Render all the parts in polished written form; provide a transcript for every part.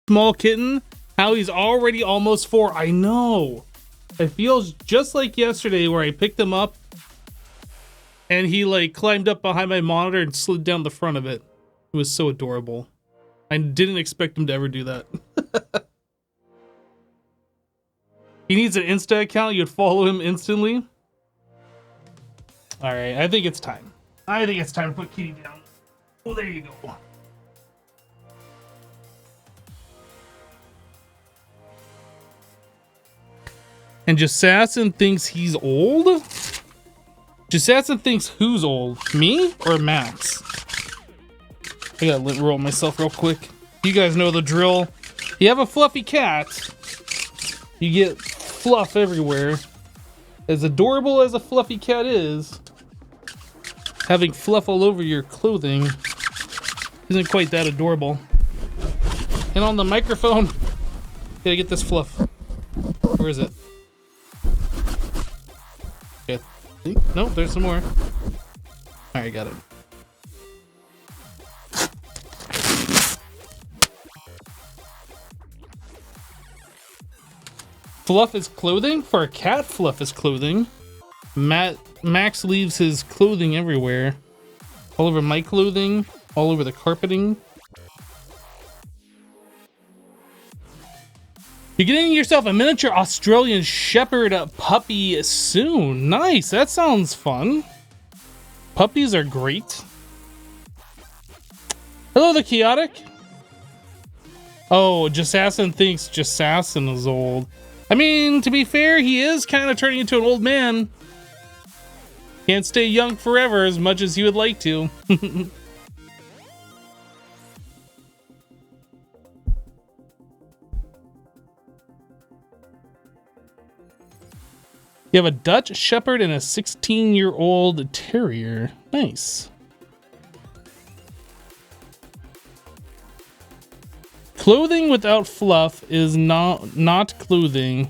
small kitten, how he's already almost 4. I know. It feels just like yesterday where I picked him up and he like climbed up behind my monitor and slid down the front of it. It was so adorable. I didn't expect him to ever do that. He needs an Insta account. You'd follow him instantly. All right, I think it's time. I think it's time to put Kitty down. Oh, there you go. And Jasassin thinks he's old? Jasassin thinks who's old? Me or Max? I gotta lint roll myself real quick. You guys know the drill. You have a fluffy cat, you get fluff everywhere. As adorable as a fluffy cat is, having fluff all over your clothing isn't quite that adorable. And on the microphone, gotta get this fluff. Where is it? Okay. Nope, there's some more. Alright, got it. Fluff is clothing? For a cat, fluff is clothing. Max leaves his clothing everywhere. All over my clothing, all over the carpeting. You're getting yourself a miniature Australian Shepherd puppy soon. Nice, that sounds fun. Puppies are great. Hello, the Chaotic. Oh, Jasassin thinks Jasassin is old. I mean, to be fair, he is kind of turning into an old man. Can't stay young forever as much as he would like to. You have a Dutch Shepherd and a 16-year-old Terrier. Nice. Clothing without fluff is not clothing.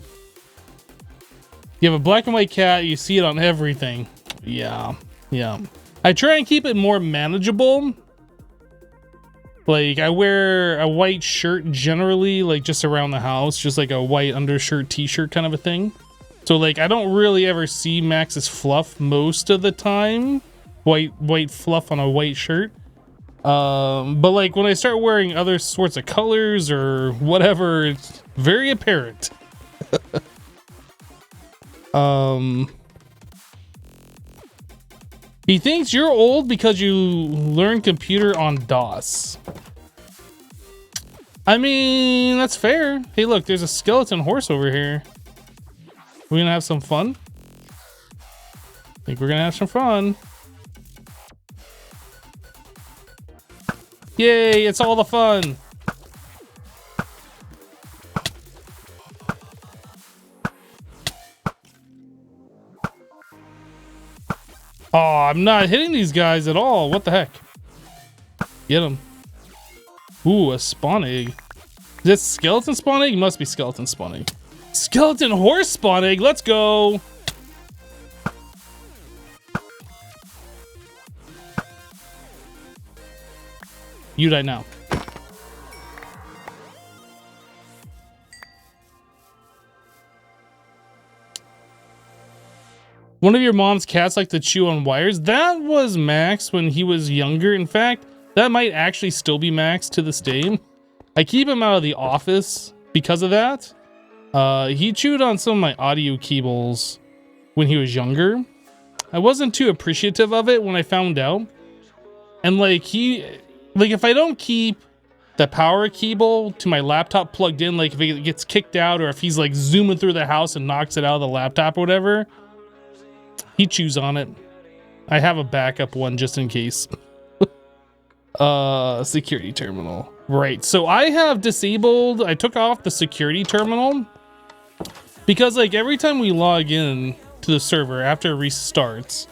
You have a black and white cat, you see it on everything. Yeah. I try and keep it more manageable. Like, I wear a white shirt generally, like just around the house, just like a white undershirt, t-shirt kind of a thing. So like, I don't really ever see Max's fluff most of the time. White fluff on a white shirt. But like when I start wearing other sorts of colors or whatever, it's very apparent. He thinks you're old because you learned computer on DOS. I mean, that's fair. Hey, look, there's a skeleton horse over here. We're gonna have some fun. I think we're gonna have some fun. Yay, it's all the fun. Oh, I'm not hitting these guys at all. What the heck? Get him. Ooh, a spawn egg. Is this skeleton spawn egg? Must be skeleton spawn egg. Skeleton horse spawn egg. Let's go. You die now. One of your mom's cats like to chew on wires. That was Max when he was younger. In fact, that might actually still be Max to this day. I keep him out of the office because of that. He chewed on some of my audio cables when he was younger. I wasn't too appreciative of it when I found out. And like if I don't keep the power cable to my laptop plugged in, like if it gets kicked out or if he's like zooming through the house and knocks it out of the laptop or whatever, he chews on it. I have a backup one just in case. Security terminal. Right, so I took off the security terminal because like every time we log in to the server after it restarts,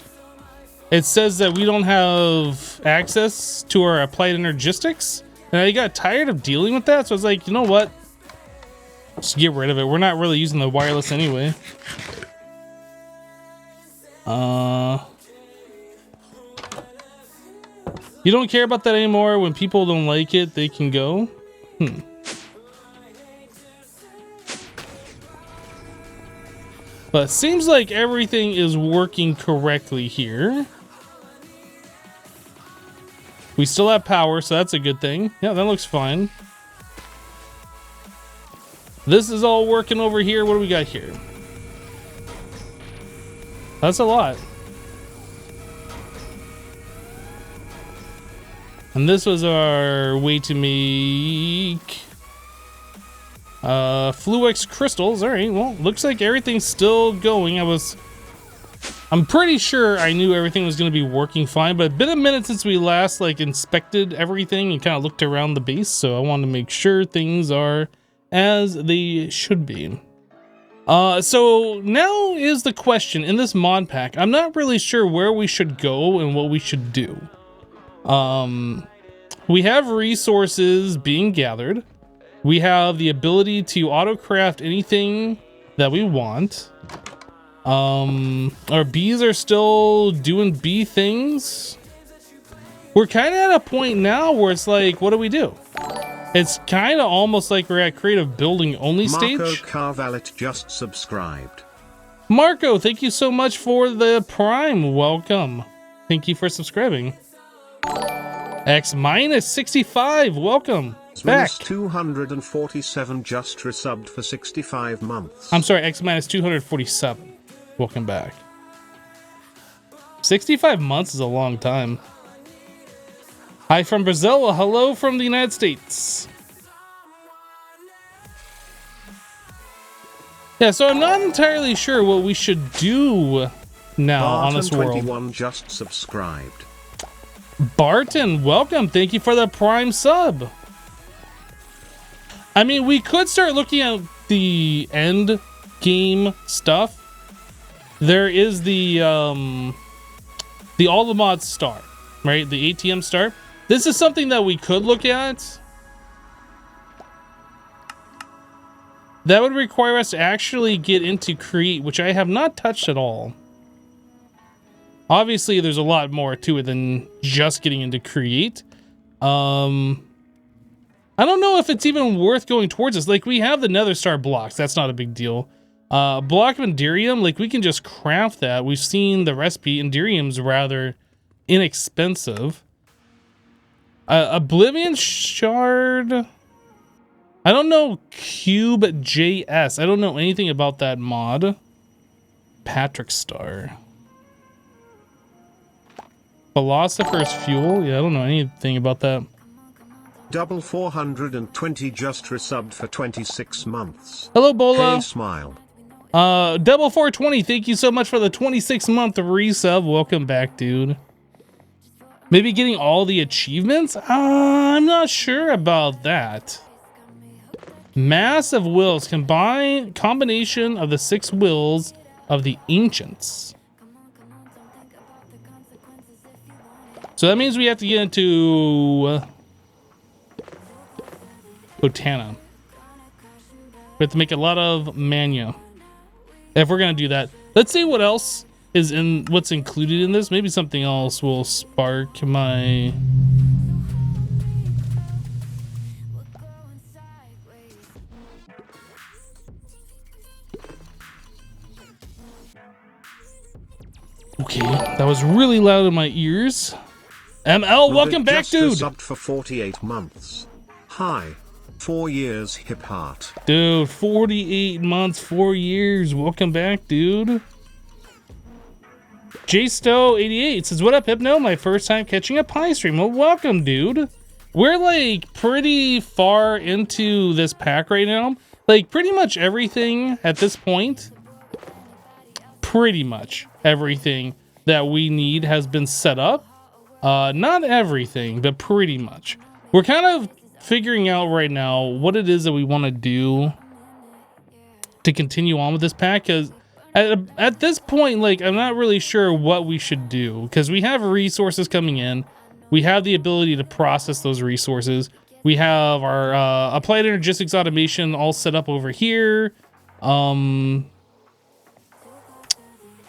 it says that we don't have access to our applied energistics. And I got tired of dealing with that, so I was like, you know what? Just get rid of it. We're not really using the wireless anyway. You don't care about that anymore. When people don't like it, they can go. But it seems like everything is working correctly here. We still have power, so that's a good thing. Yeah, that looks fine. This is all working over here. What do we got here? That's a lot. And this was our way to make Fluix crystals. All right, well, looks like everything's still going. I'm pretty sure I knew everything was going to be working fine, but it's been a minute since we last like inspected everything and kind of looked around the base, so I wanted to make sure things are as they should be. So now is the question in this mod pack. I'm not really sure where we should go and what we should do. We have resources being gathered. We have the ability to auto-craft anything that we want. Our bees are still doing bee things. We're kind of at a point now where it's like, what do we do? It's kind of almost like we're at creative building only stage. Marco Carvalet just subscribed. Marco, thank you so much for the Prime. Welcome. Thank you for subscribing. X minus 65. Welcome back. 247 just resubbed for 65 months. I'm sorry, X minus 247. Welcome back. 65 months is a long time. Hi from Brazil. Hello from the United States. Yeah, so I'm not entirely sure what we should do now on this world. 21 just subscribed. Barton, welcome. Thank you for the Prime sub. I mean, we could start looking at the end game stuff. There is the all the mods star, right? The ATM star. This is something that we could look at. That would require us to actually get into create, which I have not touched at all. Obviously, there's a lot more to it than just getting into create. I don't know if it's even worth going towards this. Like, we have the nether star blocks. That's not a big deal. Block of Enderium, like, we can just craft that. We've seen the recipe. Enderium's rather inexpensive. Oblivion Shard. I don't know Cube JS. I don't know anything about that mod. Patrick Star. Philosopher's Fuel. Yeah, I don't know anything about that. Double 420 just resubbed for 26 months. Hello, Bola. Hey, smile. Double 420. Thank you so much for the 26-month resub. Welcome back, dude. Maybe getting all the achievements? I'm not sure about that. Massive wills. Combination of the 6 wills of the ancients. So that means we have to get into Botana. We have to make a lot of mania. If we're gonna do that, let's see what else is in what's included in this. Maybe something else will spark my. Okay, that was really loud in my ears. ML, welcome back, dude. Subbed for 48 months. Hi, 4 years, hip heart. Dude, 48 months, 4 years. Welcome back, dude. JStow88 says, what up, Hypno? My first time catching a pie stream. Well, welcome, dude. We're like pretty far into this pack right now. Like pretty much everything at this point. Pretty much everything that we need has been set up. Not everything, but pretty much. We're kind of figuring out right now what it is that we want to do to continue on with this pack, because at this point, like, I'm not really sure what we should do, because we have resources coming in. We have the ability to process those resources. We have our applied energistics automation all set up over here. Yeah,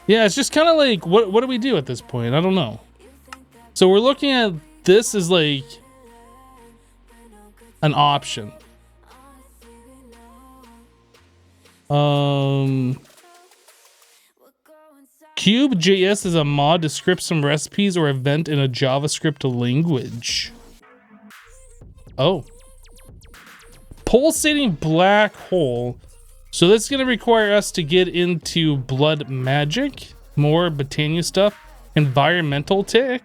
it's just kind of like, what do we do at this point? I don't know. So we're looking at this as like an option. Cube.js is a mod to script some recipes or event in a JavaScript language. Oh. Pulsating black hole. So this is going to require us to get into blood magic, more Botania stuff, environmental tech,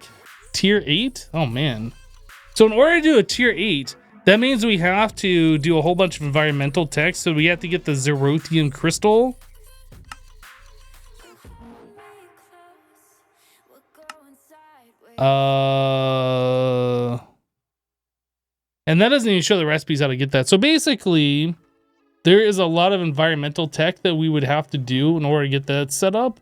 tier 8. Oh man. So in order to do a tier 8, that means we have to do a whole bunch of environmental tech. So we have to get the Zerothium crystal. And that doesn't even show the recipes how to get that. So basically, there is a lot of environmental tech that we would have to do in order to get that set up.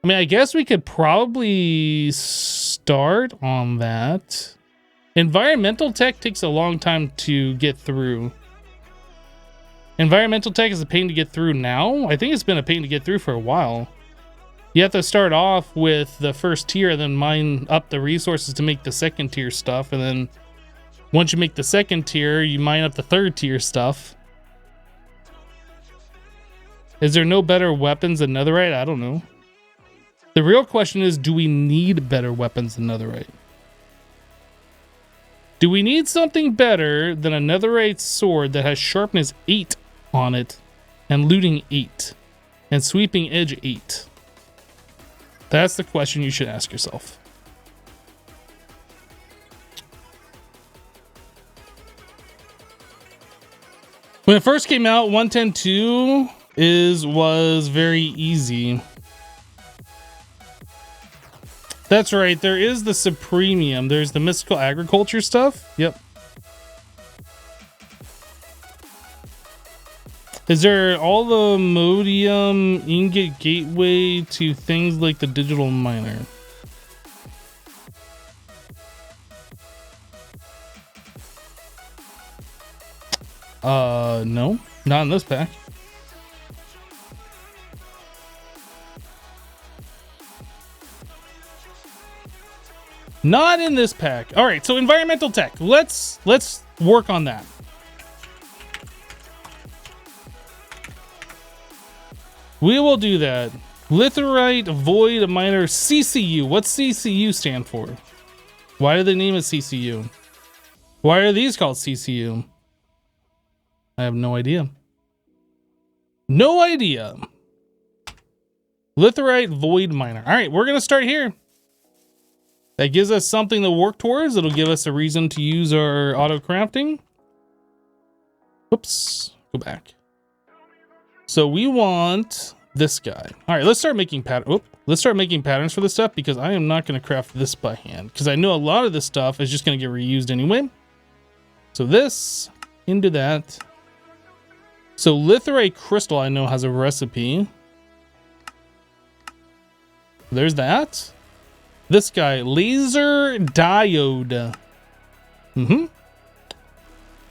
I mean, I guess we could probably start on that. Environmental tech takes a long time to get through. Environmental tech is a pain to get through now. I think it's been a pain to get through for a while. You have to start off with the first tier and then mine up the resources to make the second tier stuff. And then once you make the second tier, you mine up the third tier stuff. Is there no better weapons than netherite? I don't know. The real question is, do we need better weapons than netherite? Do we need something better than a netherite sword that has sharpness 8 on it and looting 8 and sweeping edge 8? That's the question you should ask yourself. When it first came out, 1.10.2 was very easy. That's right, there is the Supremium. There's the mystical agriculture stuff. Yep. Is there all the Modium ingot gateway to things like the digital miner? No, not in this pack. Not in this pack. All right, so environmental tech. Let's work on that. We will do that. Litherite Void Miner CCU. What's CCU stand for? Why do they name it CCU? Why are these called CCU? I have no idea. No idea. Litherite Void Miner. All right, we're going to start here. That gives us something to work towards. It'll give us a reason to use our auto crafting. Whoops. Go back. So we want this guy. All right, let's start making let's start making patterns for this stuff, because I am not going to craft this by hand, because I know a lot of this stuff is just going to get reused anyway. So this into that. So litherite crystal I know has a recipe. There's that. This guy, laser diode.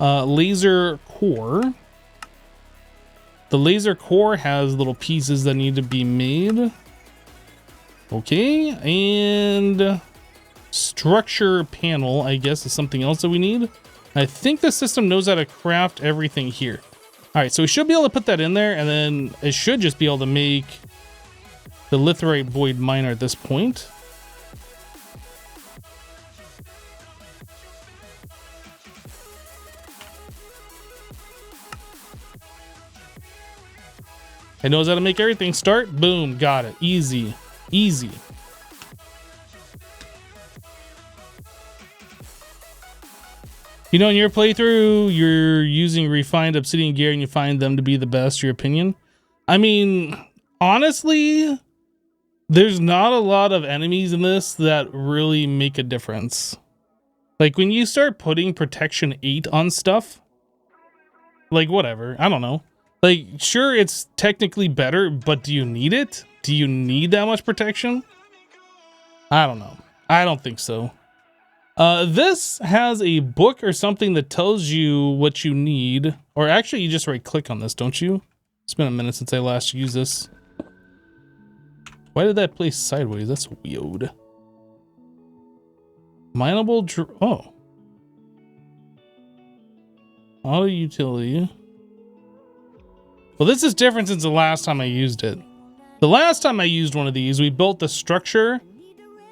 Laser core. The laser core has little pieces that need to be made. Okay, and structure panel, I guess, is something else that we need. I think the system knows how to craft everything here. All right, so we should be able to put that in there, and then it should just be able to make the litherite void miner at this point. It knows how to make everything. Start, boom, got it. Easy, easy. You know, in your playthrough, you're using refined obsidian gear and you find them to be the best, your opinion? I mean, honestly, there's not a lot of enemies in this that really make a difference. Like, when you start putting protection 8 on stuff, like, whatever, I don't know. Like, sure, it's technically better, but do you need it? Do you need that much protection? I don't know. I don't think so. This has a book or something that tells you what you need. Or actually, you just right-click on this, don't you? It's been a minute since I last used this. Why did that place sideways? That's weird. Mineable oh. Auto utility. Well, this is different since the last time I used it. The last time I used one of these, we built the structure,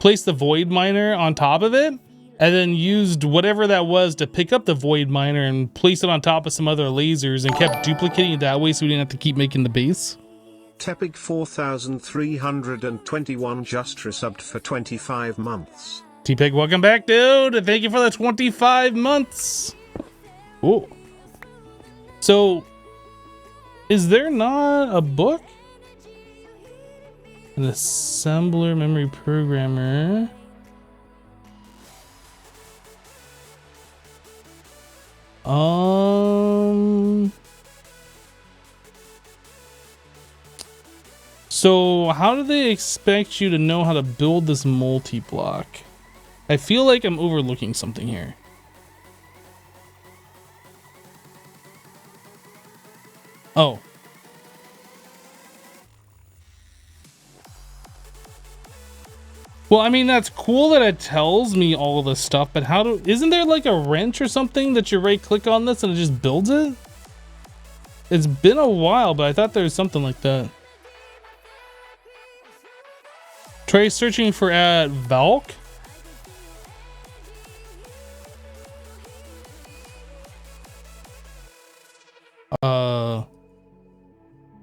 placed the void miner on top of it, and then used whatever that was to pick up the void miner and place it on top of some other lasers and kept duplicating it that way so we didn't have to keep making the base. Tepig 4321 just resubbed for 25 months. T-Peg, welcome back, dude. Thank you for the 25 months. Ooh. So, is there not a book? An assembler memory programmer. So how do they expect you to know how to build this multi-block? I feel like I'm overlooking something here. Oh. Well, I mean, that's cool that it tells me all of this stuff, but isn't there like a wrench or something that you right click on this and it just builds it? It's been a while, but I thought there was something like that. Try searching for at Valk.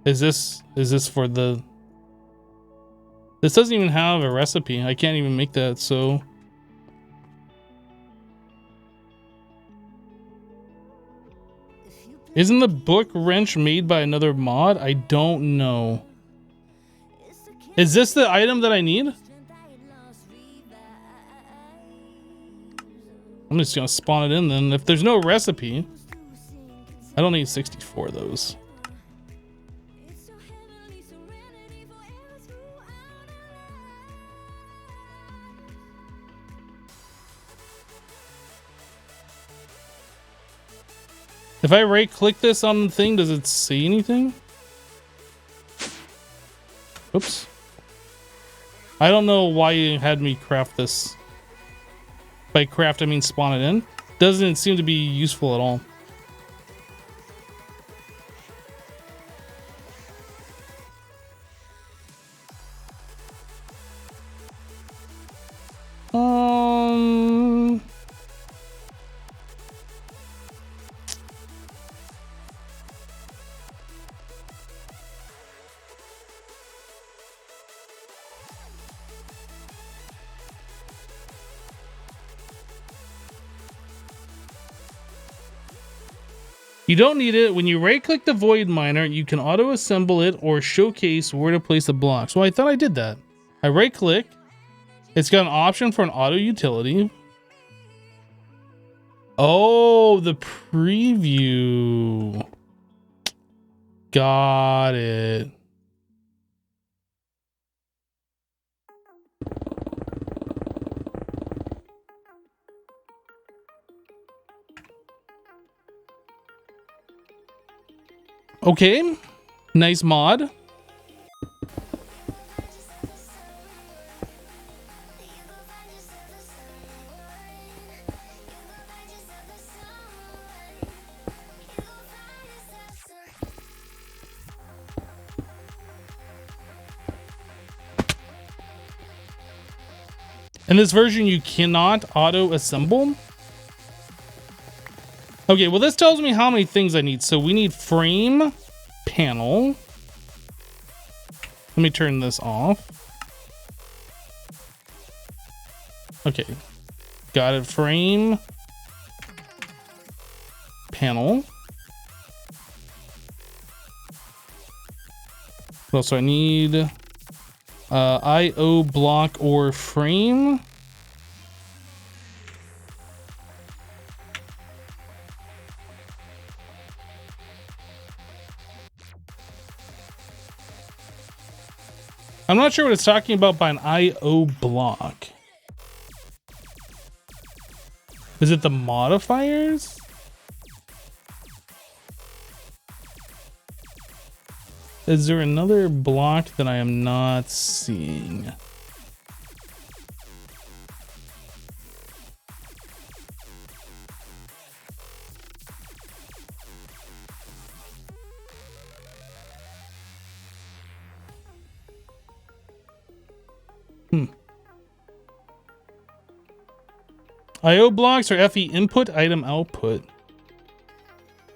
Is this for the... This doesn't even have a recipe. I can't even make that, so... Isn't the book wrench made by another mod? I don't know. Is this the item that I need? I'm just gonna spawn it in then. If there's no recipe, I don't need 64 of those. If I right click this on the thing, does it say anything? Oops. I don't know why you had me craft this. By craft, I mean spawn it in. Doesn't seem to be useful at all. You don't need it. When you right click the void miner, you can auto assemble it or showcase where to place the blocks. Well, I thought I did that. I right click. It's got an option for an auto utility. Oh, the preview. Got it. Okay, nice mod. In this version, you cannot auto assemble. Okay, well, this tells me how many things I need. So we need frame, panel. Let me turn this off. Okay, got it. Frame, panel. What else do I need? IO block or frame. I'm not sure what it's talking about by an IO block. Is it the modifiers? Is there another block that I am not seeing? IO blocks or FE input, item output.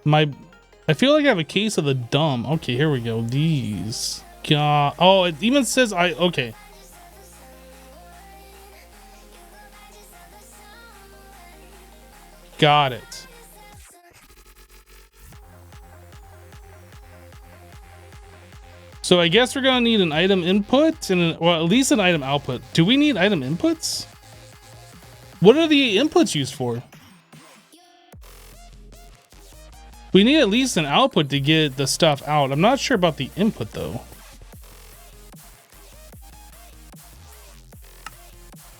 I feel like I have a case of the dumb. Okay, here we go. These. God. Oh, it even says okay. Got it. So I guess we're gonna need an item input and well, at least an item output. Do we need item inputs? What are the inputs used for? We need at least an output to get the stuff out. I'm not sure about the input though.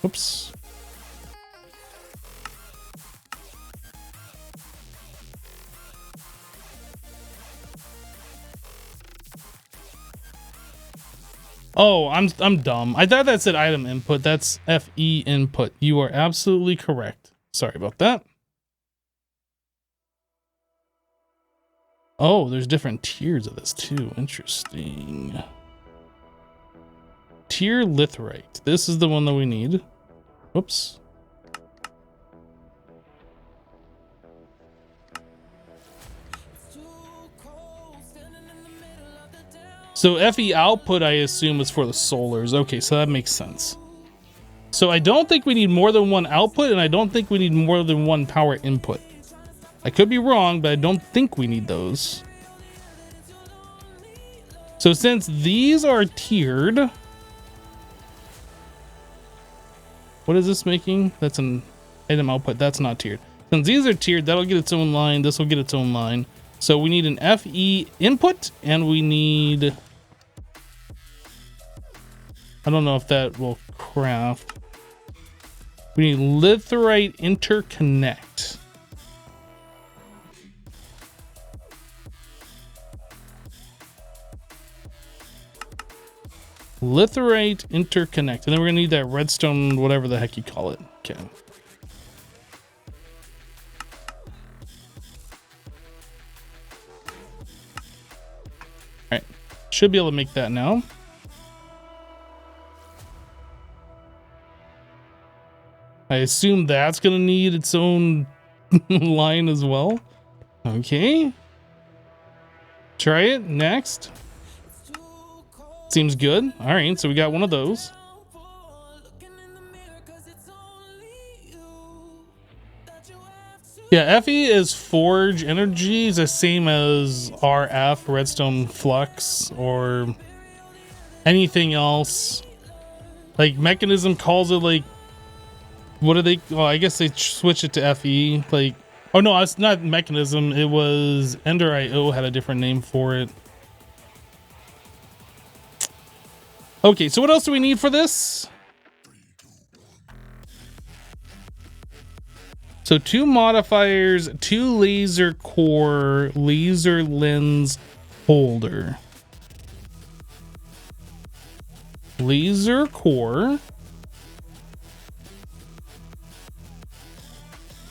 Oops. Oh, I'm dumb. I thought that said item input. That's FE input. You are absolutely correct. Sorry about that. Oh, there's different tiers of this too. Interesting. Tier litherite. This is the one that we need. Whoops. So FE output, I assume, is for the solars. Okay, so that makes sense. So I don't think we need more than one output, and I don't think we need more than one power input. I could be wrong, but I don't think we need those. So since these are tiered, what is this making? That's an item output. That's not tiered. Since these are tiered, that'll get its own line. This will get its own line. So we need an FE input, and we need... I don't know if that will craft. We need litherite interconnect. Litherite interconnect. And then we're gonna need that redstone, whatever the heck you call it. Okay. Alright. Should be able to make that now. I assume that's gonna need its own line as well. Okay. Try it. Next. Seems good. All right, so we got one of those. Yeah, FE is Forge Energy, is the same as RF, Redstone Flux, or anything else. Like Mechanism calls it like, what do they? Well, I guess they switched it to FE. Like, oh no, it's not Mechanism. It was Ender.io had a different name for it. Okay, so what else do we need for this? So 2 modifiers, 2 laser core, laser lens holder. Laser core.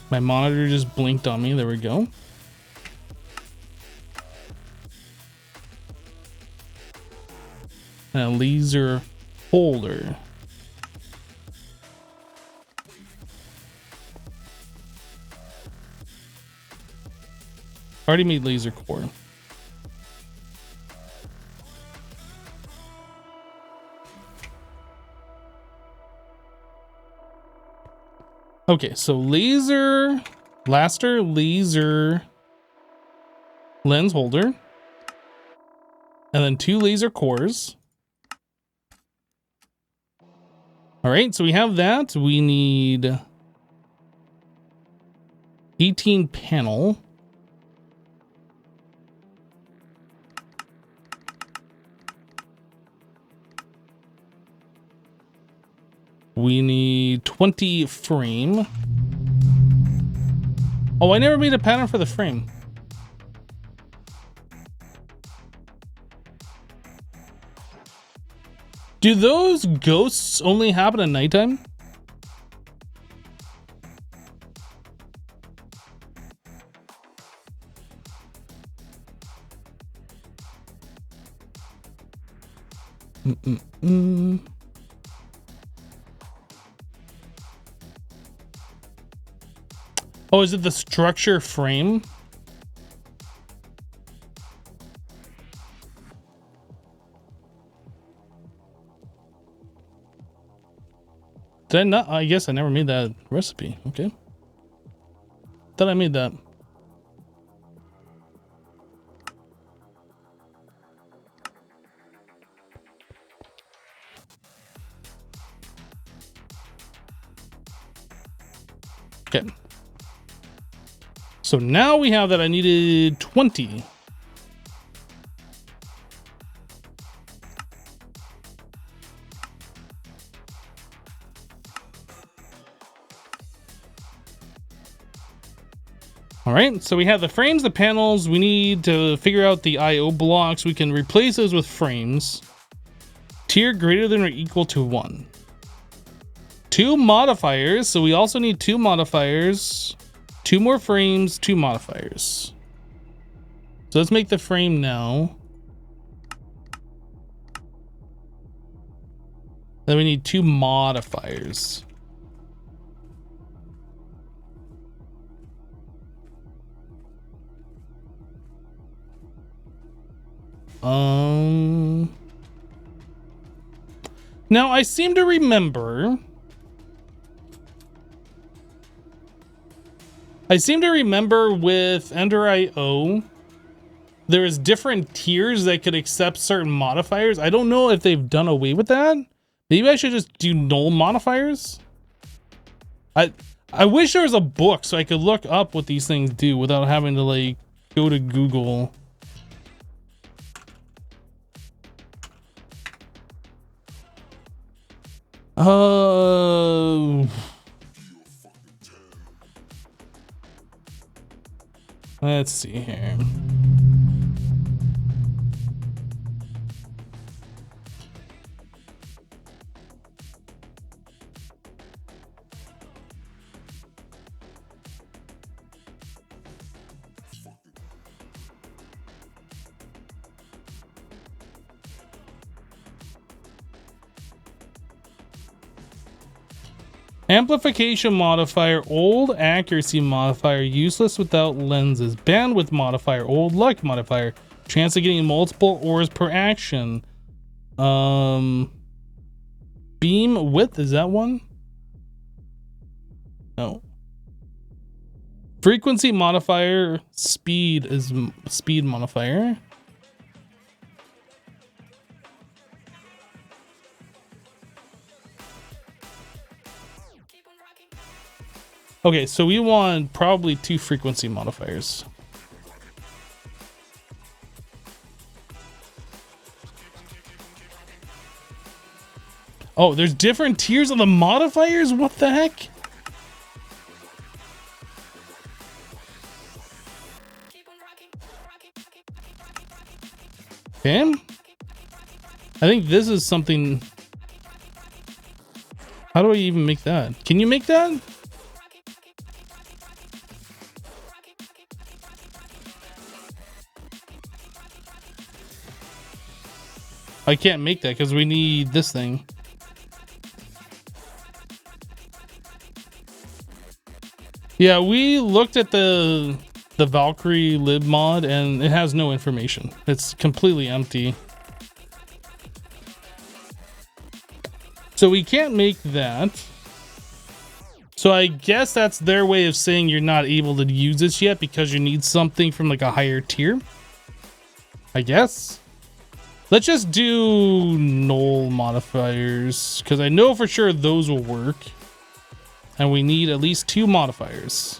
My monitor just blinked on me. There we go. And a laser holder. Already made laser core. Okay, so laser lens holder, and then 2 laser cores. All right, so we have that. We need 18 panel. We need 20 frame. Oh, I never made a pattern for the frame. Do those ghosts only happen at nighttime? Oh, is it the structure frame? Did I not? I guess I never made that recipe. Okay. Thought I made that. Okay. So now we have that I needed 20. All right, so we have the frames, the panels. We need to figure out the IO blocks. We can replace those with frames. Tier greater than or equal to 1. 2 modifiers, so we also need 2 modifiers. 2 more frames, 2 modifiers. So let's make the frame now. Then we need 2 modifiers. Now I seem to remember with Ender IO, there's different tiers that could accept certain modifiers. I don't know if they've done away with that. Maybe I should just do null modifiers. I wish there was a book so I could look up what these things do without having to like go to Google. Let's see here. Amplification modifier, old accuracy modifier, useless without lenses, bandwidth modifier, old luck modifier, chance of getting multiple ores per action. Beam width, is that one? No. Frequency modifier, speed is speed modifier. Okay, so we want probably 2 frequency modifiers. Oh, there's different tiers of the modifiers? What the heck? Okay. I think this is something. How do I even make that? Can you make that? I can't make that because we need this thing. Yeah, we looked at the Valkyrie lib mod and it has no information. It's completely empty. So we can't make that. So I guess that's their way of saying you're not able to use this yet because you need something from like a higher tier. I guess. Let's just do null modifiers because I know for sure those will work. And we need at least 2 modifiers.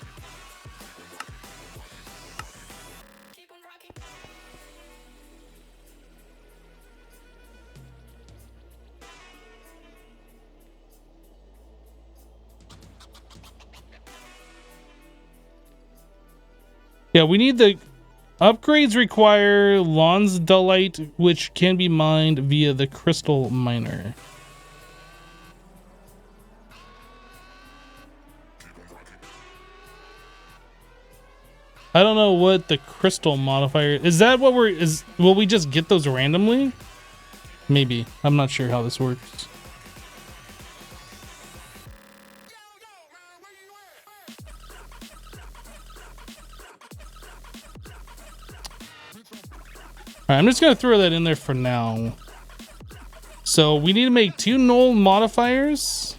Yeah, we need the upgrades require Lonsdaleite, which can be mined via the crystal miner. I don't know what the crystal modifier is. That what will we just get those randomly? Maybe. I'm not sure how this works. right, I'm just gonna throw that in there for now. So we need to make 2 null modifiers.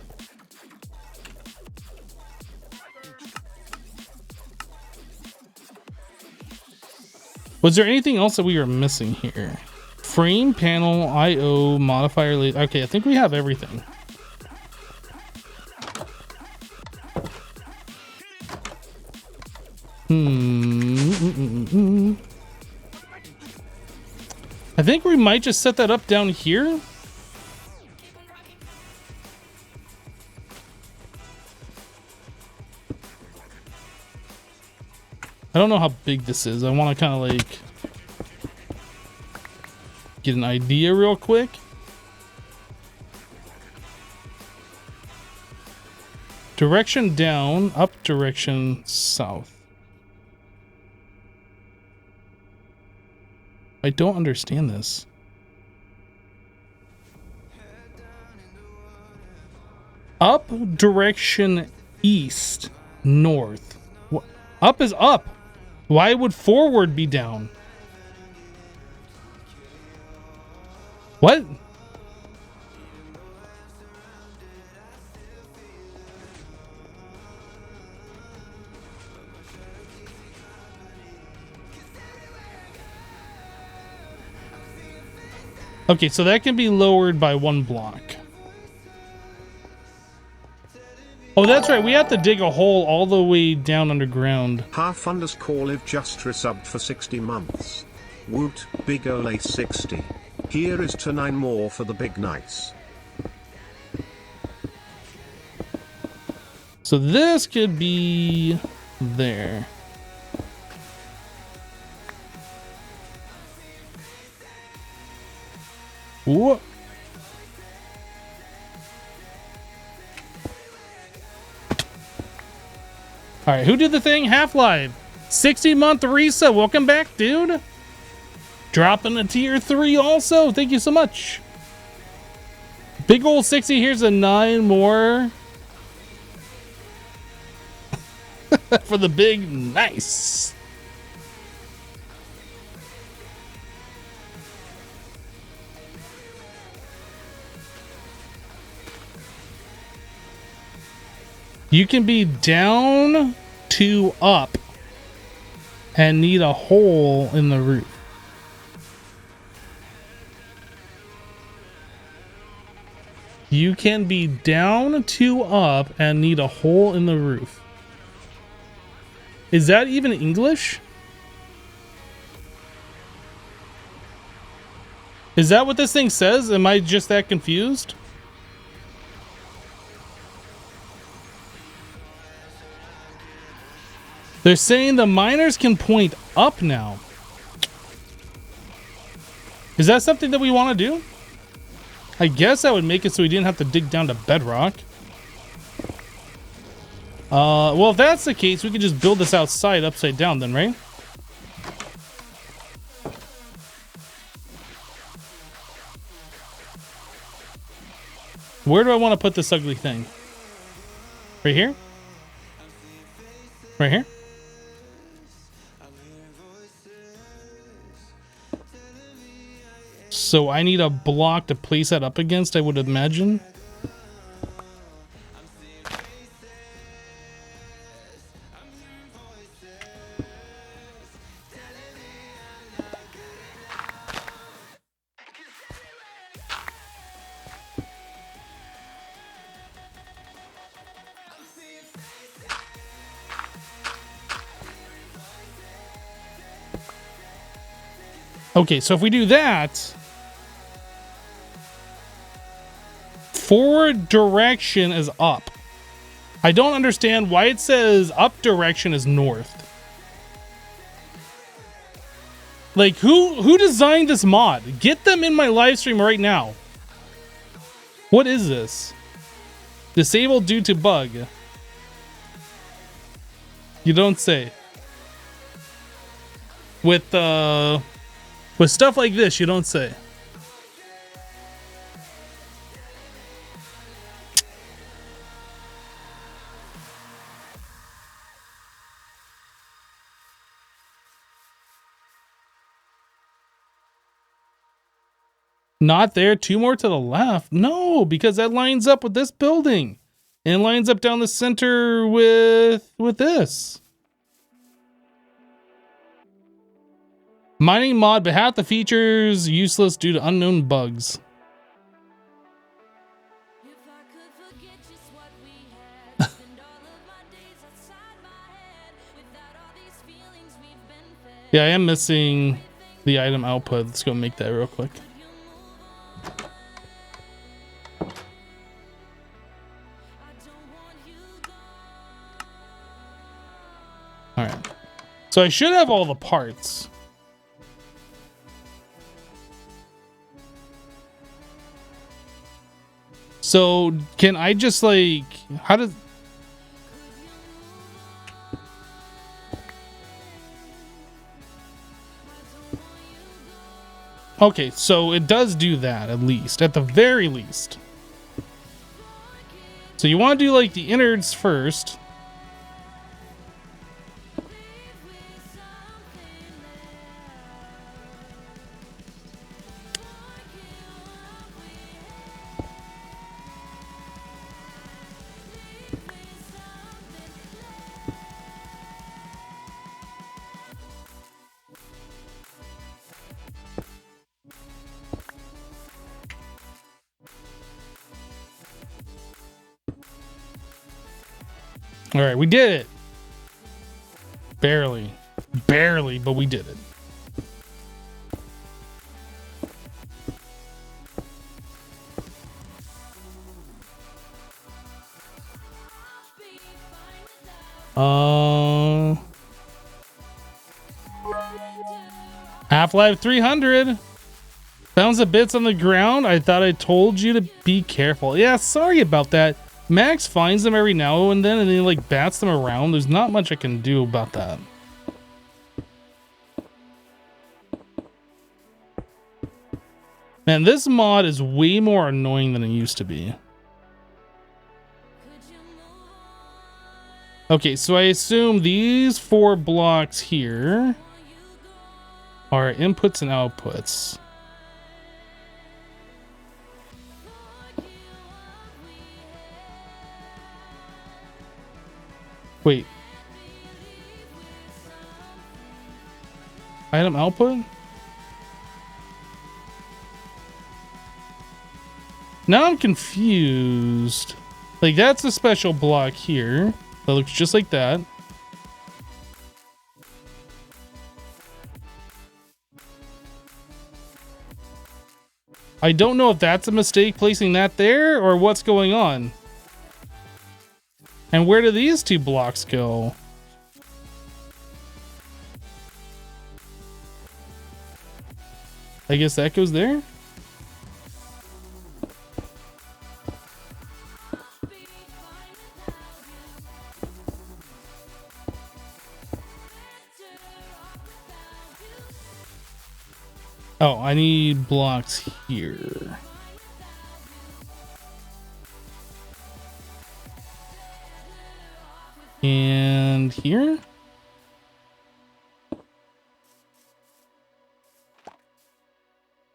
Was there anything else that we were missing here? Frame, panel, IO, modifier. Okay, I think we have everything. I think we might just set that up down here. I don't know how big this is. I want to kind of like get an idea real quick. Direction down, up direction south. I don't understand this. Up direction east, north. Up is up. Why would forward be down? What? Okay, so that can be lowered by 1 block. Oh, that's right. We have to dig a hole all the way down underground. Half_live just resubbed for 60 months. Woot, big ole 60. Here is to 9 more for the big nice. So this could be there. Whoa. All right, who did the thing? Half-Life. 60-month Risa. Welcome back, dude. Dropping a tier 3 also. Thank you so much. Big old 60. Here's a 9 more. For the big nice. You can be down to up and need a hole in the roof. You can be down to up and need a hole in the roof. Is that even English? Is that what this thing says? Am I just that confused? They're saying the miners can point up now. Is that something that we want to do? I guess that would make it so we didn't have to dig down to bedrock. Well, if that's the case, we could just build this outside upside down then, right? Where do I want to put this ugly thing? Right here? Right here? So I need a block to place that up against, I would imagine. Okay, so if we do that, forward direction is up. I don't understand why it says up direction is north. Like, who designed this mod? Get them in my live stream right now. What is this? Disabled due to bug. You don't say. With stuff like this, you don't say. Not there. 2 more to the left. No, because that lines up with this building. And lines up down the center with this. Mining mod, but half the features useless due to unknown bugs. Yeah, I am missing the item output. Let's go make that real quick. All right. So I should have all the parts. So can I just like, how does... Okay, so it does do that, at least, at the very least. So you want to do like the innards first. All right, we did it. Barely. Barely, but we did it. Half-Life 300. Found some bits on the ground. I thought I told you to be careful. Yeah, sorry about that. Max finds them every now and then he like bats them around. There's not much I can do about that. Man, this mod is way more annoying than it used to be. Okay, so I assume these 4 blocks here are inputs and outputs. Wait. Item output? Now I'm confused. Like, that's a special block here. That looks just like that. I don't know if that's a mistake placing that there or what's going on. And where do these 2 blocks go? I guess that goes there? Oh, I need blocks here. And here?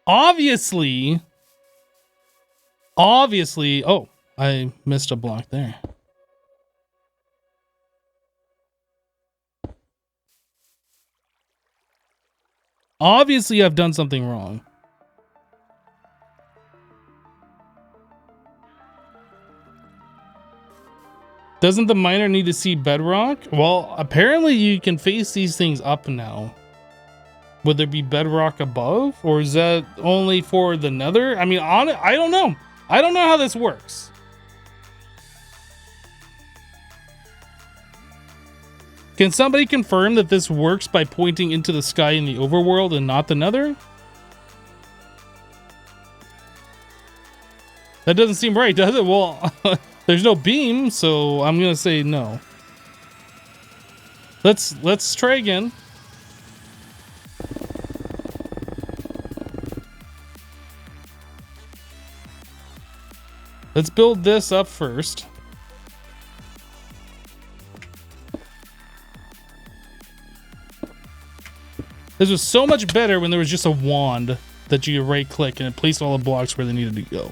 Obviously, oh, I missed a block there. Obviously, I've done something wrong. Doesn't the miner need to see bedrock? Well, apparently you can face these things up now. Would there be bedrock above? Or is that only for the nether? I mean, I don't know. I don't know how this works. Can somebody confirm that this works by pointing into the sky in the overworld and not the nether? That doesn't seem right, does it? Well, there's no beam, so I'm gonna say no. Let's try again. Let's build this up first. This was so much better when there was just a wand. that you right click and it placed all the blocks where they needed to go.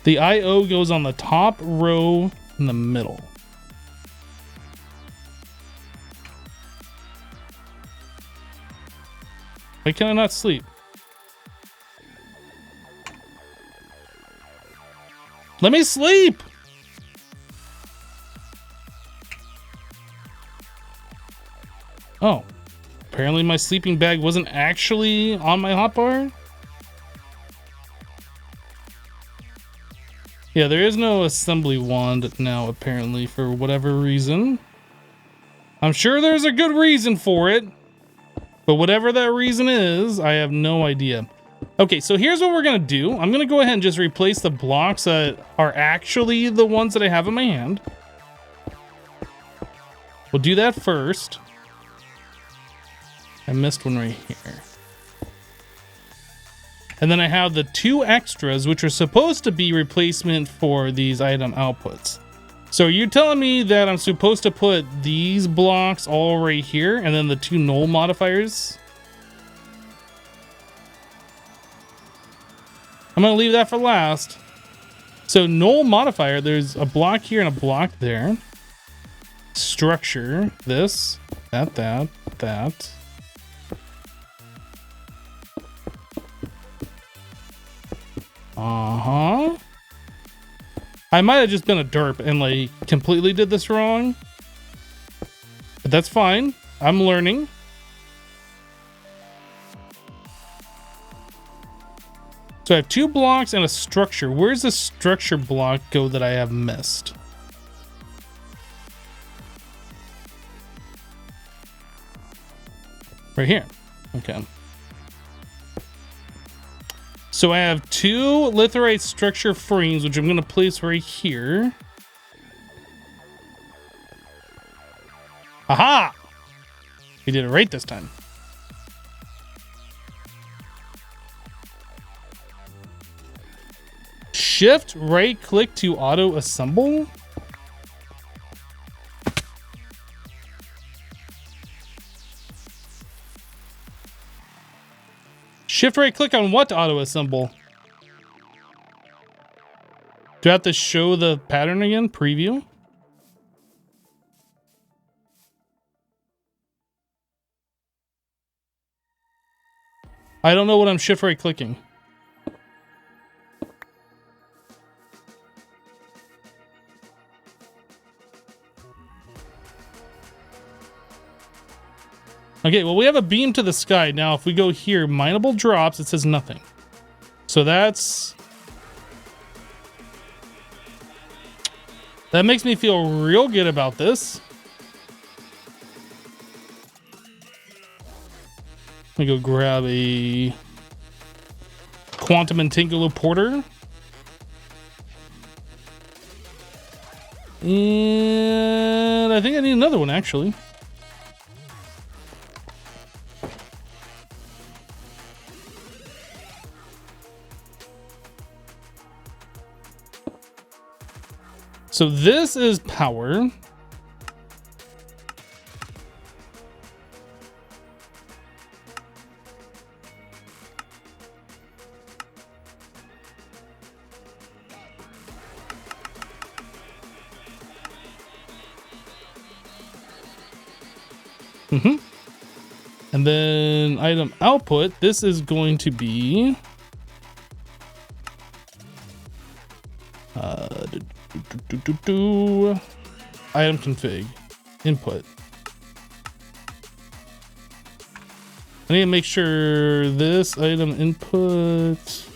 The IO goes on the top row in the middle. Why can I not sleep? Let me sleep! Oh. Apparently my sleeping bag wasn't actually on my hotbar? Yeah, there is no assembly wand now, apparently, for whatever reason. I'm sure there's a good reason for it. But whatever that reason is, I have no idea. Okay, so here's what we're gonna do. I'm gonna go ahead and just replace the blocks that are actually the ones that I have in my hand. We'll do that first. I missed one right here. And then I have the 2 extras, which are supposed to be replacement for these item outputs. So you're telling me that I'm supposed to put these blocks all right here, and then the 2 null modifiers? I'm gonna leave that for last. So null modifier, there's a block here and a block there. Structure, this, that. Uh-huh. I might have just been a derp and like completely did this wrong. But that's fine. I'm learning. So I have 2 blocks and a structure. Where's the structure block go that I have missed? Right here. Okay. So I have 2 litherite structure frames, which I'm going to place right here. Aha! We did it right this time. Shift right click to auto assemble. Shift right click on what to auto assemble? Do I have to show the pattern again? Preview? I don't know what I'm shift right clicking. Okay, well, we have a beam to the sky. Now, if we go here, mineable drops, it says nothing. So that makes me feel real good about this. Let me go grab a quantum entangler porter. And I think I need another one, actually. So this is power. And then item output, this is going to be item config input. I need to make sure this item input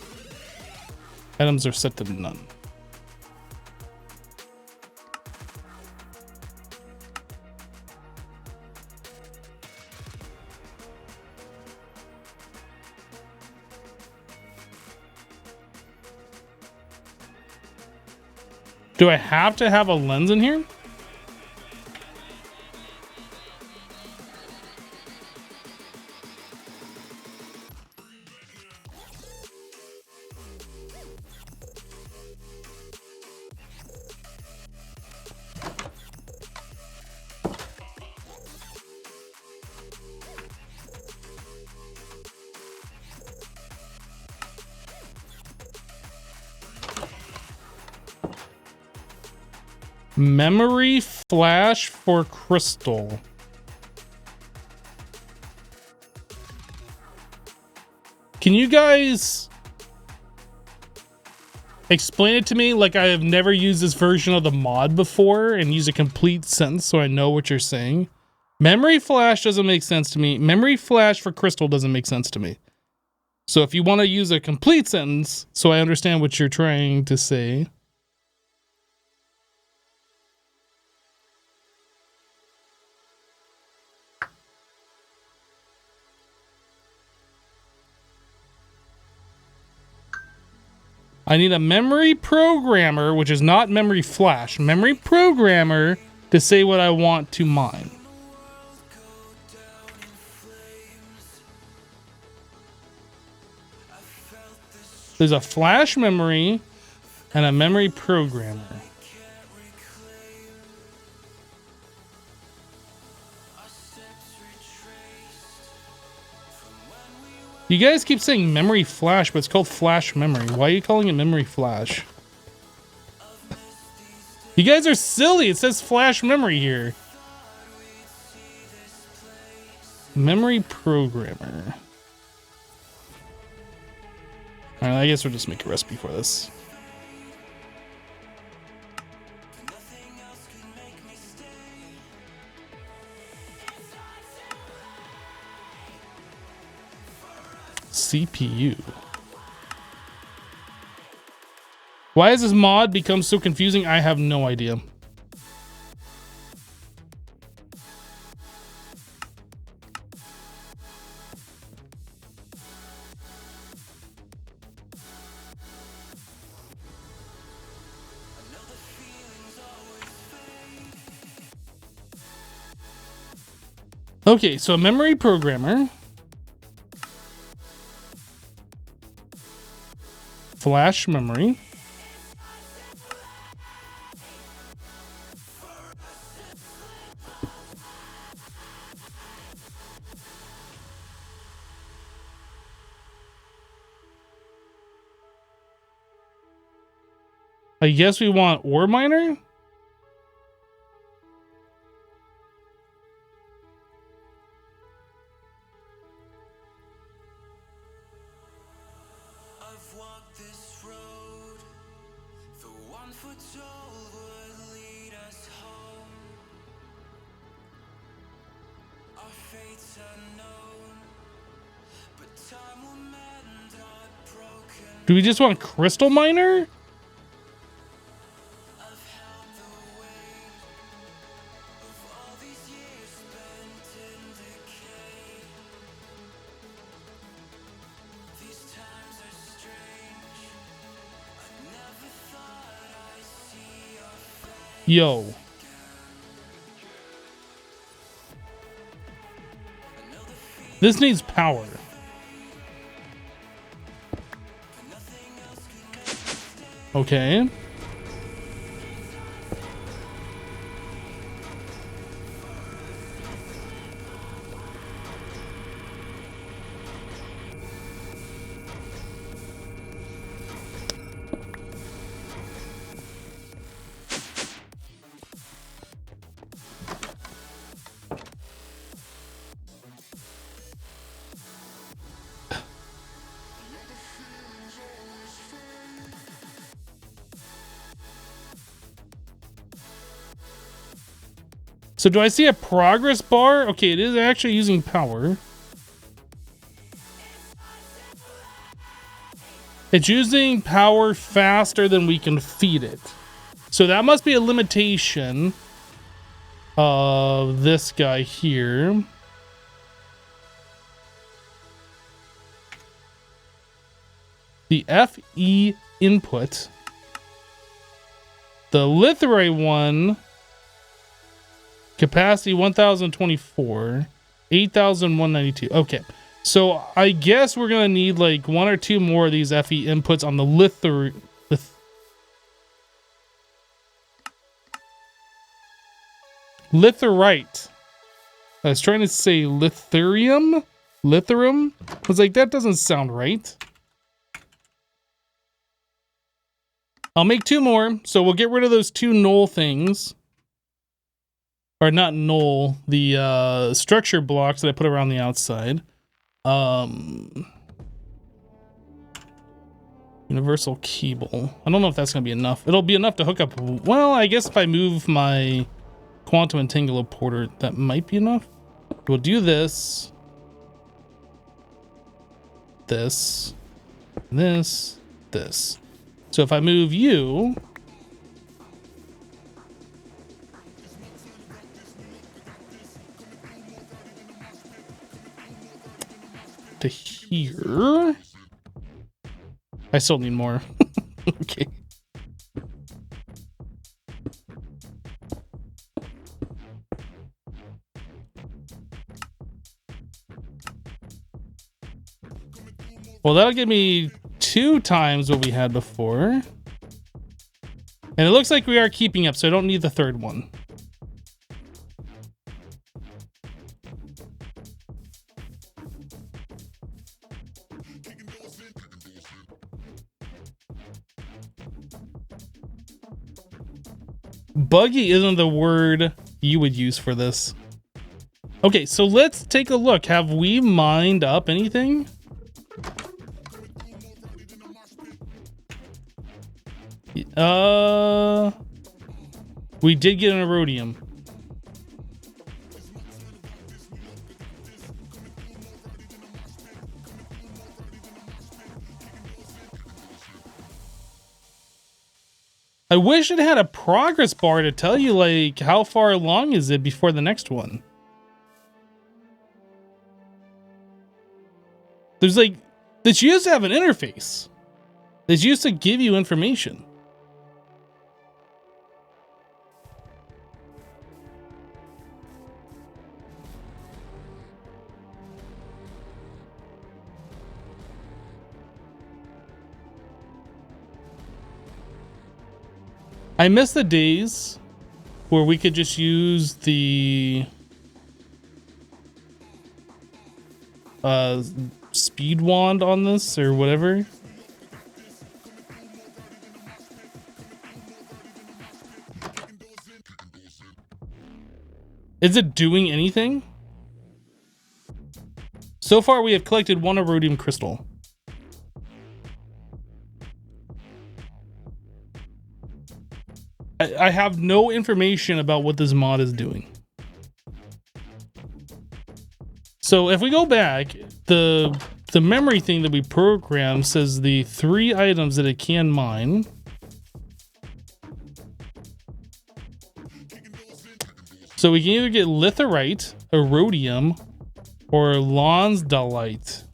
items are set to none. Do I have to have a lens in here? Memory flash for crystal. Can you guys explain it to me like I have never used this version of the mod before and use a complete sentence so I know what you're saying? Memory flash doesn't make sense to me. Memory flash for crystal doesn't make sense to me. So if you want to use a complete sentence so I understand what you're trying to say. I need a memory programmer, which is not memory flash, memory programmer to say what I want to mine. There's a flash memory and a memory programmer. You guys keep saying memory flash, but it's called flash memory. Why are you calling it memory flash? You guys are silly. It says flash memory here. Memory programmer. All right, I guess we'll just make a recipe for this. CPU. Why has this mod become so confusing? I have no idea. Okay, so a memory programmer. Flash memory. I guess we want ore miner. Do we just want crystal miner? Yo. This needs power. Okay. So do I see a progress bar? Okay, it is actually using power. It's using power faster than we can feed it. So that must be a limitation of this guy here. The FE input. The litherite one. Capacity 1024, 8192. Okay, so I guess we're gonna need like one or two more of these FE inputs on the litherite. I was trying to say lithium. I was like, that doesn't sound right. I'll make 2 more. So we'll get rid of those 2 null things. Or not null, the structure blocks that I put around the outside. Universal cable. I don't know if that's going to be enough. It'll be enough to hook up. Well, I guess if I move my quantum entangler porter, that might be enough. We'll do this. This. This. This. So if I move you... to here. I still need more. Okay. Well, that'll give me 2 times what we had before. And it looks like we are keeping up, so I don't need the 3rd one. Buggy isn't the word you would use for this. Okay, so let's take a look. Have we mined up anything? We did get an erodium. I wish it had a progress bar to tell you, like, how far along is it before the next one. There's like, this used to have an interface. This used to give you information. I miss the days where we could just use the speed wand on this or whatever. Is it doing anything? So far we have collected 1 erodium crystal. I have no information about what this mod is doing. So if we go back, the memory thing that we programmed says the 3 items that it can mine. So we can either get litherite, erodium, or lonsdaleite.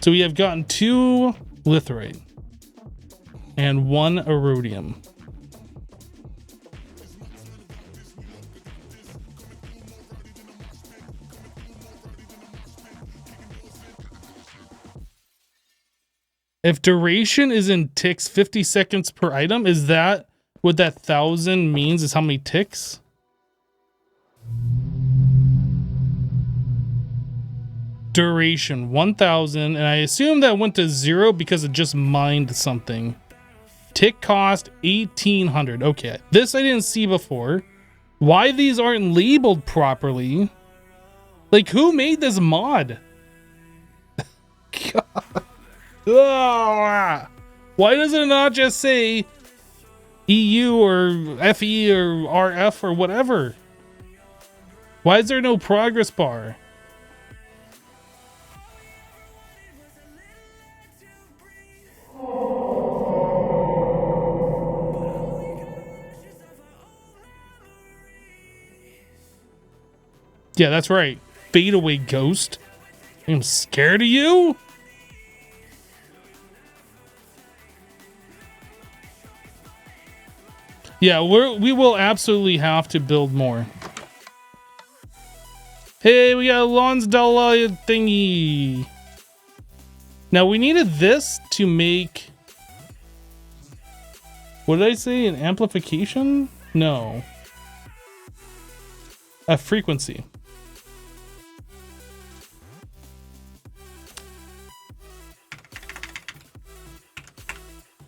So we have gotten 2 litherite and 1 erodium. If duration is in ticks, 50 seconds per item, is that what that 1,000 means? Is how many ticks? Duration 1,000, and I assume that went to 0 because it just mined something. Tick cost 1,800. Okay, this I didn't see before. Why these aren't labeled properly? Like, who made this mod? God. Ah, why does it not just say EU or FE or RF or whatever? Why is there no progress bar? Yeah, that's right. Fade away, ghost. I'm scared of you? Yeah, we will absolutely have to build more. Hey, we got a Lonsdaleite thingy. Now we needed this to make... What did I say? An amplification? No. A frequency.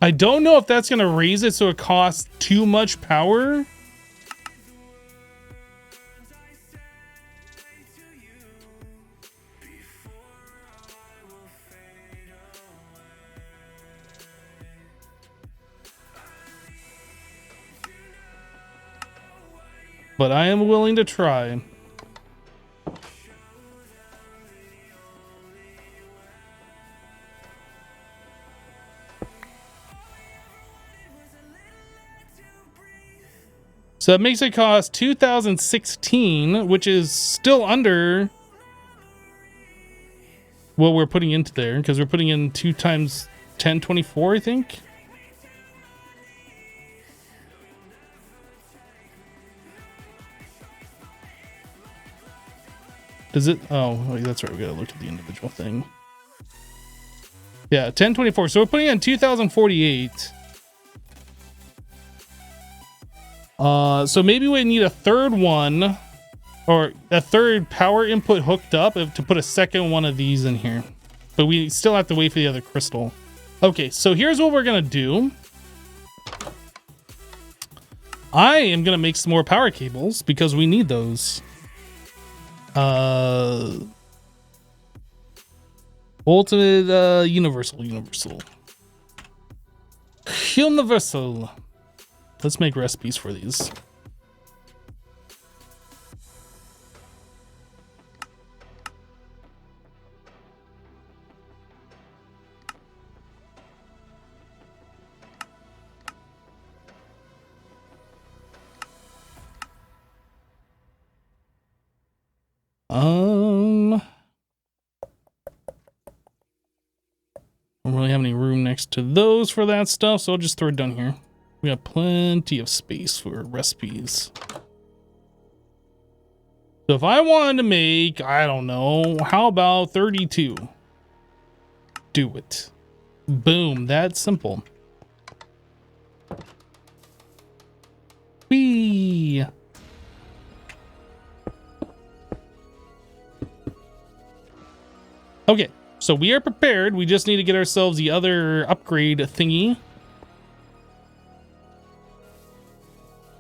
I don't know if that's going to raise it so it costs too much power. But I am willing to try. So it makes it cost 2016, which is still under what we're putting into there, because we're putting in 2 times 1024, I think. Does it? Oh, wait, that's right. We gotta look at the individual thing. Yeah, 1024. So we're putting in 2048. So maybe we need a third one, or a third power input hooked up to put a second one of these in here. But we still have to wait for the other crystal. Okay, so here's what we're gonna do. I am gonna make some more power cables because we need those. Ultimate universal. Let's make recipes for these. I don't really have any room next to those for that stuff, so I'll just throw it down here. We got plenty of space for recipes. So if I wanted to make, I don't know, how about 32? Do it. Boom, that's simple. Whee! Okay, so we are prepared. We just need to get ourselves the other upgrade thingy.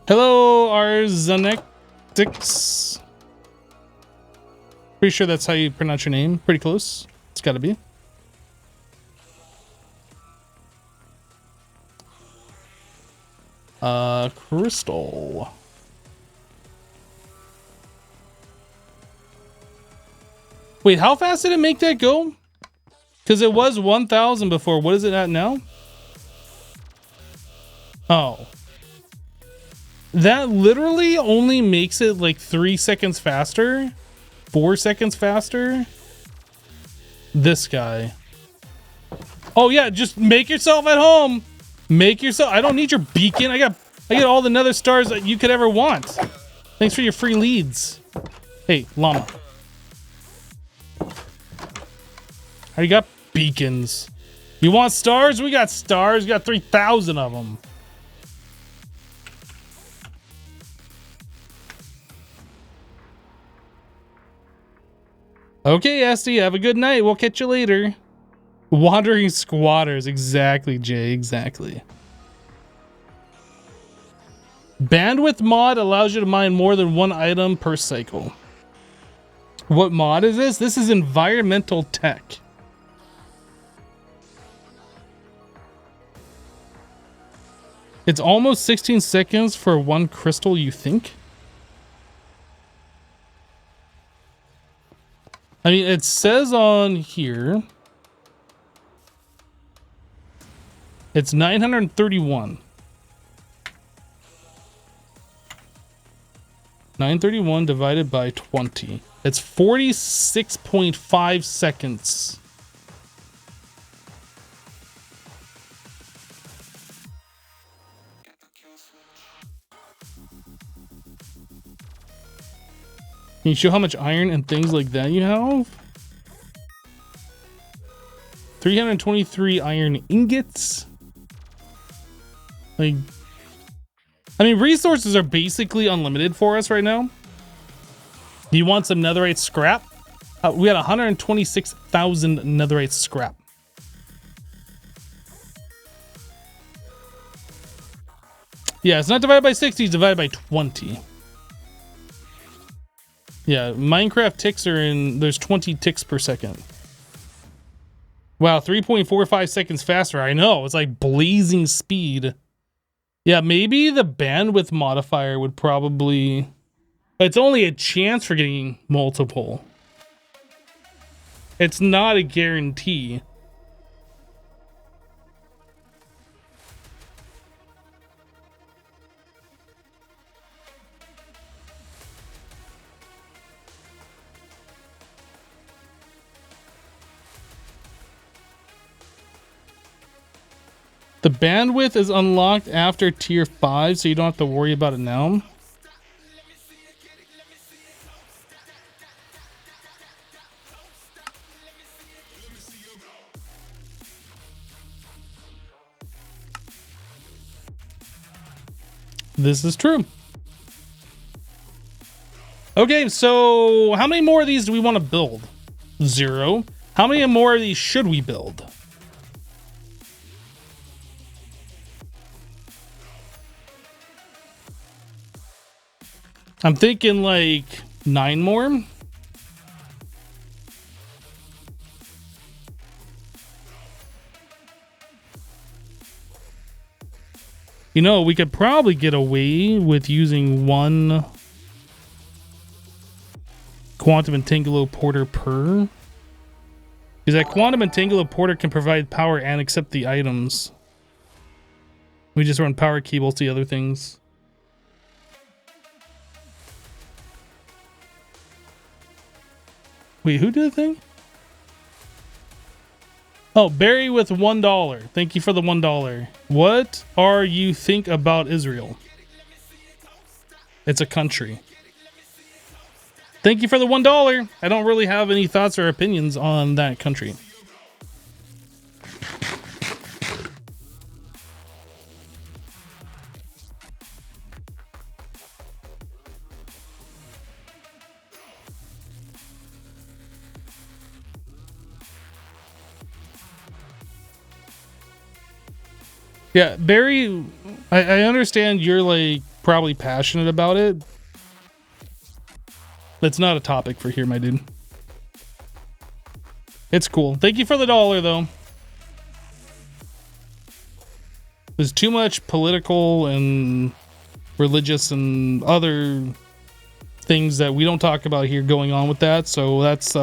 Hello, Arzanetics. Pretty sure that's how you pronounce your name. Pretty close. It's got to be. Crystal. Wait, how fast did it make that go? Because it was 1,000 before. What is it at now? Oh. That literally only makes it like 3 seconds faster. 4 seconds faster. This guy. Oh yeah, just make yourself at home. Make yourself. I don't need your beacon. I got all the nether stars that you could ever want. Thanks for your free leads. Hey, llama. I got beacons. You want stars? We got stars. We got 3,000 of them. Okay, Esty, have a good night. We'll catch you later. Wandering squatters. Exactly, Jay. Exactly. Bandwidth mod allows you to mine more than 1 item per cycle. What mod is this? This is environmental tech. It's almost 16 seconds for 1 crystal, you think? I mean, it says on here it's 931. 931 divided by 20. It's 46.5 seconds. Can you show how much iron and things like that you have? 323 iron ingots. Like, I mean, resources are basically unlimited for us right now. You want some netherite scrap? We had 126,000 netherite scrap. Yeah, it's not divided by 60, it's divided by 20. Yeah, Minecraft ticks are in, there's 20 ticks per second. Wow, 3.45 seconds faster. I know, it's like blazing speed. Yeah, maybe the bandwidth modifier would probably... It's only a chance for getting multiple. It's not a guarantee. The bandwidth is unlocked after tier 5, so you don't have to worry about it now. This is true. Okay, so how many more of these do we want to build? 0. How many more of these should we build? I'm thinking like 9 more. You know, we could probably get away with using 1 quantum entangulo-porter per. Because that quantum entangulo-porter can provide power and accept the items. We just run power cables to the other things. Wait, who did the thing? Oh, Barry with $1. Thank you for the $1. What are you think about Israel? It's a country. Thank you for the $1. I don't really have any thoughts or opinions on that country. Yeah, Barry, I understand you're like probably passionate about it. That's not a topic for here, my dude. It's cool. Thank you for the $1, though. There's too much political and religious and other things that we don't talk about here going on with that. So that's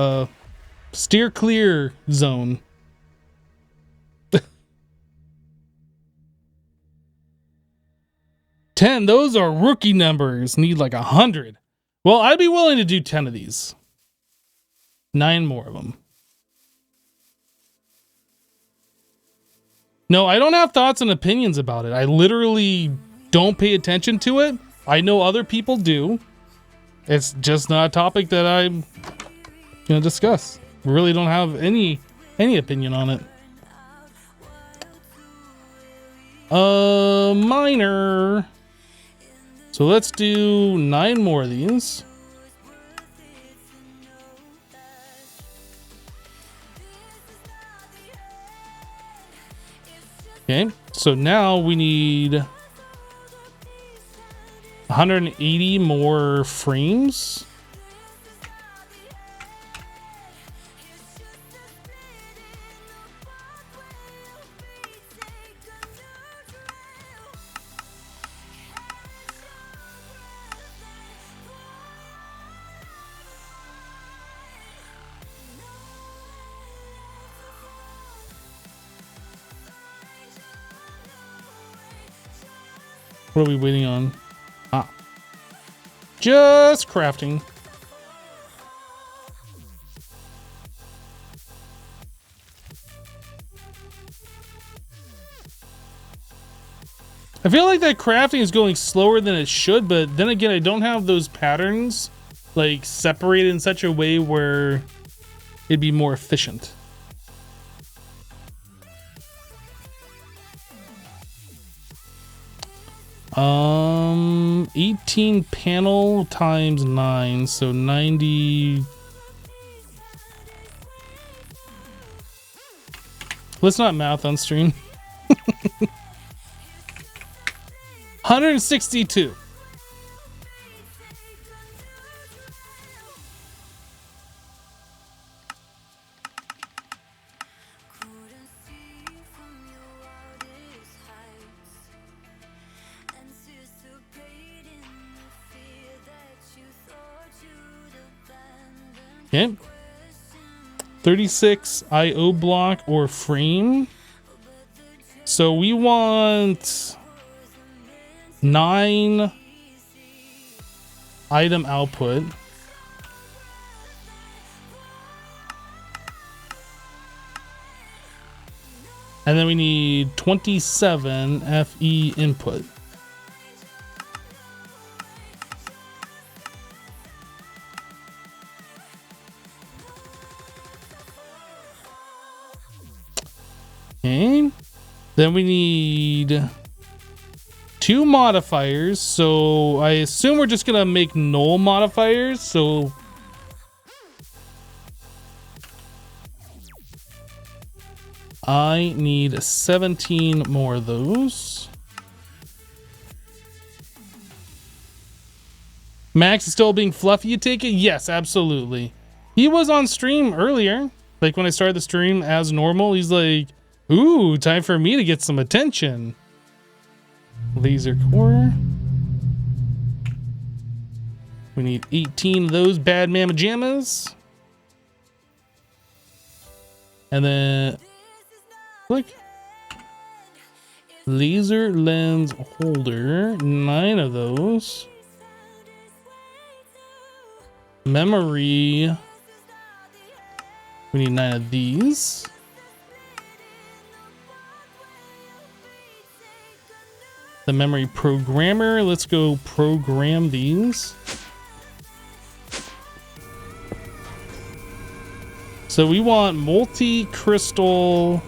steer clear zone. 10, those are rookie numbers. Need like 100. Well, I'd be willing to do 10 of these. 9 more of them. No, I don't have thoughts and opinions about it. I literally don't pay attention to it. I know other people do. It's just not a topic that I'm gonna discuss. Really don't have any opinion on it. Minor. So let's do 9 more of these. Okay, so now we need 180 more frames. What are we waiting on? Ah. Just crafting. I feel like that crafting is going slower than it should, but then again, I don't have those patterns like separated in such a way where it'd be more efficient. 18 panel times 9, so 90. Let's not math on stream. 162. Okay. 36 IO block or frame. So we want 9 item output. And then we need 27 FE input. Okay. Then we need 2 modifiers. So I assume we're just gonna make null modifiers. So I need 17 more of those. Max is still being fluffy, you take it? Yes, absolutely. He was on stream earlier. Like when I started the stream as normal, he's like, ooh, time for me to get some attention. Laser core. We need 18 of those bad mamma jammas. And then, look. Laser lens holder, 9 of those. Memory. We need 9 of these. The memory programmer, let's go program these. So we want multi-crystal.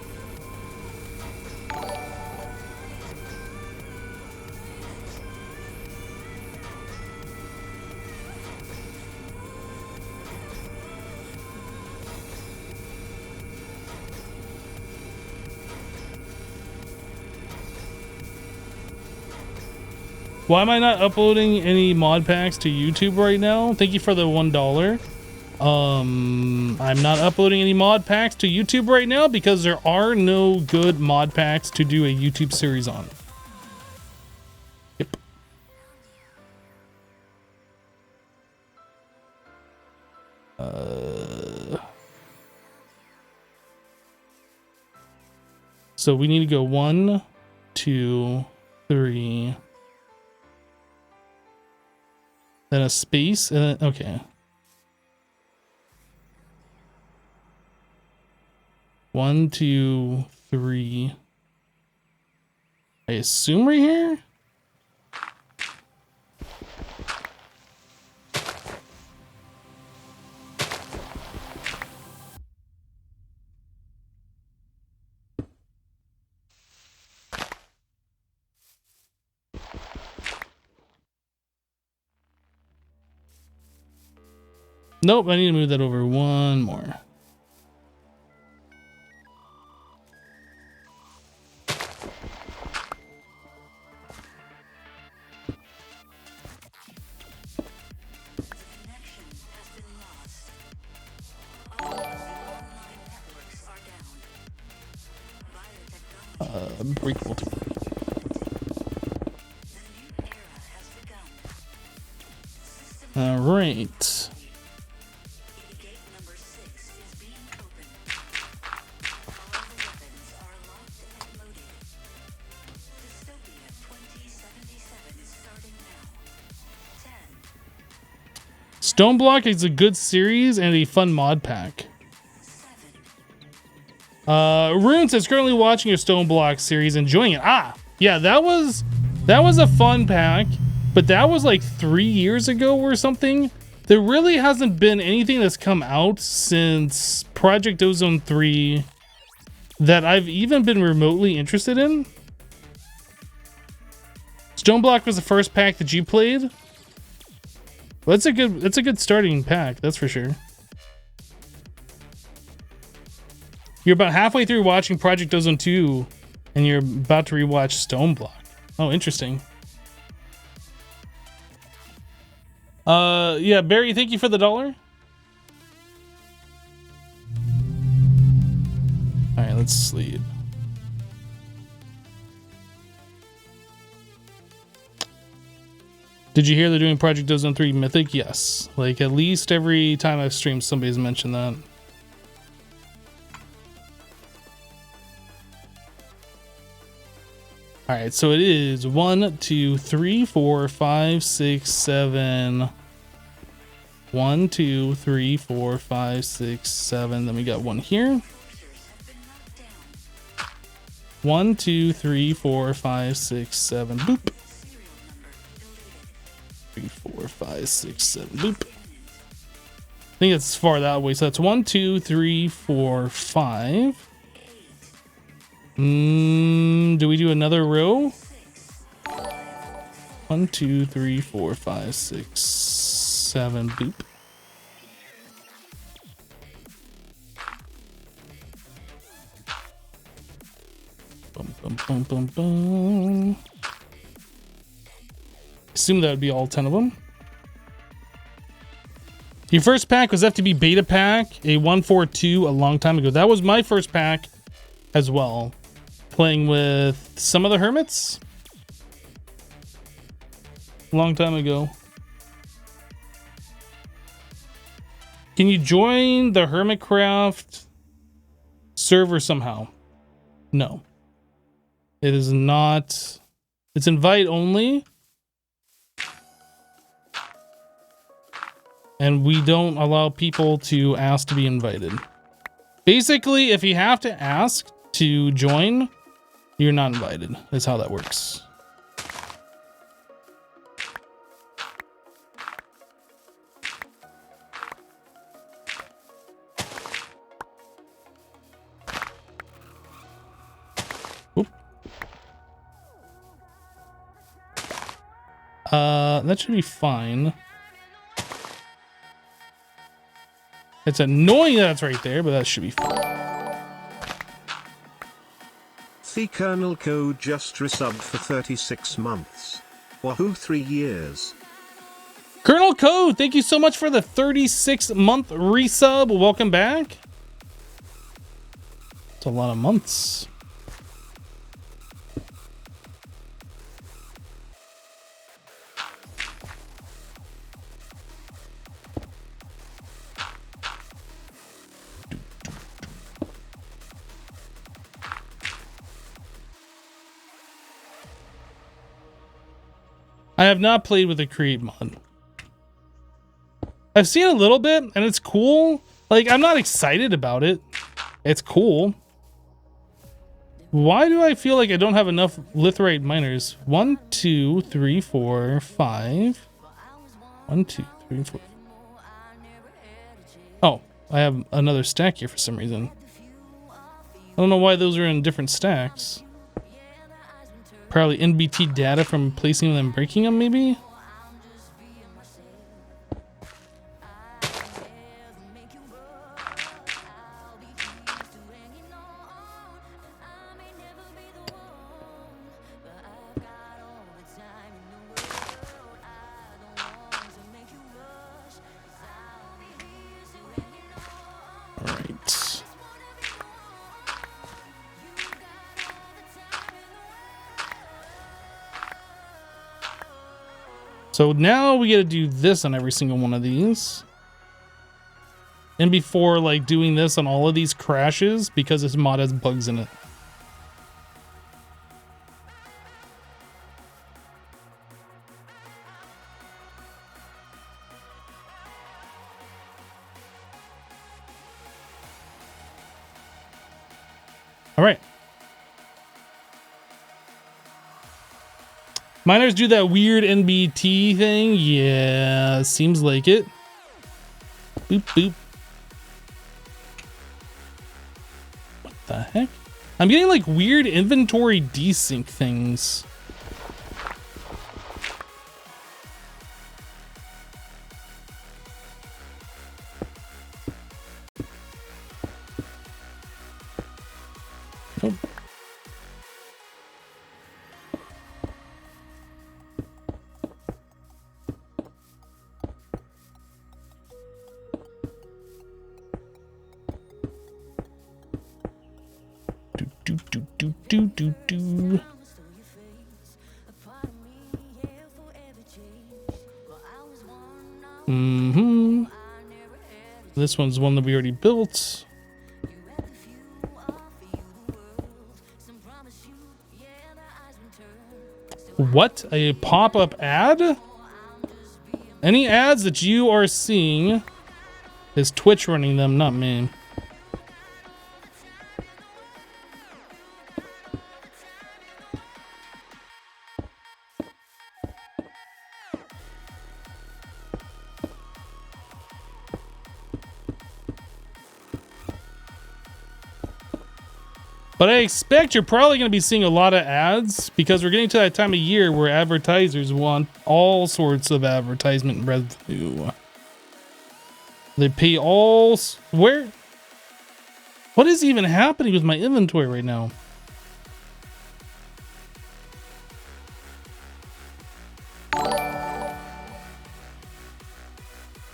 Why am I not uploading any mod packs to YouTube right now? Thank you for the $1. I'm not uploading any mod packs to YouTube right now because there are no good mod packs to do a YouTube series on. Yep. So we need to go 1, 2, 3. Then a space, and then, okay. 1, 2, 3. I assume right here? Nope, I need to move that over 1 more. Break multiple. All right. Stoneblock is a good series and a fun mod pack. Rune says currently watching your Stoneblock series, enjoying it. Ah, yeah, that was a fun pack, but that was like 3 years ago or something. There really hasn't been anything that's come out since Project Ozone 3 that I've even been remotely interested in. Stoneblock was the first pack that you played. Well, that's a good starting pack, that's for sure. You're about halfway through watching Project Ozone 2, and you're about to rewatch Stoneblock. Oh, interesting. Yeah, Barry, thank you for the $1. All right, let's sleep. Did you hear they're doing Project Ozone 3 Mythic? Yes. Like, at least every time I've streamed, somebody's mentioned that. All right, so it is 1, 2, 3, 4, 5, 6, 7. 1, 2, 3, 4, 5, 6, 7. Then we got one here. 1, 2, 3, 4, 5, 6, 7. Boop. 3, 4, 5, 6, 7. Boop. I think it's far that way. So that's 1, 2, 3, 4, 5. Do we do another row? 1, 2, 3, 4, 5, 6, 7. Boop. Bum, bum, bum, bum, bum. Assume that would be all 10 of them. Your first pack was FTB Beta Pack, a 142 a long time ago. That was my first pack as well. Playing with some of the hermits a long time ago. Can you join the Hermitcraft server somehow? No. It is not. It's invite only. And we don't allow people to ask to be invited. Basically, if you have to ask to join, you're not invited. That's how that works. Oop. That should be fine. It's annoying that it's right there, but that should be fine. The Colonel Code just resubbed for 36 months. Wahoo, 3 years. Colonel Code, thank you so much for the 36-month resub. Welcome back. It's a lot of months. I have not played with the Create mod. I've seen a little bit and it's cool. Like, I'm not excited about it. It's cool. Why do I feel like I don't have enough litherite miners? 1, 2, 3, 4, 5. 1, 2, 3, 4. Oh, I have another stack here for some reason. I don't know why those are in different stacks. Probably NBT data from placing them and breaking them, maybe? So now we gotta do this on every single one of these. And before like doing this on all of these crashes because this mod has bugs in it. All right. Miners do that weird NBT thing. Yeah, seems like it. Boop, boop. What the heck? I'm getting like weird inventory desync things. This one's one that we already built. What? A pop-up ad? Any ads that you are seeing is Twitch running them, not me. But I expect you're probably going to be seeing a lot of ads because we're getting to that time of year where advertisers want all sorts of advertisement revenue. They pay all... Where? What is even happening with my inventory right now?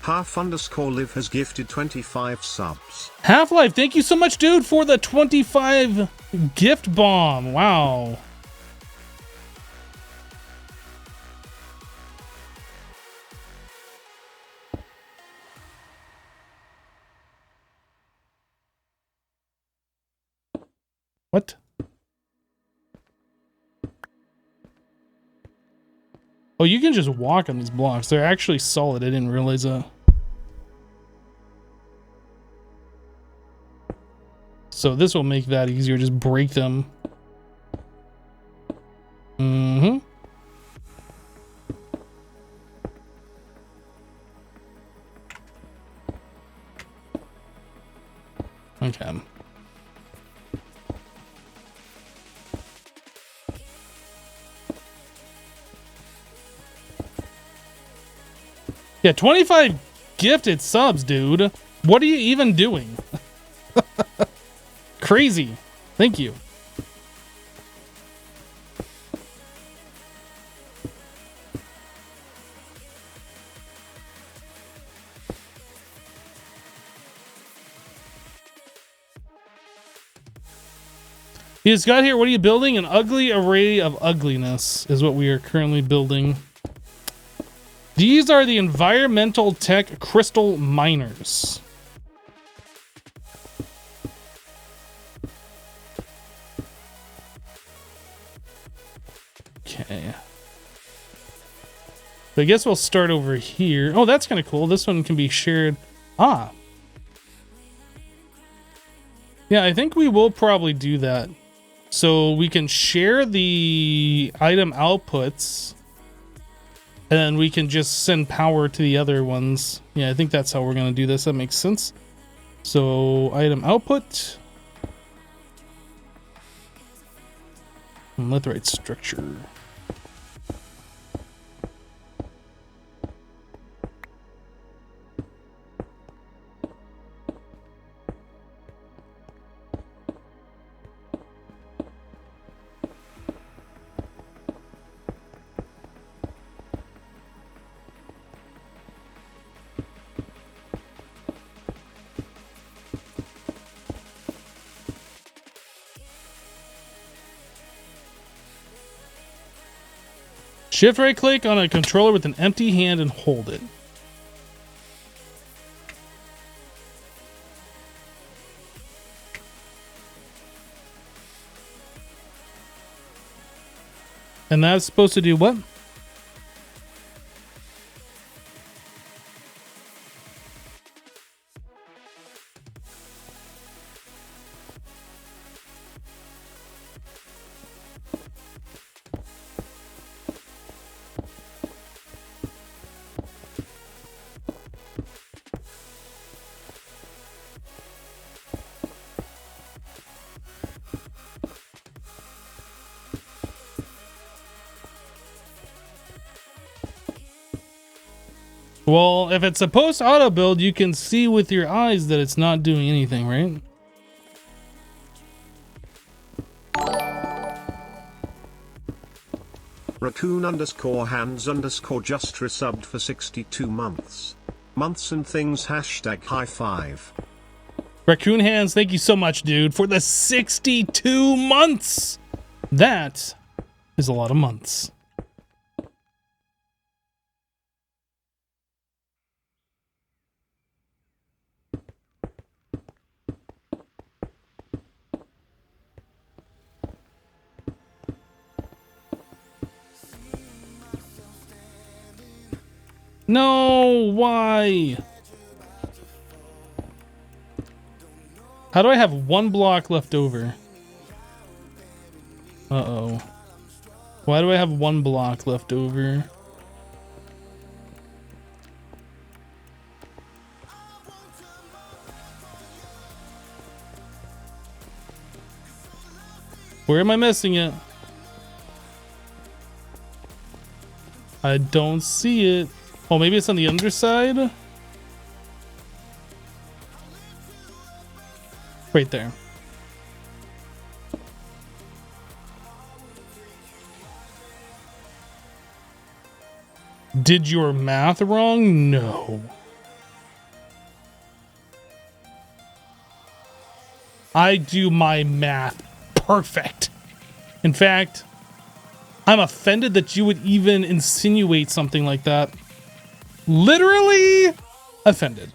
Half_live has gifted 25 subs. Half-Life, thank you so much, dude, for the 25 gift bomb. Wow. What? Oh, you can just walk on these blocks. They're actually solid. I didn't realize that. So this will make that easier. Just break them. Mm-hmm. Okay. Yeah, 25 gifted subs, dude. What are you even doing? Crazy. Thank you. He just got here. What are you building? An ugly array of ugliness is what we are currently building. These are the environmental tech crystal miners. Okay. So I guess we'll start over here. Oh, that's kind of cool. This one can be shared. Ah. Yeah, I think we will probably do that. So we can share the item outputs. And then we can just send power to the other ones. Yeah, I think that's how we're going to do this. That makes sense. So item output. Litherite structure. Shift right click on a controller with an empty hand and hold it. And that's supposed to do what? Well, if it's supposed to auto build, you can see with your eyes that it's not doing anything, right? Raccoon_hands_just resubbed for 62 months. Months and things hashtag high five. Raccoon Hands, thank you so much, dude, for the 62 months. That is a lot of months. No, why? How do I have one block left over? Uh-oh. Why do I have one block left over? Where am I missing it? I don't see it. Oh, maybe it's on the underside? Right there. Did your math wrong? No. I do my math perfect. In fact, I'm offended that you would even insinuate something like that. Literally offended.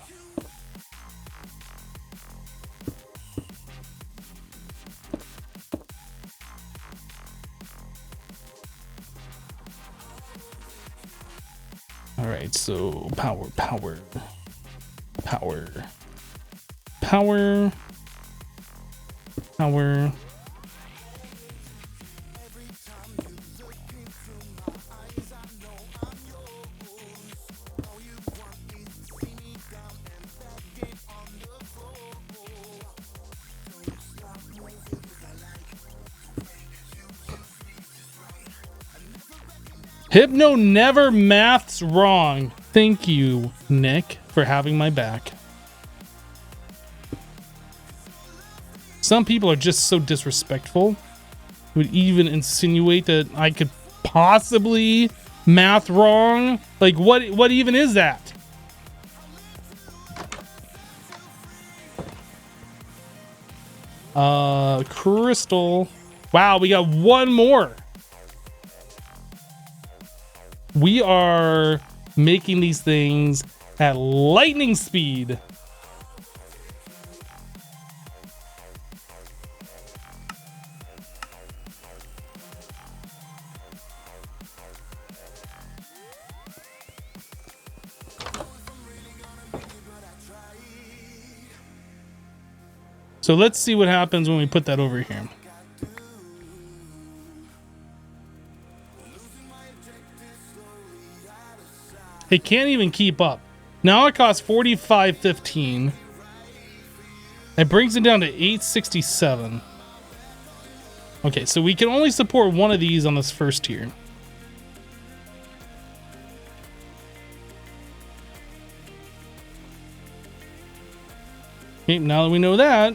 All right, so power. Hypno never maths wrong. Thank you, Nick, for having my back. Some people are just so disrespectful. Would even insinuate that I could possibly math wrong. Like, what even is that? Crystal. Wow, we got one more. We are making these things at lightning speed. So let's see what happens when we put that over here. It can't even keep up. Now it costs $45.15. It brings it down to $867. Okay, so we can only support one of these on this first tier. Okay, now that we know that,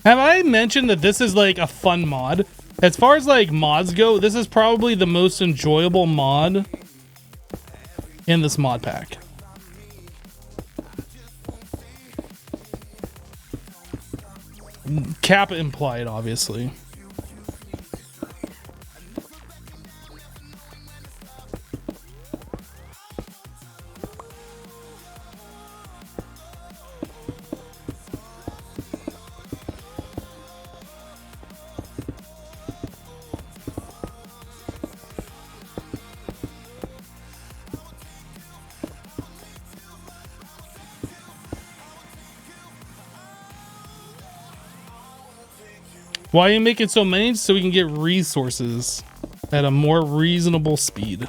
have I mentioned that this is like a fun mod? As far as like mods go, this is probably the most enjoyable mod in this mod pack. Kappa implied, obviously. Why are you making so many? So we can get resources at a more reasonable speed.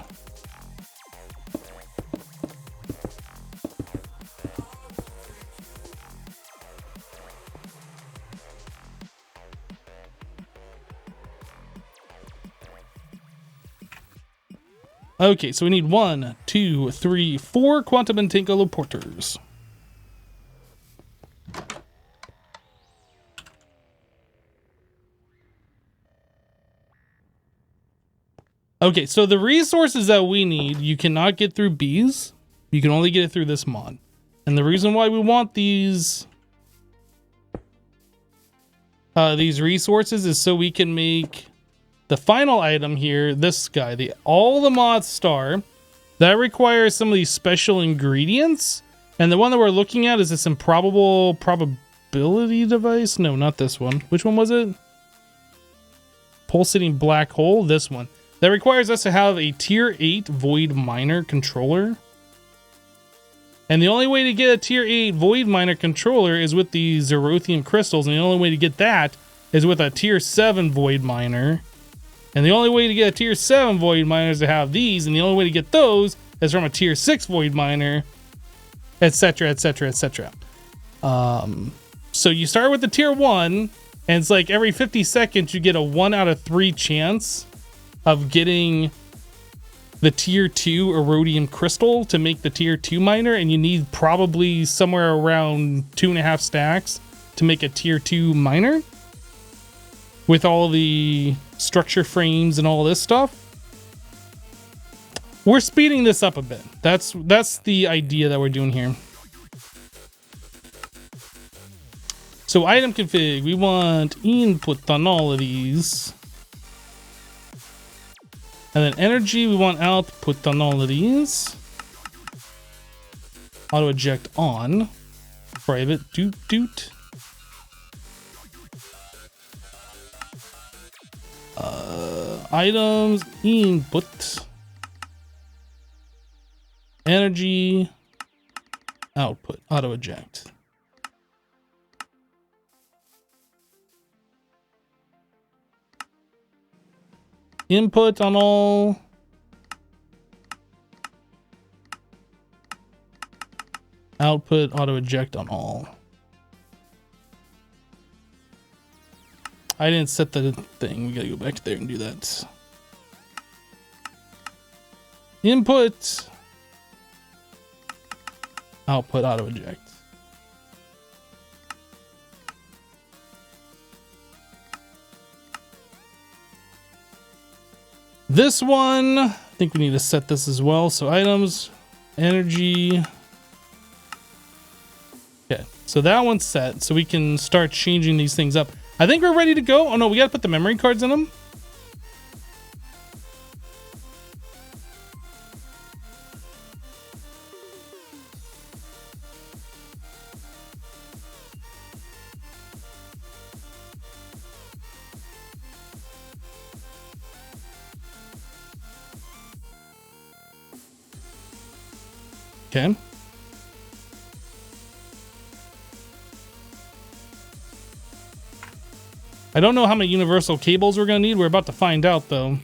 Okay, so we need 1, 2, 3, 4 quantum and teleporters. Okay, so the resources that we need, you cannot get through bees. You can only get it through this mod. And the reason why we want these resources is so we can make the final item here, this guy, the all the mod star. That requires some of these special ingredients. And the one that we're looking at is this improbable probability device. No, not this one. Which one was it? Pulsating black hole, this one. That requires us to have a tier 8 void miner controller. And the only way to get a tier 8 void miner controller is with the Zerothium crystals. And the only way to get that is with a tier 7 void miner. And the only way to get a tier 7 void miner is to have these. And the only way to get those is from a tier 6 void miner, etc, etc, etc. So you start with the tier 1, and it's like every 50 seconds you get a 1 out of 3 chance of getting the tier 2 Erodium crystal to make the tier 2 miner, and you need probably somewhere around 2.5 stacks to make a tier 2 miner with all the structure frames and all this stuff. We're speeding this up a bit. That's the idea that we're doing here. So item config, we want input on all of these. And then energy, we want output on all of these. Auto eject on. Private doot doot. Items, input. Energy, output, auto eject. Input on all. Output, auto eject on all. I didn't set the thing. We gotta go back there and do that. Input, output, auto eject. This one, I think we need to set this as well. So items, energy. Okay, so that one's set. So we can start changing these things up. I think we're ready to go. Oh no, we gotta put the memory cards in them. Okay. I don't know how many universal cables we're gonna need. We're about to find out though.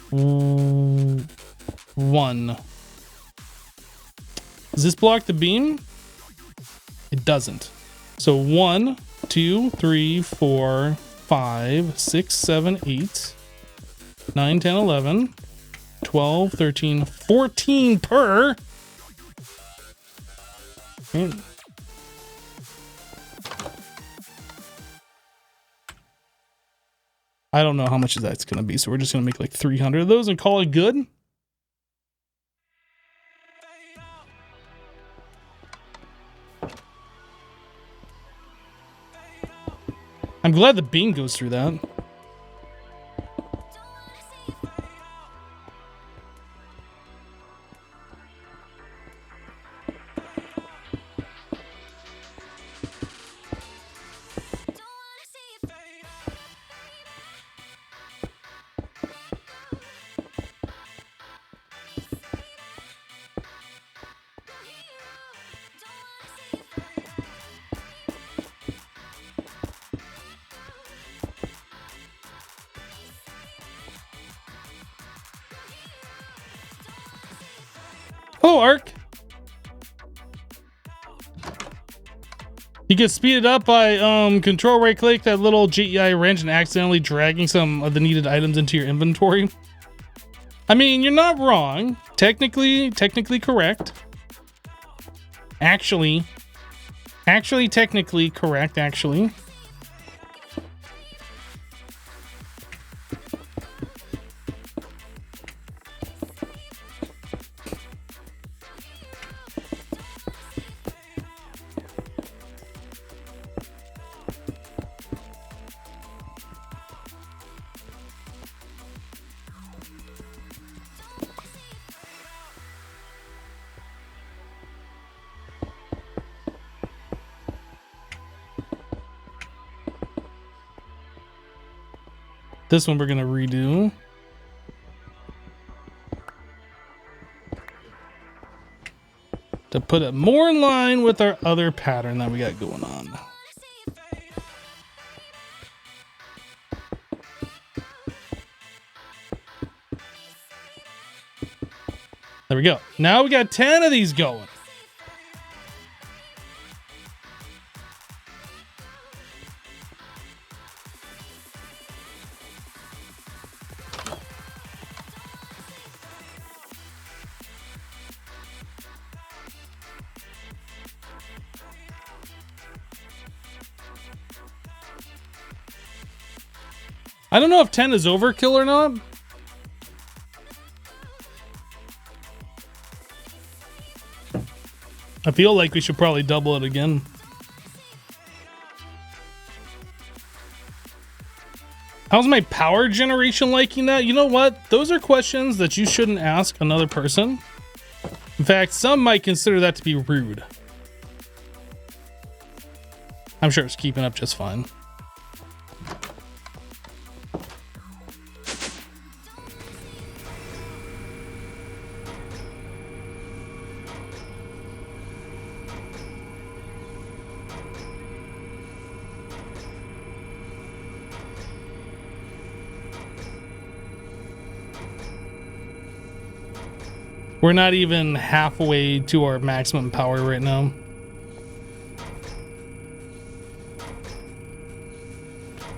1. Does this block the beam? It doesn't. So 1, 2, 3, 4, 5, 6, 7, 8, 9, 10, 11, 12, 13, 14 per. Okay. I don't know how much that's going to be, so we're just going to make like 300 of those and call it good. I'm glad the beam goes through that. Hello, Ark. You can speed it up by control right click that little GEI wrench and accidentally dragging some of the needed items into your inventory. I mean, you're not wrong. Technically correct. Actually technically correct, actually. This one we're gonna redo. To put it more in line with our other pattern that we got going on. There we go. Now we got 10 of these going. I don't know if 10 is overkill or not. I feel like we should probably double it again. How's my power generation liking that? You know what? Those are questions that you shouldn't ask another person. In fact, some might consider that to be rude. I'm sure it's keeping up just fine. We're not even halfway to our maximum power right now.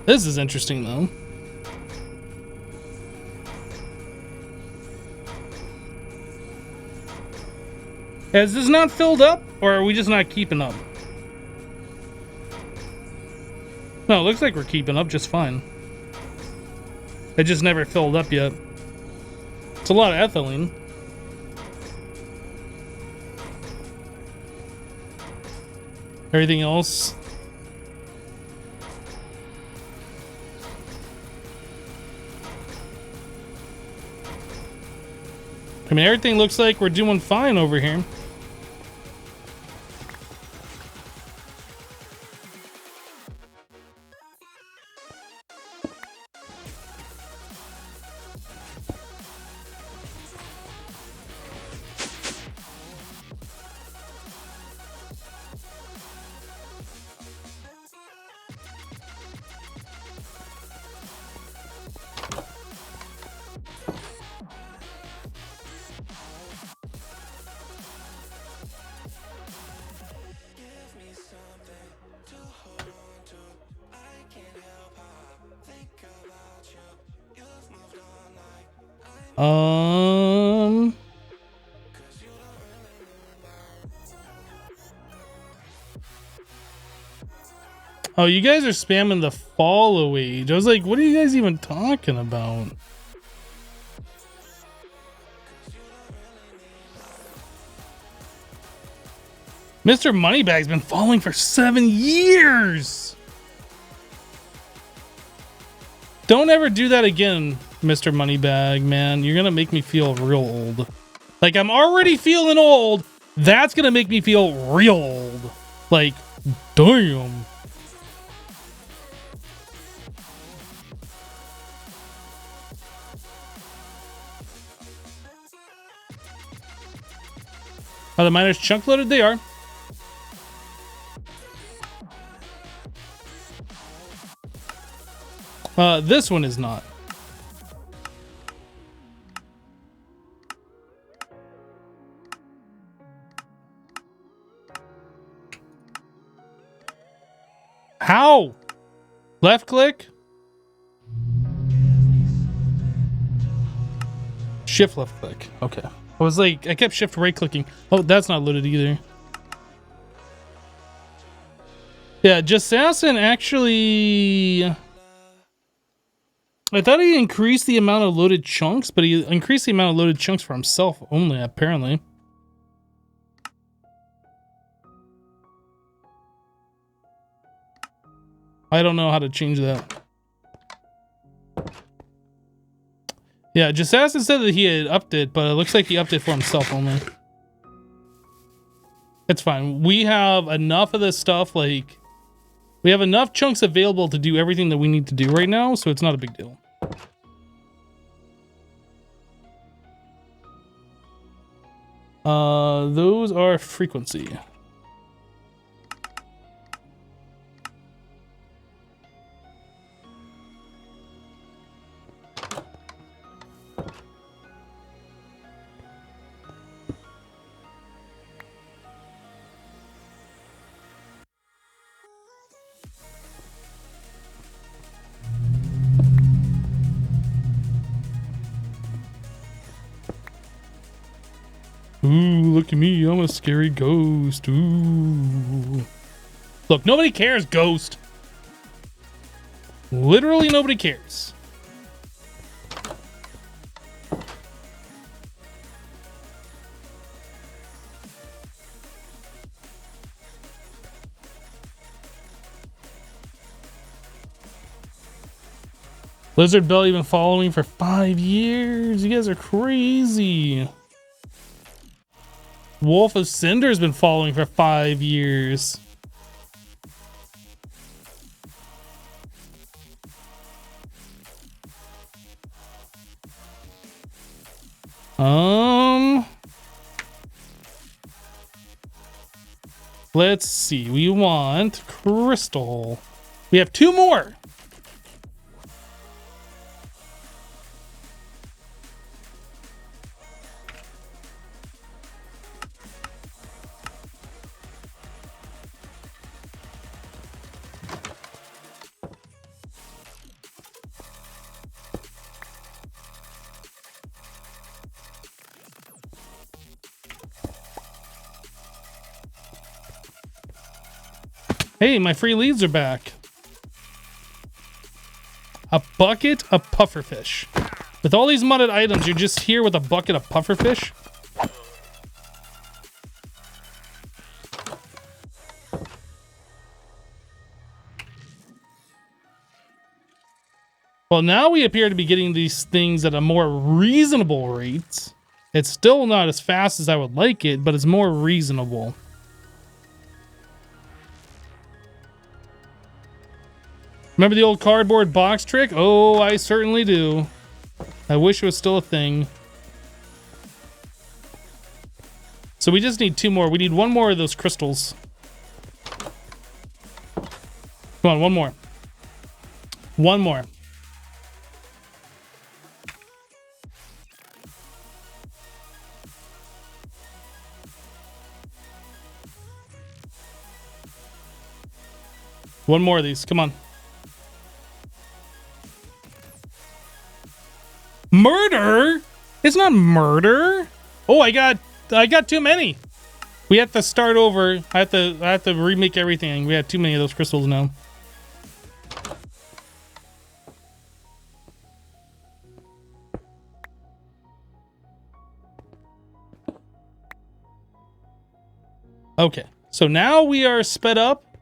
This is interesting though. Is this not filled up, or are we just not keeping up? No, it looks like we're keeping up just fine. It just never filled up yet. It's a lot of ethylene. Everything else. I mean, everything looks like we're doing fine over here. Oh, you guys are spamming the follow age. I was like, what are you guys even talking about? Mr. Moneybag's been following for 7 years. Don't ever do that again, Mr. Moneybag, man. You're gonna make me feel real old. Like, I'm already feeling old. That's gonna make me feel real old. Like, damn. Are the miners chunk loaded? They are. This one is not. How? Left click? Shift left click. Okay. I was like, I kept shift right clicking. Oh, that's not loaded either. Yeah, Jassassin actually... I thought he increased the amount of loaded chunks, but he increased the amount of loaded chunks for himself only, apparently. I don't know how to change that. Yeah, Jassassin said that he had upped it, but it looks like he upped it for himself only. It's fine. We have enough of this stuff, like... We have enough chunks available to do everything that we need to do right now, so it's not a big deal. Those are frequency. Ooh, look at me, I'm a scary ghost. Ooh. Look, nobody cares, ghost. Literally nobody cares. Lizard Belly been following me for 5 years. You guys are crazy. Wolf of Cinder's been following for 5 years. Let's see. We want crystal. We have 2 more. Hey, my free leads are back. A bucket of pufferfish. With all these mudded items, you're just here with a bucket of pufferfish? Well, now we appear to be getting these things at a more reasonable rate. It's still not as fast as I would like it, but it's more reasonable. Remember the old cardboard box trick? Oh, I certainly do. I wish it was still a thing. So we just need 2 more. We need 1 more of those crystals. Come on, 1 more. 1 more. One more of these. Come on. Murder? It's not murder. Oh, I got too many. We have to start over. I have to remake everything. We had too many of those crystals now. Okay, so now we are sped up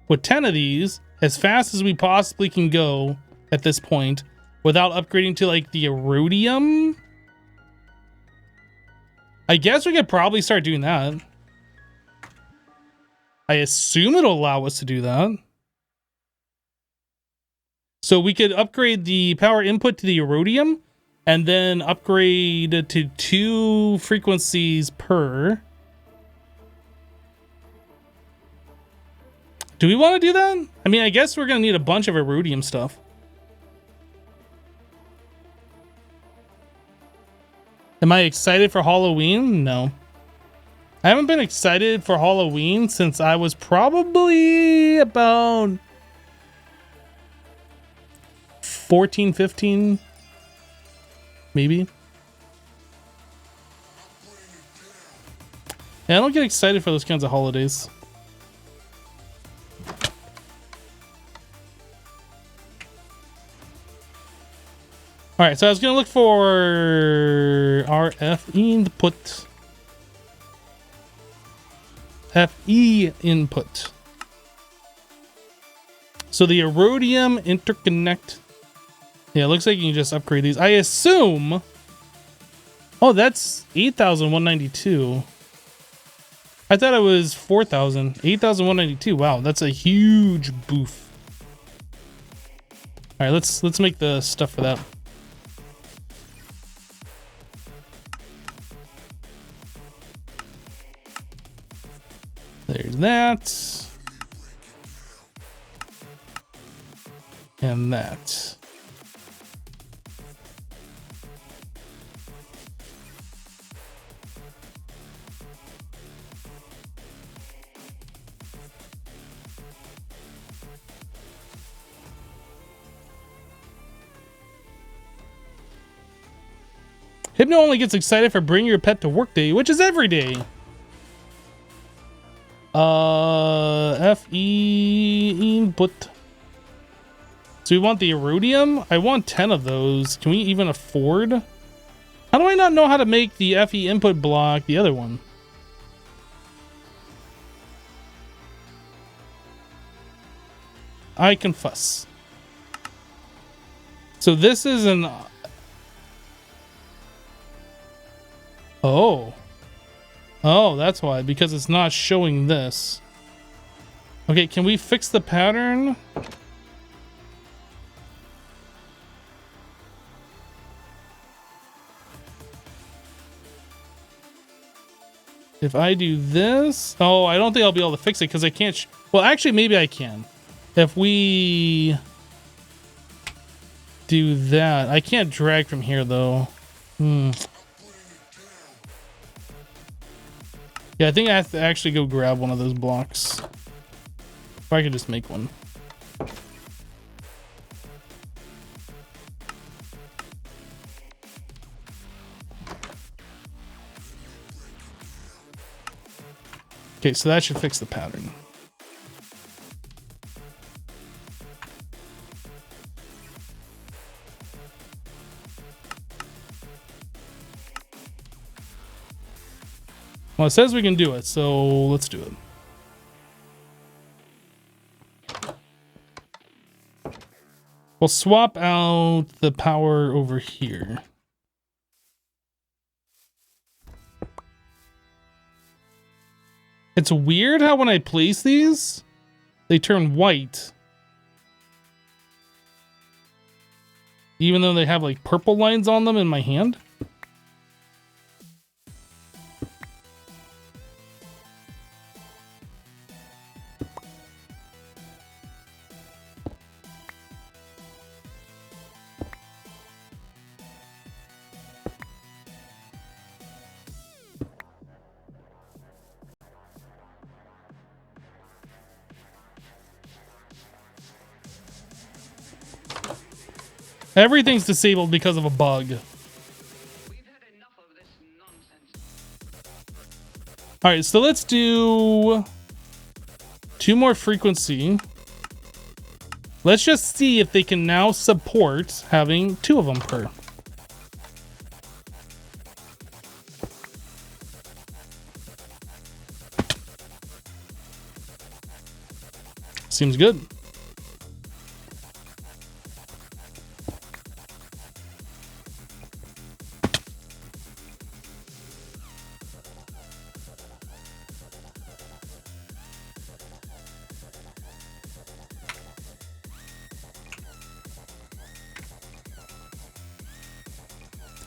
with 10 of these as fast as we possibly can go at this point without upgrading to like the Erodium. I guess we could probably start doing that. I assume it'll allow us to do that. So we could upgrade the power input to the Erodium and then upgrade to 2 frequencies per. Do we want to do that? I mean, I guess we're going to need a bunch of Erodium stuff. Am I excited for Halloween? No. I haven't been excited for Halloween since I was probably about 14, 15, maybe. Yeah, I don't get excited for those kinds of holidays. All right, so I was gonna look for RF input, FE input. So the Erodium interconnect. Yeah, it looks like you can just upgrade these. I assume. Oh, that's 8,192. I thought it was 4,000. 8,192. Wow, that's a huge boof. All right, let's make the stuff for that. There's that. And that. Hypno only gets excited for bring your pet to work day, which is every day. FE input. So we want the Erodium? I want 10 of those. Can we even afford? How do I not know how to make the FE input block the other one? I confess. So this is an... Oh. Oh, that's why. Because it's not showing this. Okay, can we fix the pattern? If I do this... Oh, I don't think I'll be able to fix it because I can't... Well, actually, maybe I can. If we... do that. I can't drag from here, though. Yeah, I think I have to actually go grab one of those blocks. If I could just make one. Okay, so that should fix the pattern. Well, it says we can do it, so let's do it. We'll swap out the power over here. It's weird how when I place these, they turn white. Even though they have like purple lines on them in my hand. Everything's disabled because of a bug. All right, so let's do 2 more frequency. Let's just see if they can now support having 2 of them per. Seems good.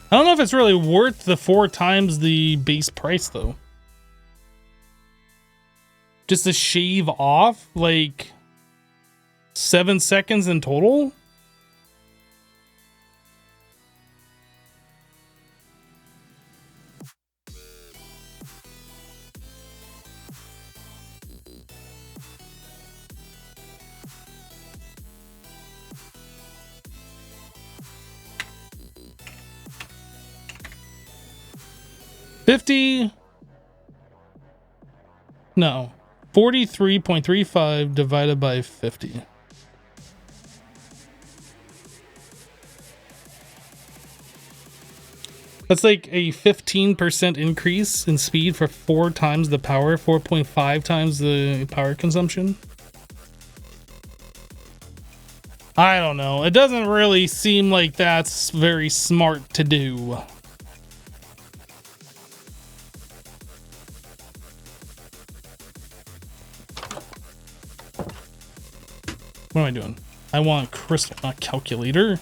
I don't know if it's really worth the 4 times the base price, though. Just to shave off, like, 7 seconds in total? 50. No. 43.35 divided by 50. That's like a 15% increase in speed for 4 times the power, 4.5 times the power consumption. I don't know. It doesn't really seem like that's very smart to do. What am I doing? I want crystal, not calculator.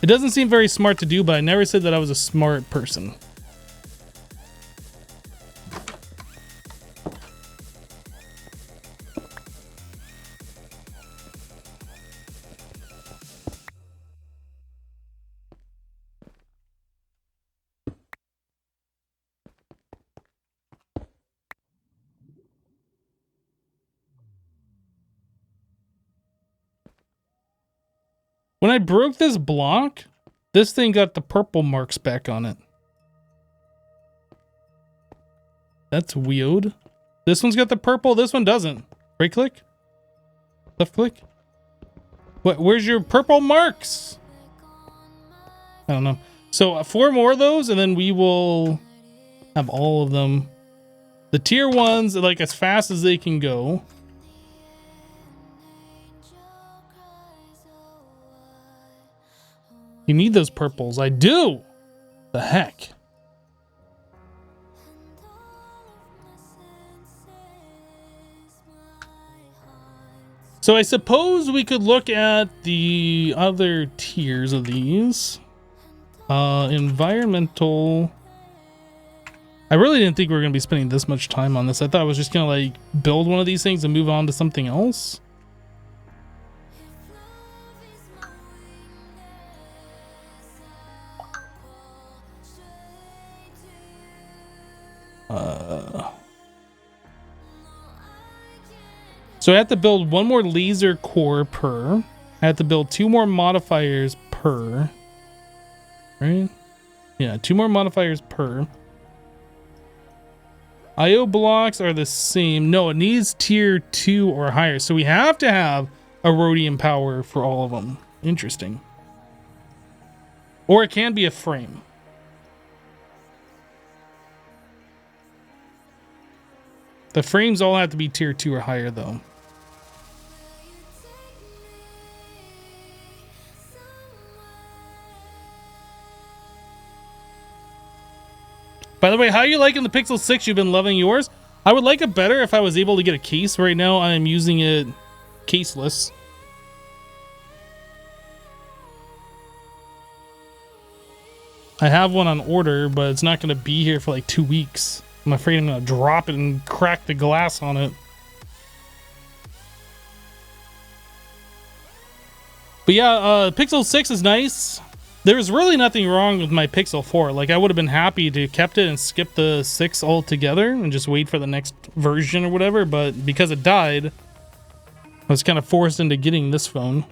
It doesn't seem very smart to do, but I never said that I was a smart person. When I broke this block, this thing got the purple marks back on it. That's weird. This one's got the purple, this one doesn't. Right click? Left click? What? Where's your purple marks? I don't know. So 4 more of those, and then we will have all of them. The tier 1s, like as fast as they can go. You need those purples. I do. The heck. So I suppose we could look at the other tiers of these. Environmental. I really didn't think we were going to be spending this much time on this. I thought I was just going to like build one of these things and move on to something else. So I have to build 1 more laser core per. I have to build 2 more modifiers per. Right? Yeah, 2 more modifiers per. IO blocks are the same. No, it needs tier 2 or higher. So we have to have a rhodium power for all of them. Interesting. Or it can be a frame. The frames all have to be tier 2 or higher though. By the way, how are you liking the Pixel 6? You've been loving yours? I would like it better if I was able to get a case. Right now, I am using it caseless. I have one on order, but it's not going to be here for like 2 weeks. I'm afraid I'm going to drop it and crack the glass on it. But yeah, Pixel 6 is nice. There's really nothing wrong with my Pixel 4. Like, I would have been happy to kept it and skip the 6 altogether and just wait for the next version or whatever. But because it died, I was kind of forced into getting this phone.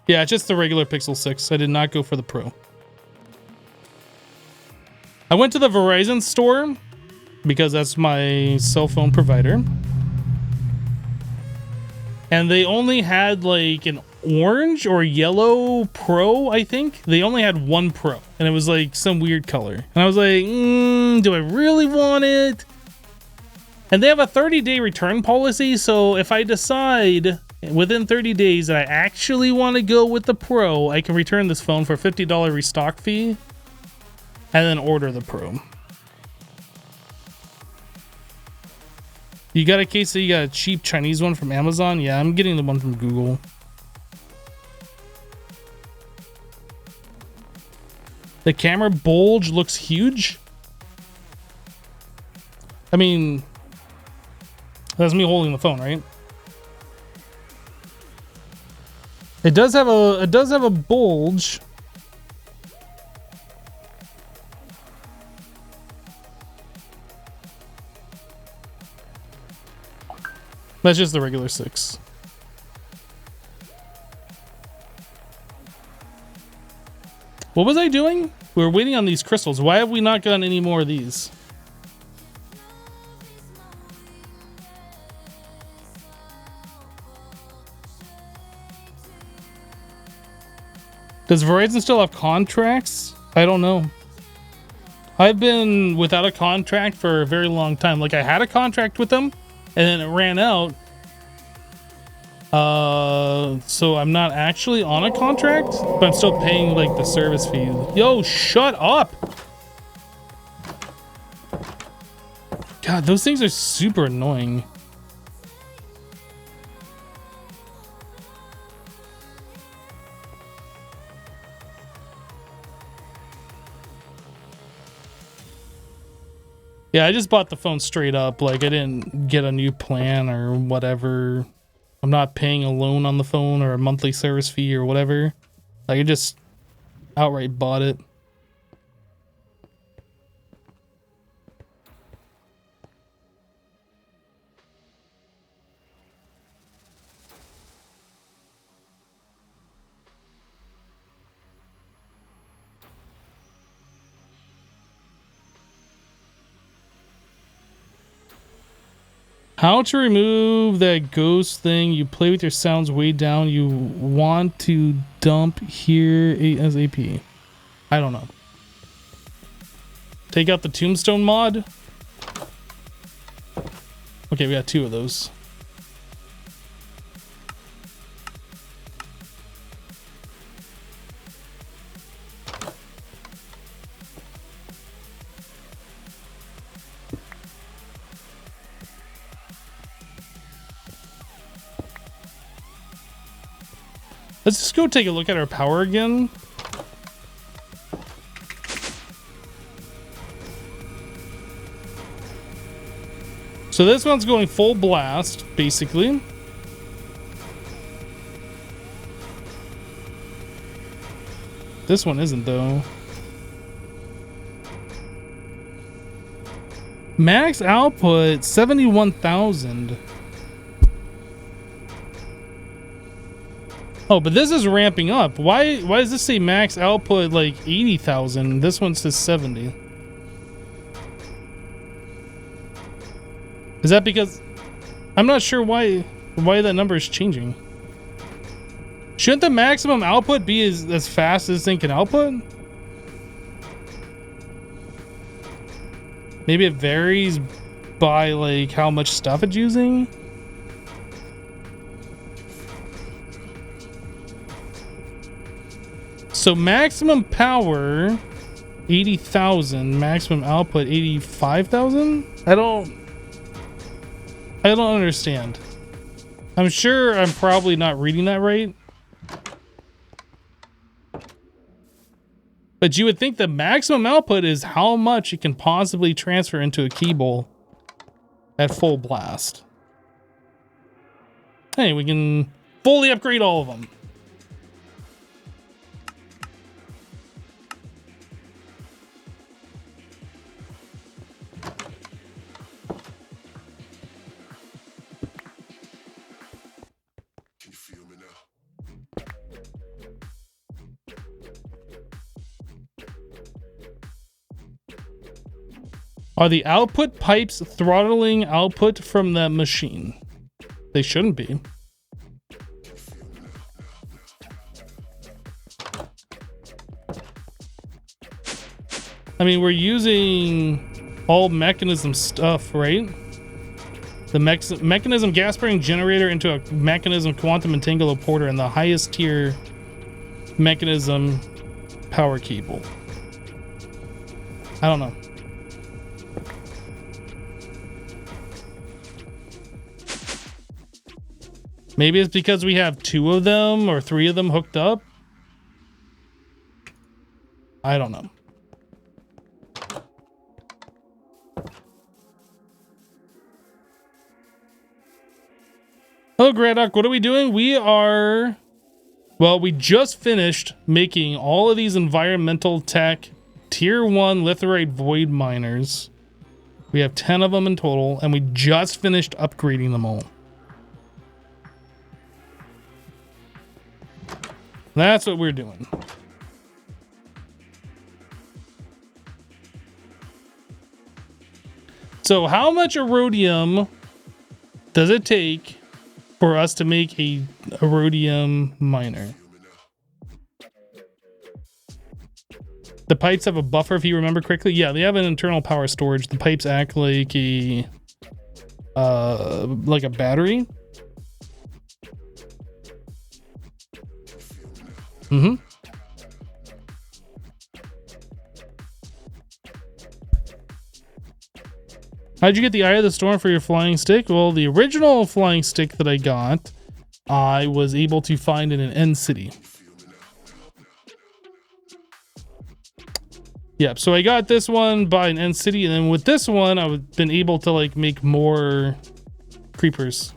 Yeah, it's just the regular Pixel 6. I did not go for the Pro. I went to the Verizon store because that's my cell phone provider. And they only had like an orange or yellow Pro, I think. They only had 1 Pro, and it was like some weird color. And I was like, do I really want it? And they have a 30-day return policy, so if I decide within 30 days that I actually want to go with the Pro, I can return this phone for a $50 restock fee and then order the Pro. You got a case that you got a cheap Chinese one from Amazon? Yeah, I'm getting the one from Google. The camera bulge looks huge. I mean, that's me holding the phone, right? It does have a bulge. That's just the regular 6. What was I doing? We were waiting on these crystals. Why have we not gotten any more of these? Does Verizon still have contracts? I don't know. I've been without a contract for a very long time. Like, I had a contract with them, and then it ran out. So I'm not actually on a contract, but I'm still paying, like, the service fee. Yo, shut up! God, those things are super annoying. Yeah, I just bought the phone straight up. Like, I didn't get a new plan or whatever. I'm not paying a loan on the phone or a monthly service fee or whatever. Like, I just outright bought it. How to remove that ghost thing? You play with your sounds way down. You want to dump here ASAP. I don't know. Take out the tombstone mod. Okay, we got 2 of those. Let's just go take a look at our power again. So this one's going full blast, basically. This one isn't, though. Max output, 71,000. Oh, but this is ramping up. Why does this say max output like 80,000? This one says 70. Is that because... I'm not sure why that number is changing. Shouldn't the maximum output be as fast as this thing can output? Maybe it varies by like how much stuff it's using? So maximum power 80,000, maximum output 85,000? I don't understand. I'm sure I'm probably not reading that right. But you would think the maximum output is how much it can possibly transfer into a keyboard at full blast. Hey, we can fully upgrade all of them. Are the output pipes throttling output from the machine? They shouldn't be. I mean, we're using all mechanism stuff, right? The mechanism gas burning generator into a mechanism quantum entangle porter and the highest tier mechanism power cable. I don't know. Maybe it's because we have 2 of them or 3 of them hooked up. I don't know. Hello, Graddock. What are we doing? We just finished making all of these environmental tech tier 1 litherite void miners. We have 10 of them in total, and we just finished upgrading them all. That's what we're doing. So how much erodium does it take for us to make a erodium miner? The pipes have a buffer, if you remember correctly. Yeah, they have an internal power storage. The pipes act like a battery. Mm-hmm. How'd you get the Eye of the Storm for your flying stick? Well, the original flying stick that I got, I was able to find in an end city. Yep, so I got this one by an end city, and then with this one, I've been able to like make more creepers.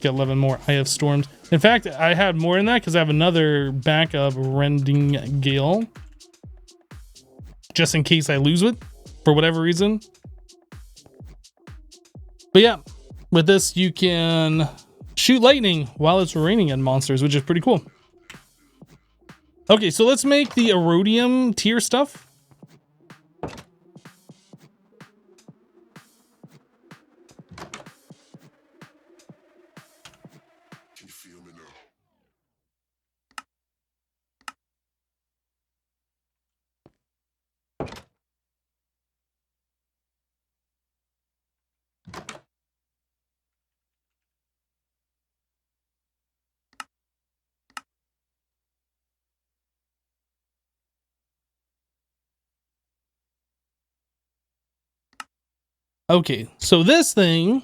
Get 11 more Eye of Storms. In fact, I had more than that because I have another backup Rending Gale. Just in case I lose it, for whatever reason. But yeah, with this, you can shoot lightning while it's raining at monsters, which is pretty cool. Okay, so let's make the erodium tier stuff. Okay, so this thing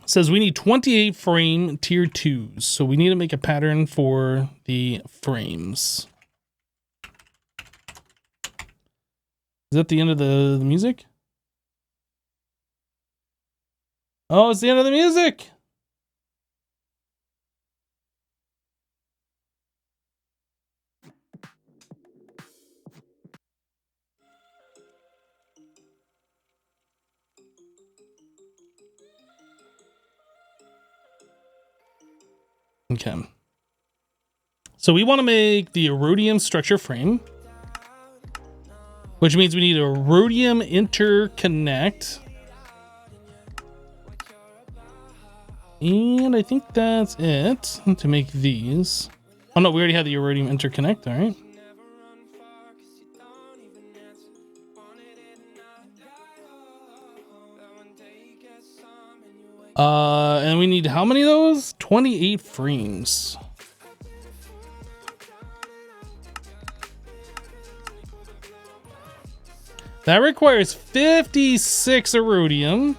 says we need 28 frame tier 2s. So we need to make a pattern for the frames. Is that the end of the music? Oh, it's the end of the music! Okay. So we want to make the erodium structure frame, which means we need a erodium interconnect. And I think that's it to make these. Oh no, we already had the erodium interconnect, all right. And we need how many of those? 28 frames. That requires 56 erodium.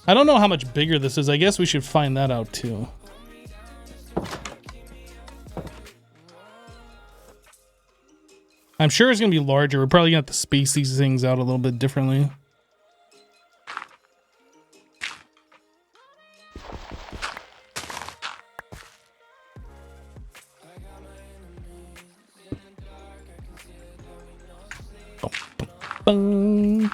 I don't know how much bigger this is. I guess we should find that out too. I'm sure it's going to be larger. We're probably going to have to space these things out a little bit differently. Bum.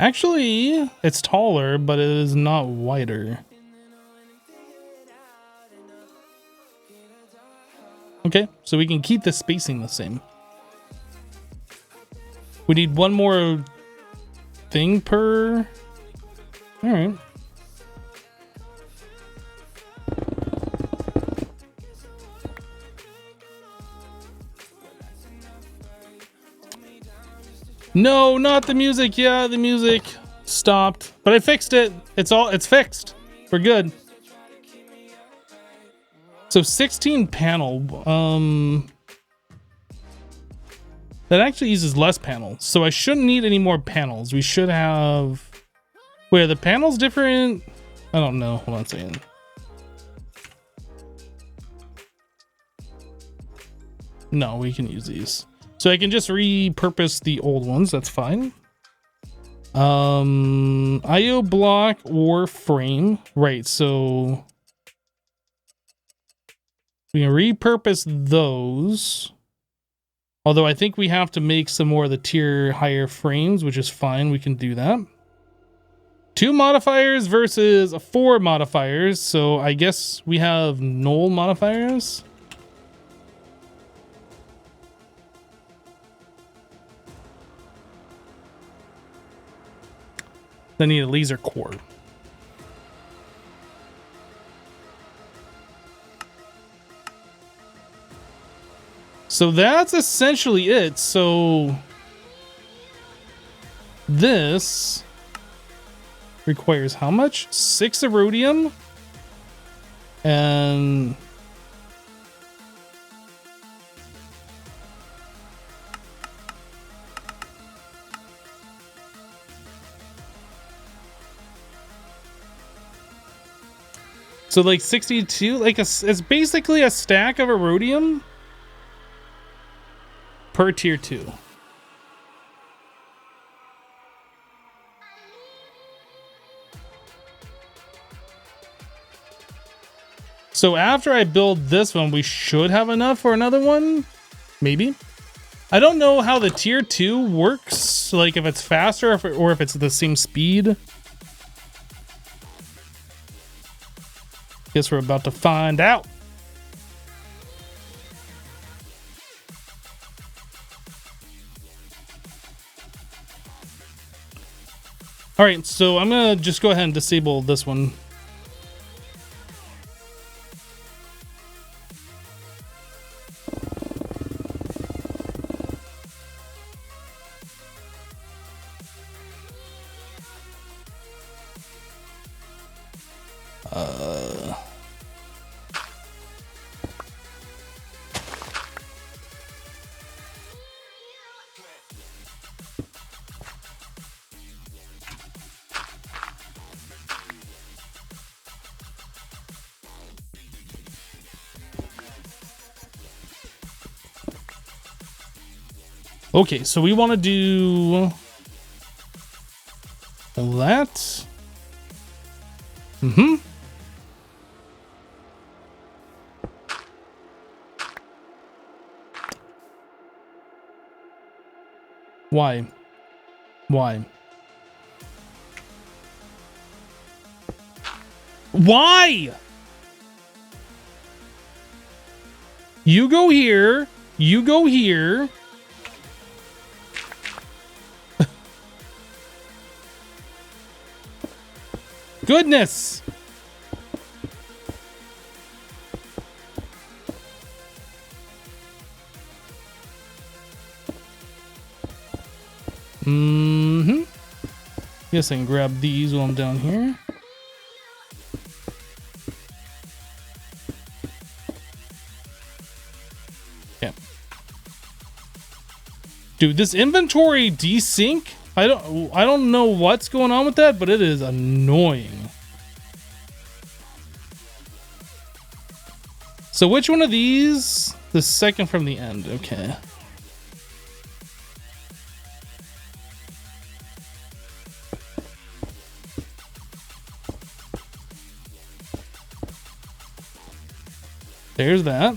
Actually, it's taller, but it is not wider. Okay, so we can keep the spacing the same. We need one more thing per... All right. No, not the music. Yeah, the music stopped, but I fixed it. It's fixed. We're good. So 16 panel, that actually uses less panels. So I shouldn't need any more panels. We should have, wait, are the panels different? I don't know. Hold on a second. No, we can use these. So I can just repurpose the old ones. That's fine. IO block or frame. Right. So we can repurpose those. Although I think we have to make some more of the tier higher frames, which is fine. We can do that. 2 modifiers versus 4 modifiers. So I guess we have null modifiers. Then need a laser core. So that's essentially it. So this requires how much? 6 erodium and so like 62, like it's basically a stack of erodium per tier 2. So after I build this one, we should have enough for another one. Maybe. I don't know how the tier 2 works. Like if it's faster or if it's the same speed. Guess we're about to find out. All right, so I'm gonna just go ahead and disable this one. Okay, so we want to do that. Why? Why? Why? You go here. You go here. Goodness. Guess I can grab these while I'm down here. Yeah. Dude, this inventory desync, I don't know what's going on with that, but it is annoying. So which one of these? The second from the end, okay. There's that.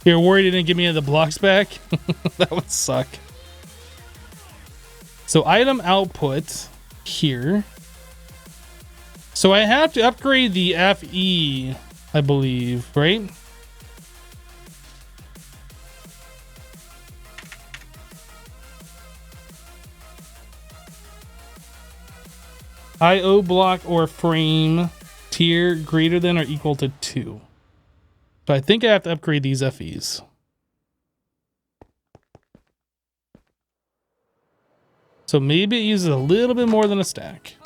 You're worried you didn't give me any of the blocks back? That would suck. So item output here. So I have to upgrade the FE, I believe, right? IO block or frame tier greater than or equal to 2. So I think I have to upgrade these FEs. So maybe it uses a little bit more than a stack.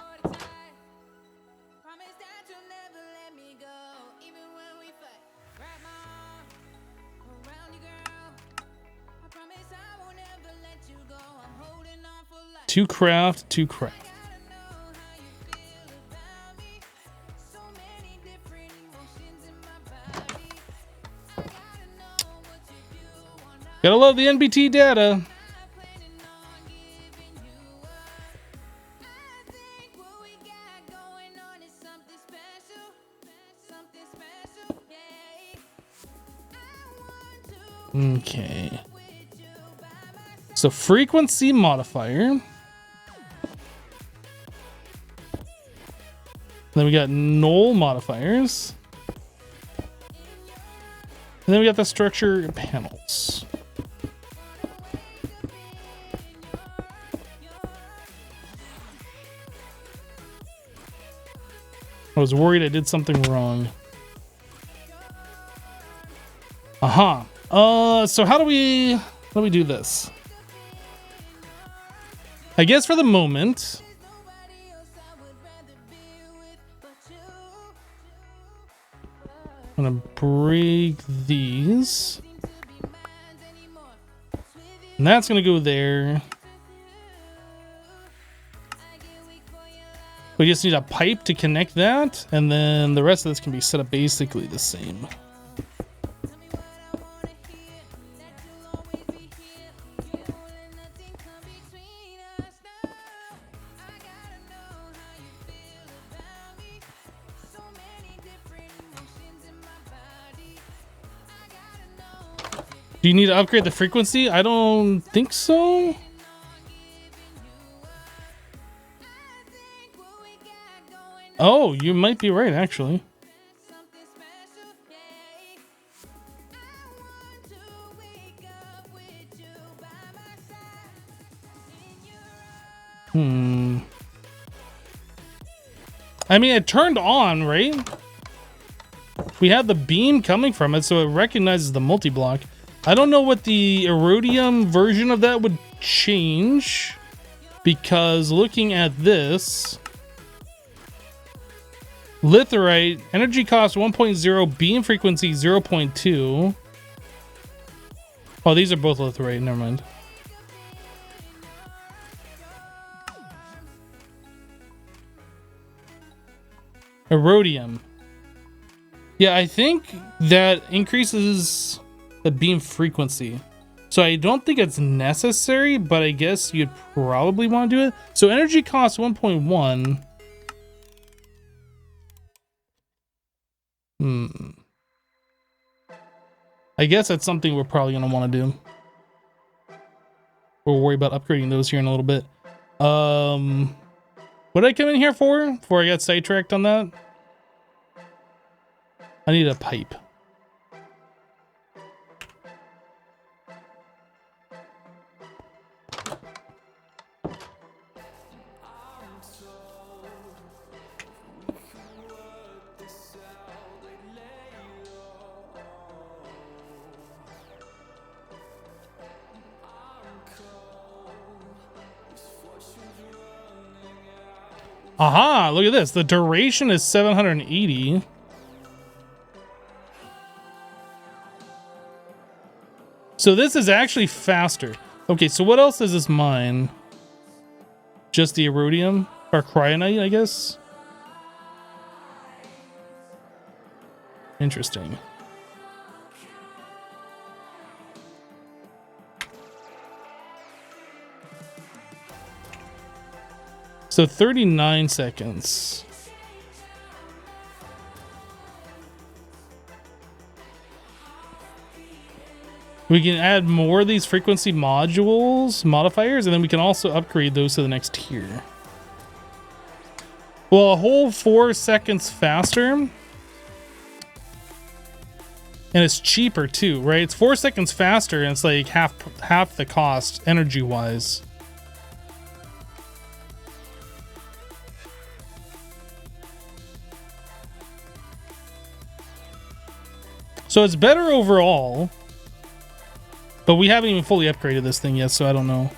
Two craft, two craft. Gotta love the NBT data. Okay. So frequency modifier. Then we got null modifiers. And then we got the structure panels. I was worried I did something wrong. Aha. So how do we do this? I guess for the moment, I'm gonna break these. And that's gonna go there. We just need a pipe to connect that, and then the rest of this can be set up basically the same. Do you need to upgrade the frequency? I don't think so. Oh, you might be right, actually. I mean, it turned on, right? We had the beam coming from it, so it recognizes the multi-block. I don't know what the Erodium version of that would change, because looking at this, Litherite, energy cost 1.0, beam frequency 0.2. Oh, these are both Litherite, never mind. Erodium. Yeah, I think that increases the beam frequency. So I don't think it's necessary, but I guess you'd probably want to do it. So energy cost 1.1. I guess that's something we're probably going to want to do. We'll worry about upgrading those here in a little bit. What did I come in here for? Before I got sidetracked on that? I need a pipe. Aha, look at this. The duration is 780. So this is actually faster. Okay, so what else does this mine? Just the Erodium? Or Cryonite, I guess? Interesting. So 39 seconds. We can add more of these frequency modifiers, and then we can also upgrade those to the next tier. Well, a whole 4 seconds faster. And it's cheaper too, right? It's 4 seconds faster, and it's like half the cost energy-wise. So it's better overall, but we haven't even fully upgraded this thing yet, so I don't know.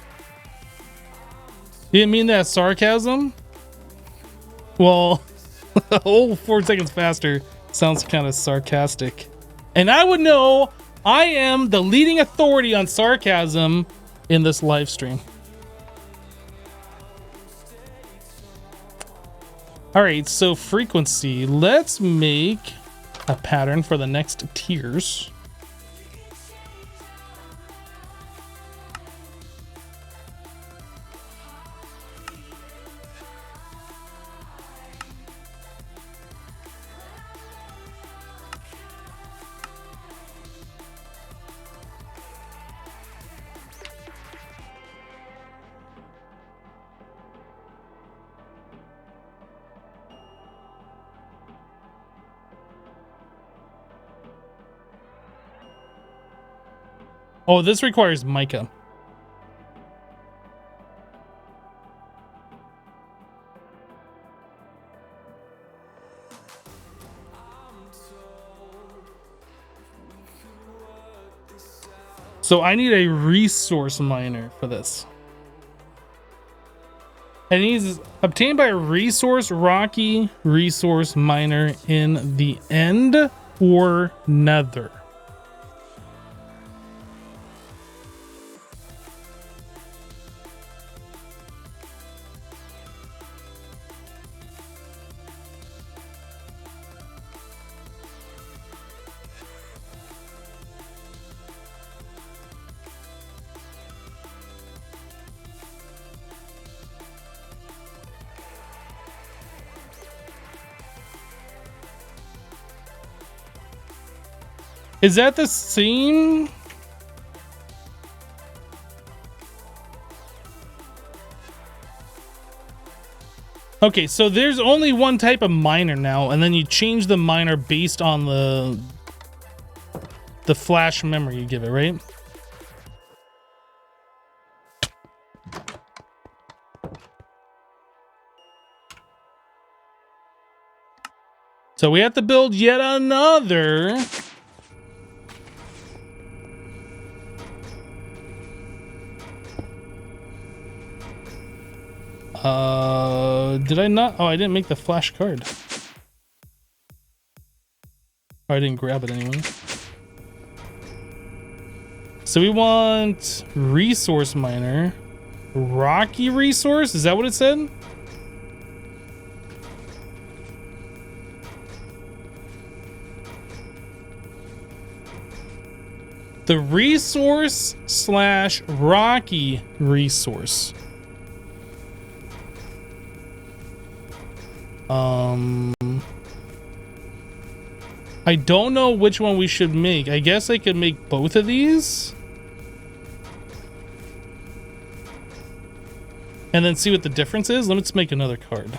You didn't mean that as sarcasm? Well, a whole 4 seconds faster sounds kind of sarcastic. And I would know, I am the leading authority on sarcasm in this live stream. All right, so frequency. Let's make a pattern for the next tiers. Oh, this requires mica. So I need a resource miner for this. And he's obtained by a resource rocky resource miner in the end or nether. Is that the same? Okay, so there's only one type of miner now, and then you change the miner based on the flash memory you give it, right? So we have to build yet another did I not? Oh, I didn't make the flash card. Or I didn't grab it anyway. So we want resource miner. Rocky resource? Is that what it said? The resource / rocky resource. I don't know which one we should make. I guess I could make both of these. And then see what the difference is. Let's make another card.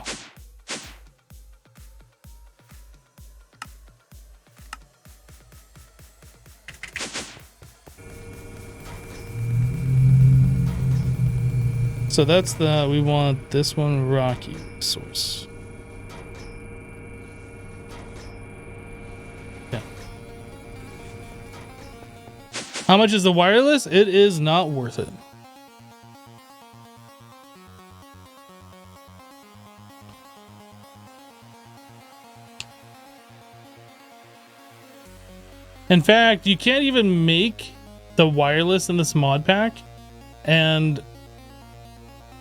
So that's the, we want this one, rocky resource. Yeah. How much is the wireless? It is not worth it. In fact, you can't even make the wireless in this mod pack, and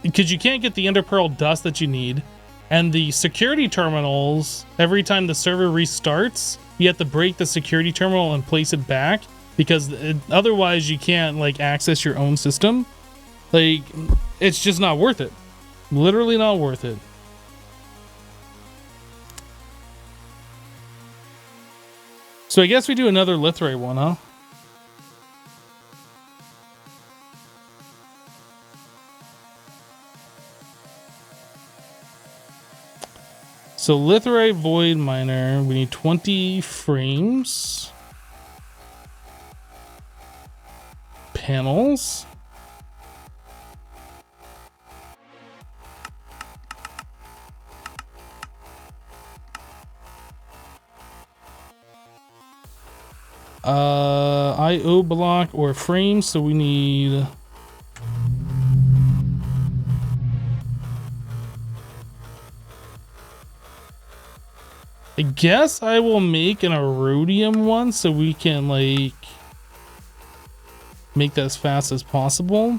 because you can't get the ender pearl dust that you need, and the security terminals, every time the server restarts, you have to break the security terminal and place it back, because otherwise you can't like access your own system. Like, it's just not worth it. Literally not worth it. So I guess we do another Lithray one, huh? So Lithray Void Miner, we need 20 frames. Panels. IO block or frames, so we need I guess I will make an Erodium one so we can like make that as fast as possible.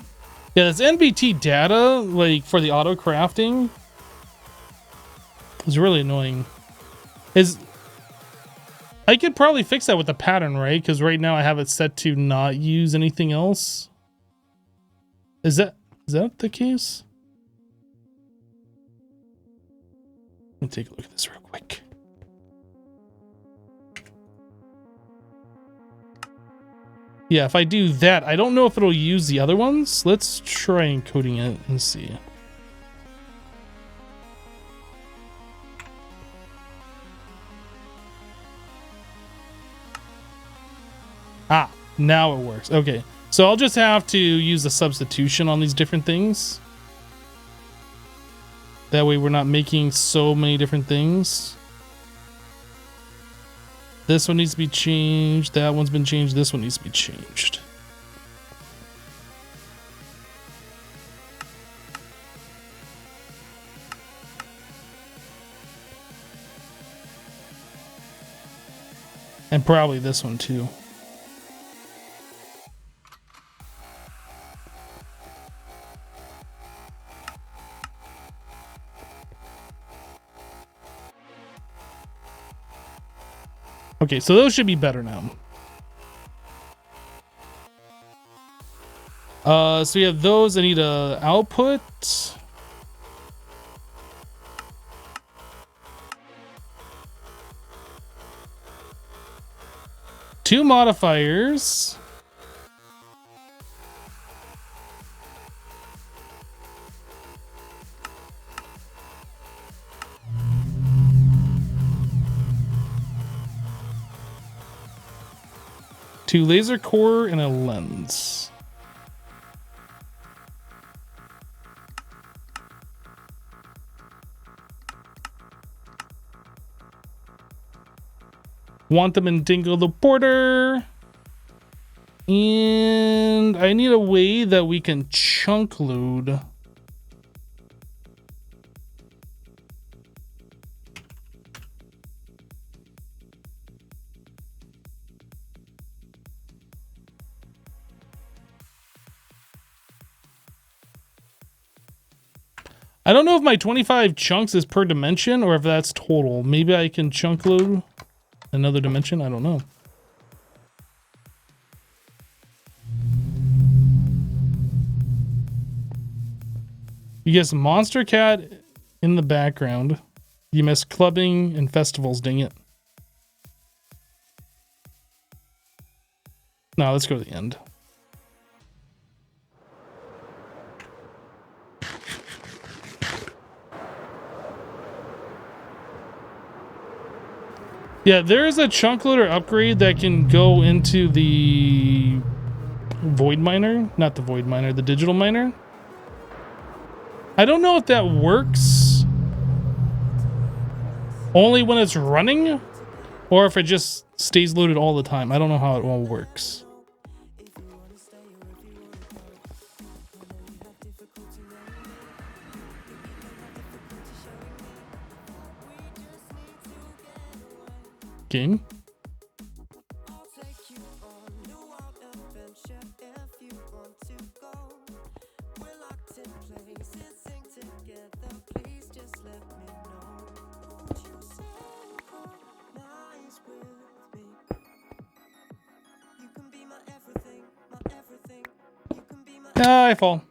Yeah, this NBT data like for the auto crafting is really annoying. I could probably fix that with the pattern, right? Because right now I have it set to not use anything else. Is that the case? Let me take a look at this real quick. Yeah, if I do that, I don't know if it'll use the other ones. Let's try encoding it and see. Ah, now it works. Okay, So I'll just have to use a substitution on these different things. That way we're not making so many different things. This one needs to be changed. That one's been changed. This one needs to be changed. And probably this one too. Okay, so those should be better now. So we have those. I need a output. Two modifiers. Two laser core and a lens. Want them in Dingle the Porter. And I need a way that we can chunk load. I don't know if my 25 chunks is per dimension or if that's total. Maybe I can chunk load another dimension. I don't know. You get some Monster Cat in the background. You miss clubbing and festivals, dang it. No, let's go to the end. Yeah, there is a chunk loader upgrade that can go into the void miner. Not the void miner, the digital miner. I don't know if that works only when it's running or if it just stays loaded all the time. I don't know how it all works. Game. Ah, I fall.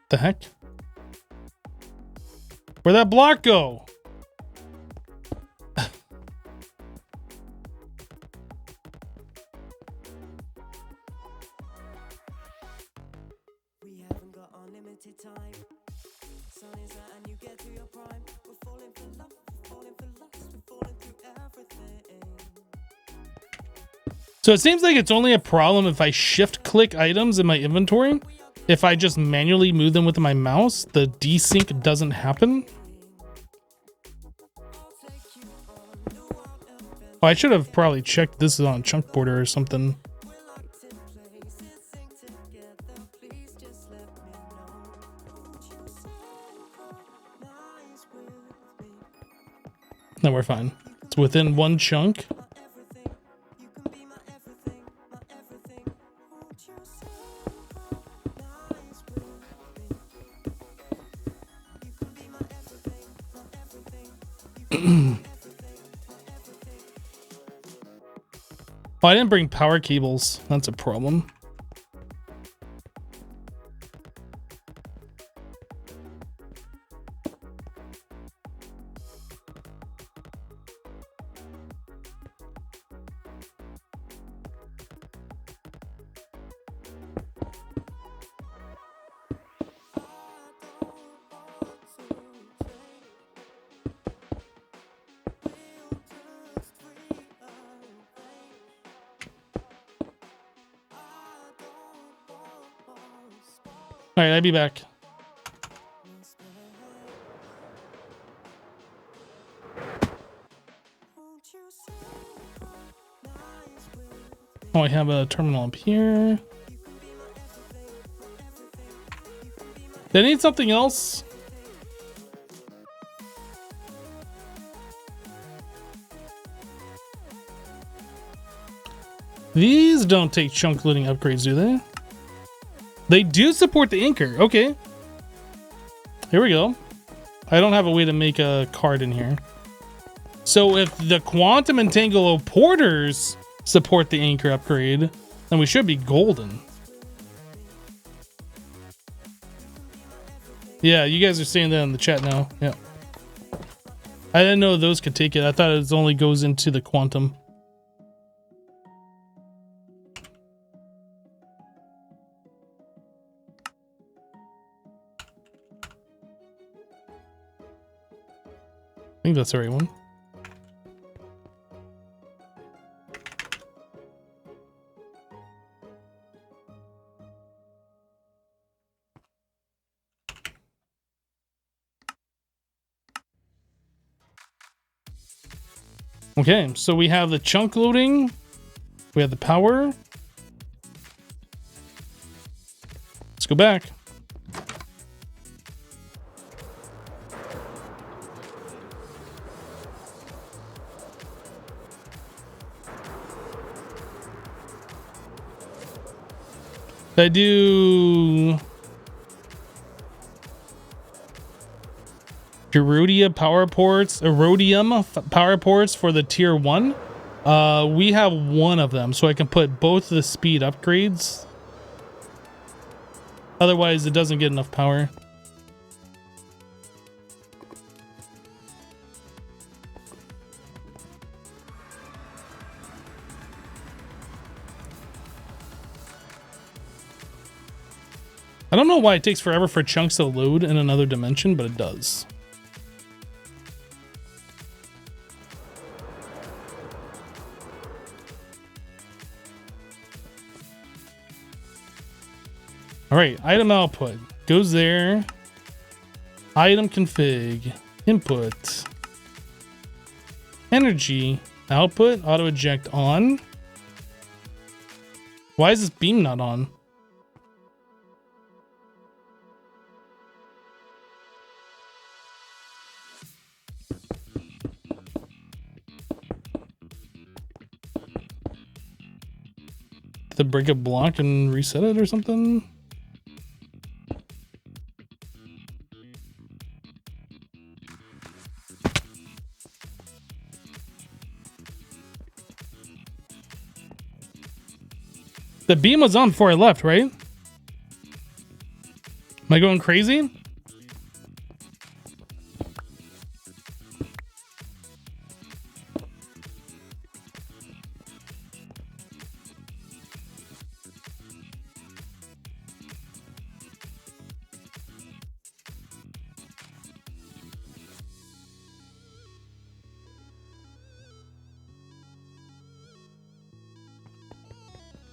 The heck? Where'd that block go? We haven't got unlimited time. Sun is out and you get to your prime. We're falling for love, we're falling for lust, we're falling through everything. So it seems like it's only a problem if I shift click items in my inventory. If I just manually move them with my mouse, the desync doesn't happen. Oh, I should have probably checked this is on chunk border or something. No, we're fine. It's within one chunk. Oh, I didn't bring power cables. That's a problem. All right, I'll be back. Oh, I have a terminal up here. They need something else. These don't take chunk looting upgrades, do they? They do support the anchor. Okay. Here we go. I don't have a way to make a card in here. So if the quantum entanglo porters support the anchor upgrade, then we should be golden. Yeah, you guys are saying that in the chat now. Yeah. I didn't know those could take it. I thought it only goes into the quantum. I think that's the right one. Okay, so we have the chunk loading. We have the power. Let's go back. I do Gerudia power ports, Erodium power ports for the tier 1. We have one of them, so I can put both the speed upgrades. Otherwise, it doesn't get enough power. I don't know why it takes forever for chunks to load in another dimension, but it does. All right, item output goes there. Item config, input, energy, output, auto eject on. Why is this beam not on? To break a block and reset it or something? The beam was on before I left, right? Am I going crazy?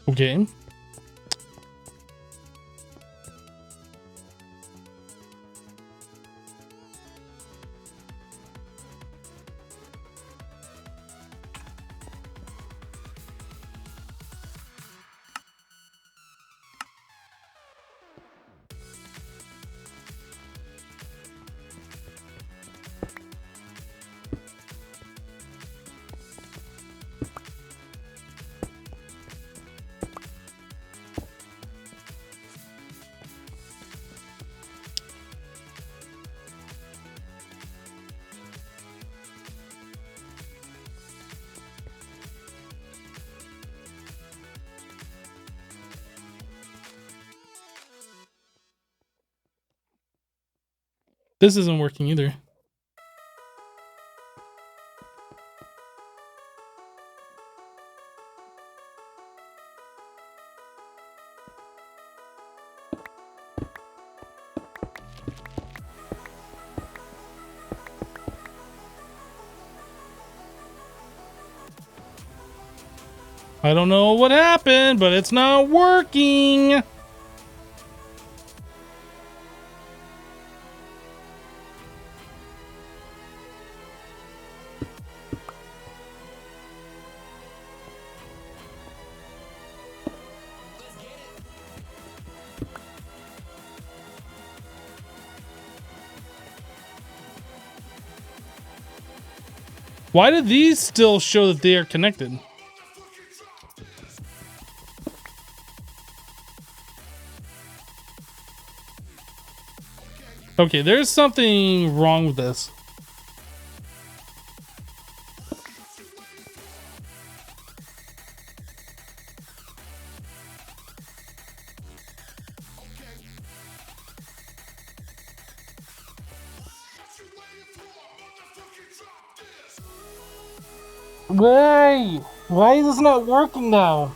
Okay. This isn't working either. I don't know what happened, but it's not working. Why do these still show that they are connected? Okay, there's something wrong with this. Why? Why is this not working now?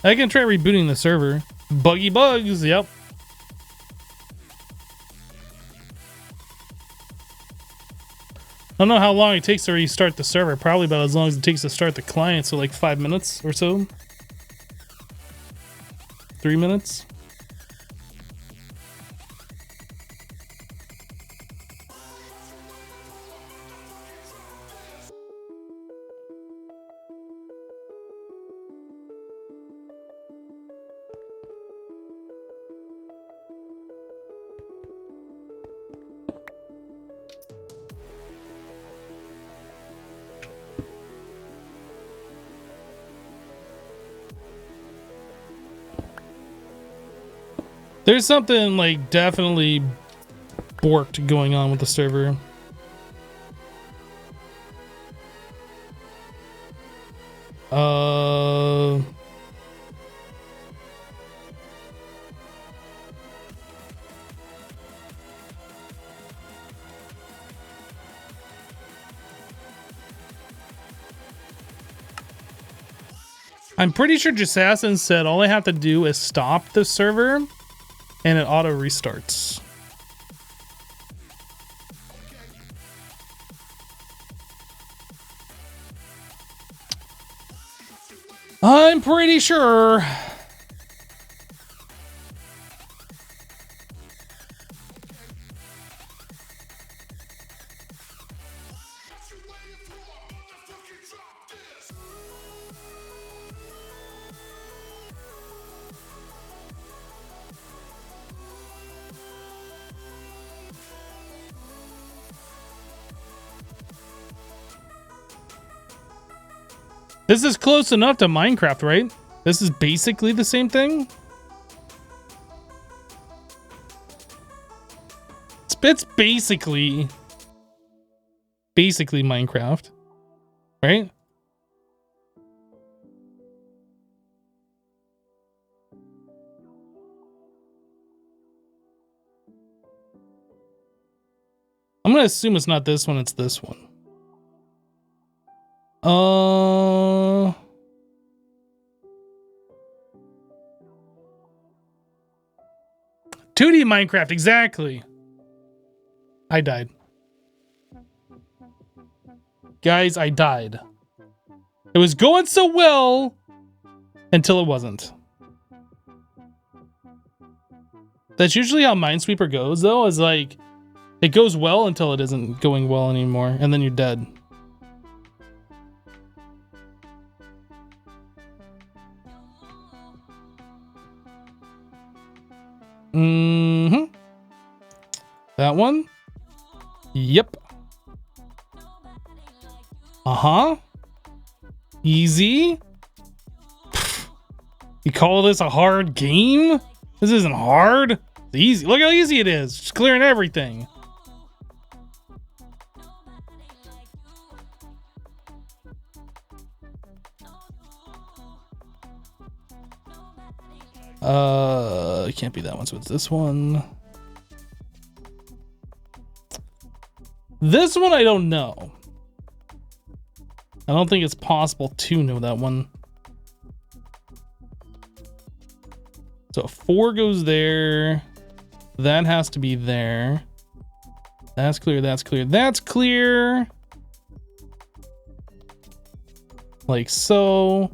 I can try rebooting the server. Buggy bugs, yep. I don't know how long it takes to restart the server. Probably about as long as it takes to start the client, so like 5 minutes or so. 3 minutes. There's something like definitely borked going on with the server. I'm pretty sure Jassassin said all I have to do is stop the server and it auto restarts. I'm pretty sure. This is close enough to Minecraft, right? This is basically the same thing. It's basically Minecraft, right? I'm gonna assume it's not this one, it's this one. 2D Minecraft, exactly. I died. Guys, I died. It was going so well until it wasn't. That's usually how Minesweeper goes, though, is like, it goes well until it isn't going well anymore, and then you're dead. Mm-hmm. That one? Yep. Uh-huh. Easy. You call this a hard game? This isn't hard. It's easy. Look how easy it is. Just clearing everything. It can't be that one, so it's this one. This one I don't know. I don't think it's possible to know that one. So 4 goes there. That has to be there. That's clear, that's clear, that's clear. Like so.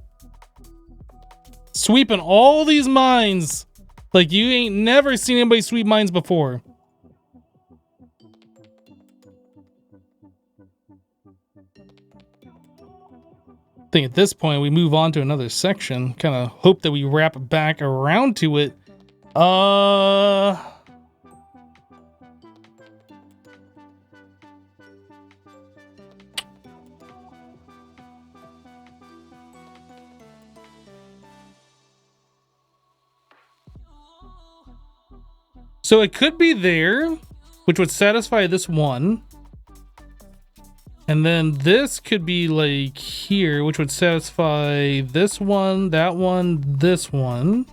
Sweeping all these mines Like, you ain't never seen anybody sweep mines before. I think at this point we move on to another section. Kind of hope that we wrap back around to it. So it could be there, which would satisfy this one. And then this could be like here, which would satisfy this one, that one, this one.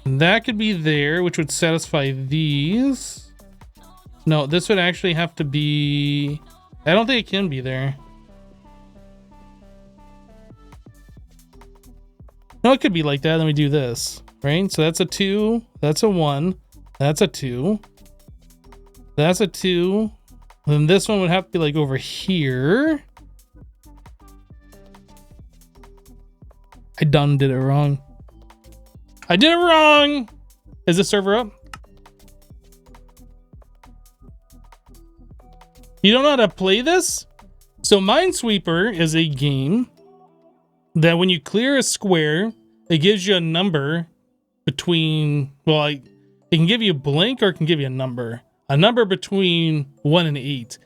And that could be there, which would satisfy these. No, this would actually have to be... I don't think it can be there. No, it could be like that. Let me do this, right? So that's a 2, that's a 1, that's a 2. That's a 2. Then this one would have to be like over here. I done did it wrong. I did it wrong! Is this server up? You don't know how to play this? So Minesweeper is a game that when you clear a square, it gives you a number between, well, it can give you a blank or it can give you a number. A number between 1 and 8.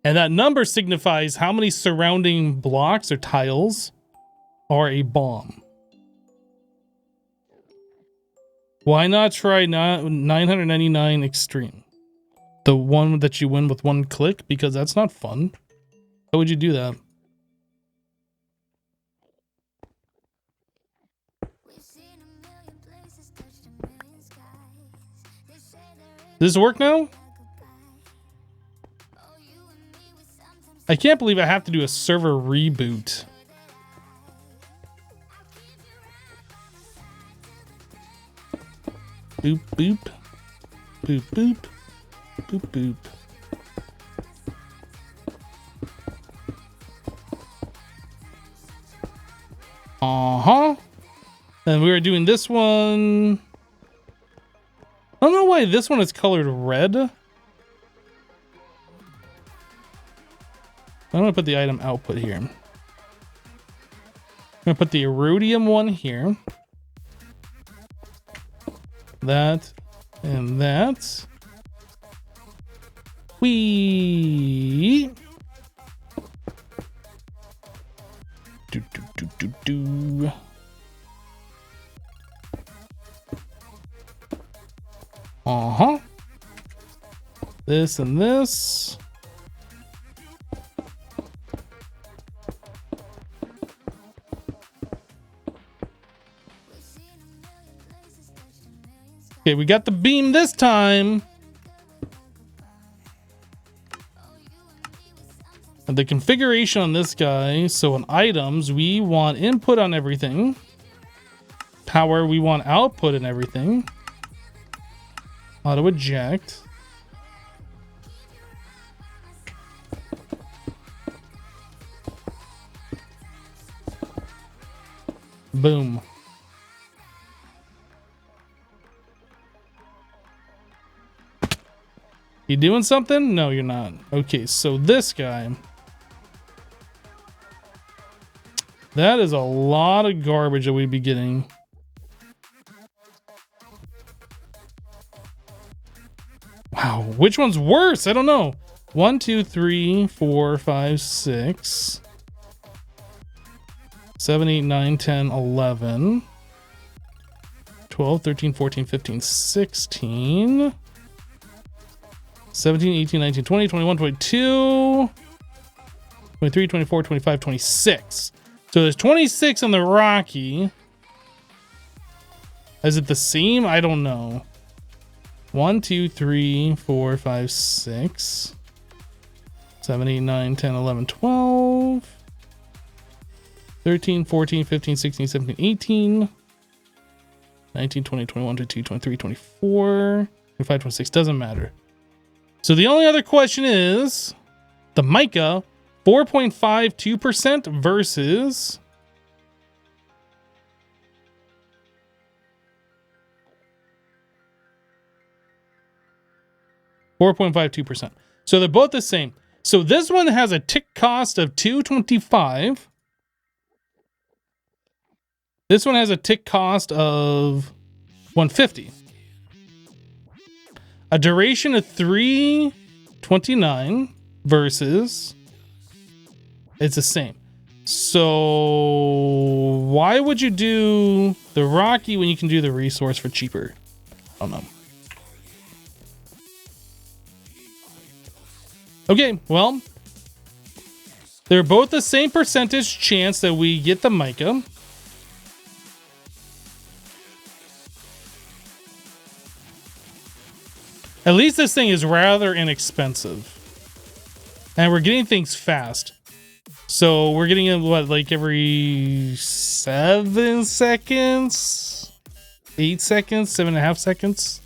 And that number signifies how many surrounding blocks or tiles are a bomb. Why not try 999 Extreme? The one that you win with one click? Because that's not fun. How would you do that? Does this work now? I can't believe I have to do a server reboot. Boop, boop. Boop, boop. Boop, boop. Uh-huh. And we were doing this one. I don't know why this one is colored red. I'm gonna put the item output here. I'm gonna put the Erodium one here. That and that. Wee. Do do do do do. Uh-huh. This and this. Okay, we got the beam this time. And the configuration on this guy, so on items, we want input on everything. Power, we want output and everything. Auto eject. Boom. You doing something? No, you're not. Okay, so this guy. That is a lot of garbage that we'd be getting. Wow, which one's worse? I don't know. 1, 2, 3, 4, 5, 6, 7, 8, 9, 10, 11, 12, 13, 14, 15, 16, 17, 18, 19, 20, 21, 22, 23, 24, 25, 26. So there's 26 on the Rocky. Is it the same? I don't know. 1, 2, 3, 4, 5, 6, 7, 8, 9, 10, 11, 12, 13, 14, 15, 16, 17, 18, 19, 20, 21, 22, 23, 24, 25, 26. Doesn't matter. So the only other question is the mica 4.52% versus 4.52%. So they're both the same. So this one has a tick cost of 225. This one has a tick cost of 150. A duration of 329 versus it's the same. So why would you do the Rocky when you can do the resource for cheaper? I don't know. Okay, well, they're both the same percentage chance that we get the mica. At least this thing is rather inexpensive. And we're getting things fast. So we're getting it, what, like every 7 seconds? 8 seconds? 7.5 seconds?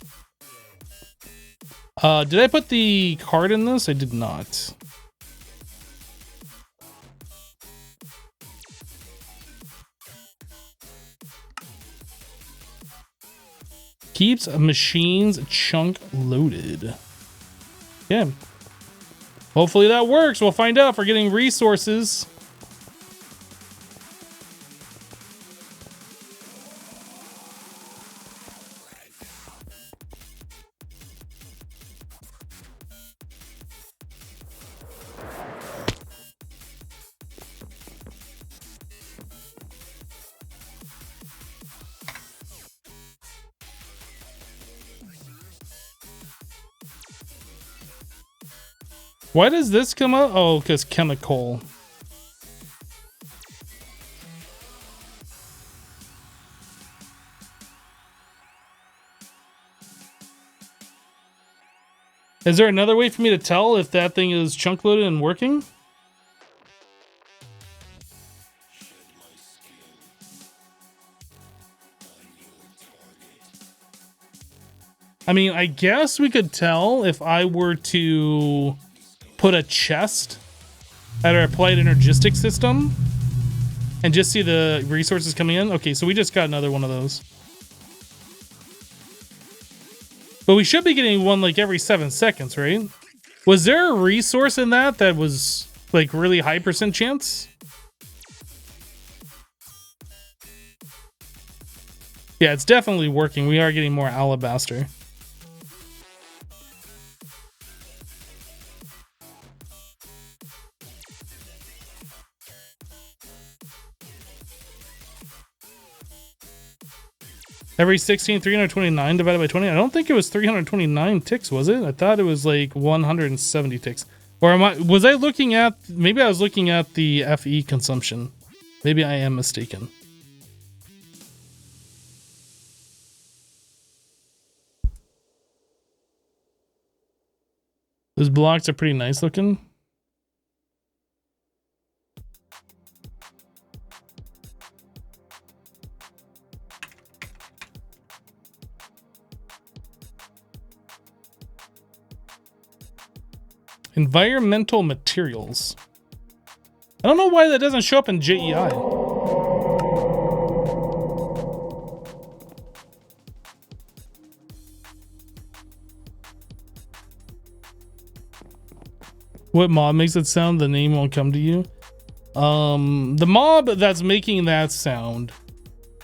Did I put the card in this? I did not. Keeps machines chunk loaded. Yeah. Hopefully that works. We'll find out if we're getting resources. Why does this come up? Oh, because chemical. Is there another way for me to tell if that thing is chunk loaded and working? I mean, I guess we could tell if I were to put a chest at our applied energistic system and just see the resources coming in. Okay, so we just got another one of those. But we should be getting one like every 7 seconds, right? Was there a resource in that was like really high percent chance? Yeah, it's definitely working. We are getting more alabaster. Every 16, 329 divided by 20. I don't think it was 329 ticks, was it? I thought it was like 170 ticks. Or was I looking at, maybe I was looking at the FE consumption. Maybe I am mistaken. Those blocks are pretty nice looking. Environmental materials. I don't know why that doesn't show up in JEI. What mob makes it sound? The name won't come to you. The mob that's making that sound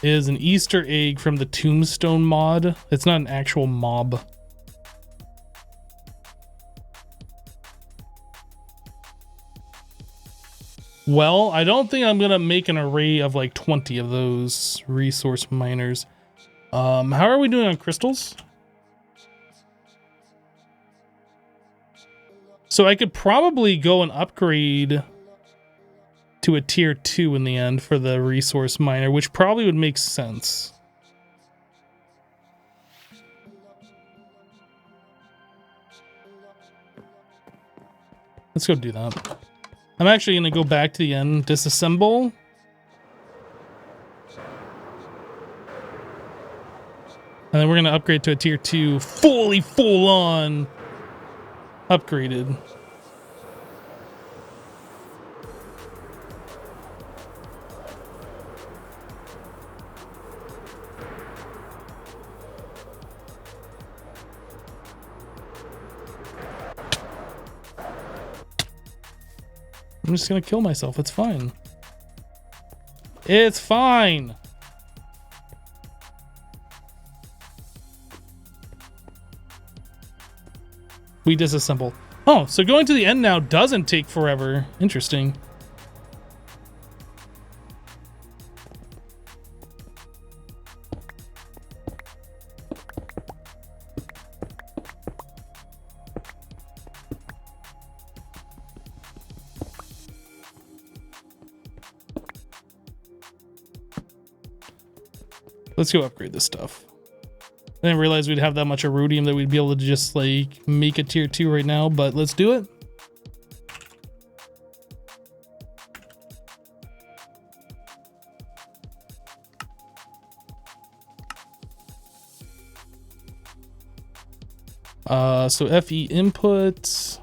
is an Easter egg from the Tombstone mod. It's not an actual mob. Well, I don't think I'm gonna make an array of like 20 of those resource miners. How are we doing on crystals? So I could probably go and upgrade to a tier 2 in the end for the resource miner, which probably would make sense. Let's go do that. I'm actually going to go back to the end, disassemble. And then we're going to upgrade to a tier 2, fully full on upgraded. I'm just gonna kill myself. It's fine. It's fine. We disassemble. Oh, so going to the end now doesn't take forever. Interesting. Let's go upgrade this stuff. I didn't realize we'd have that much Erodium that we'd be able to just like make a tier 2 right now, but let's do it. So FE input.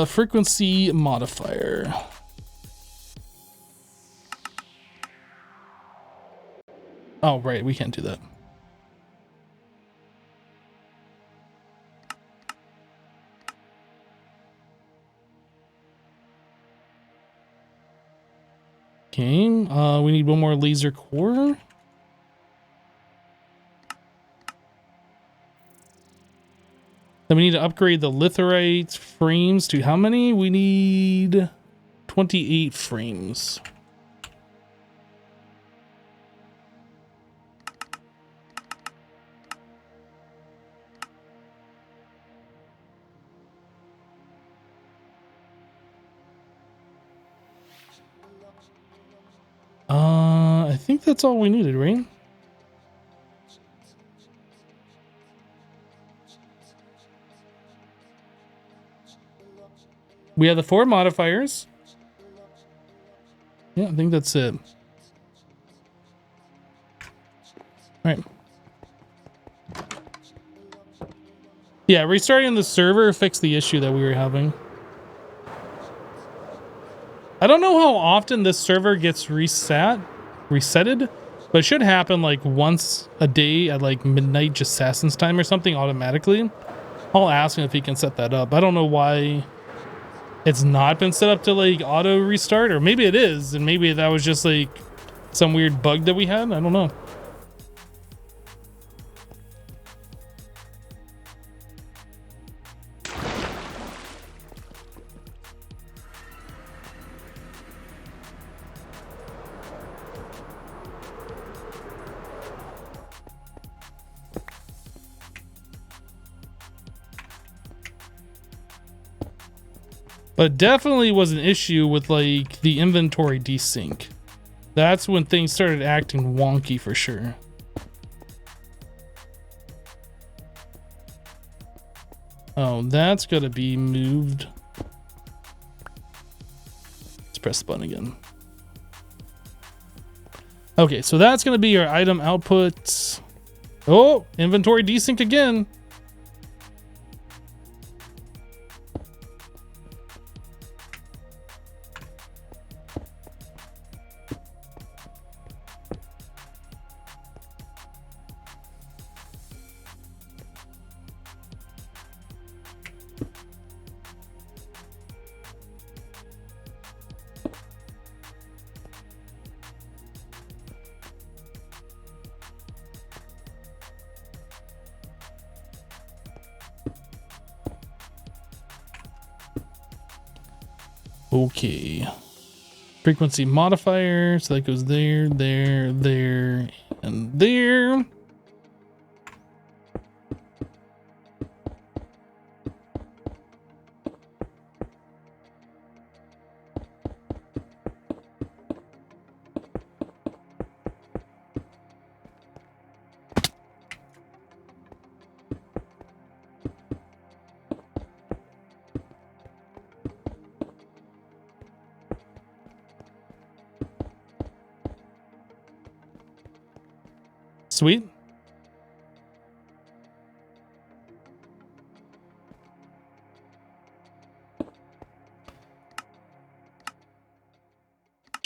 Frequency modifier. Oh, right, we can't do that. Okay, we need one more laser core. Then we need to upgrade the litherite frames to how many? We need 28 frames. I think that's all we needed, right? We have the 4 modifiers. Yeah, I think that's it. All right. Yeah, restarting the server fixed the issue that we were having. I don't know how often this server gets resetted, but it should happen like once a day at like midnight Assassin's time or something automatically. I'll ask him if he can set that up. I don't know why it's not been set up to like auto restart, or maybe it is, and maybe that was just like some weird bug that we had. I don't know. But definitely was an issue with like the inventory desync. That's when things started acting wonky for sure. Oh, that's gotta be moved. Let's press the button again. Okay, so that's gonna be our item output. Oh, inventory desync again. Okay. Frequency modifier, so that goes there, there, there, and there. Sweet.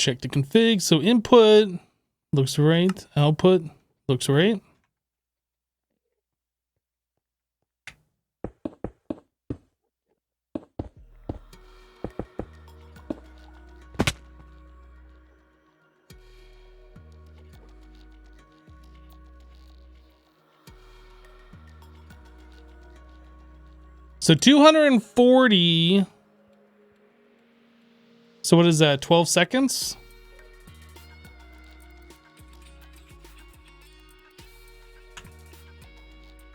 check the config. So input looks right. Output looks right. So 240. So what is that? 12 seconds?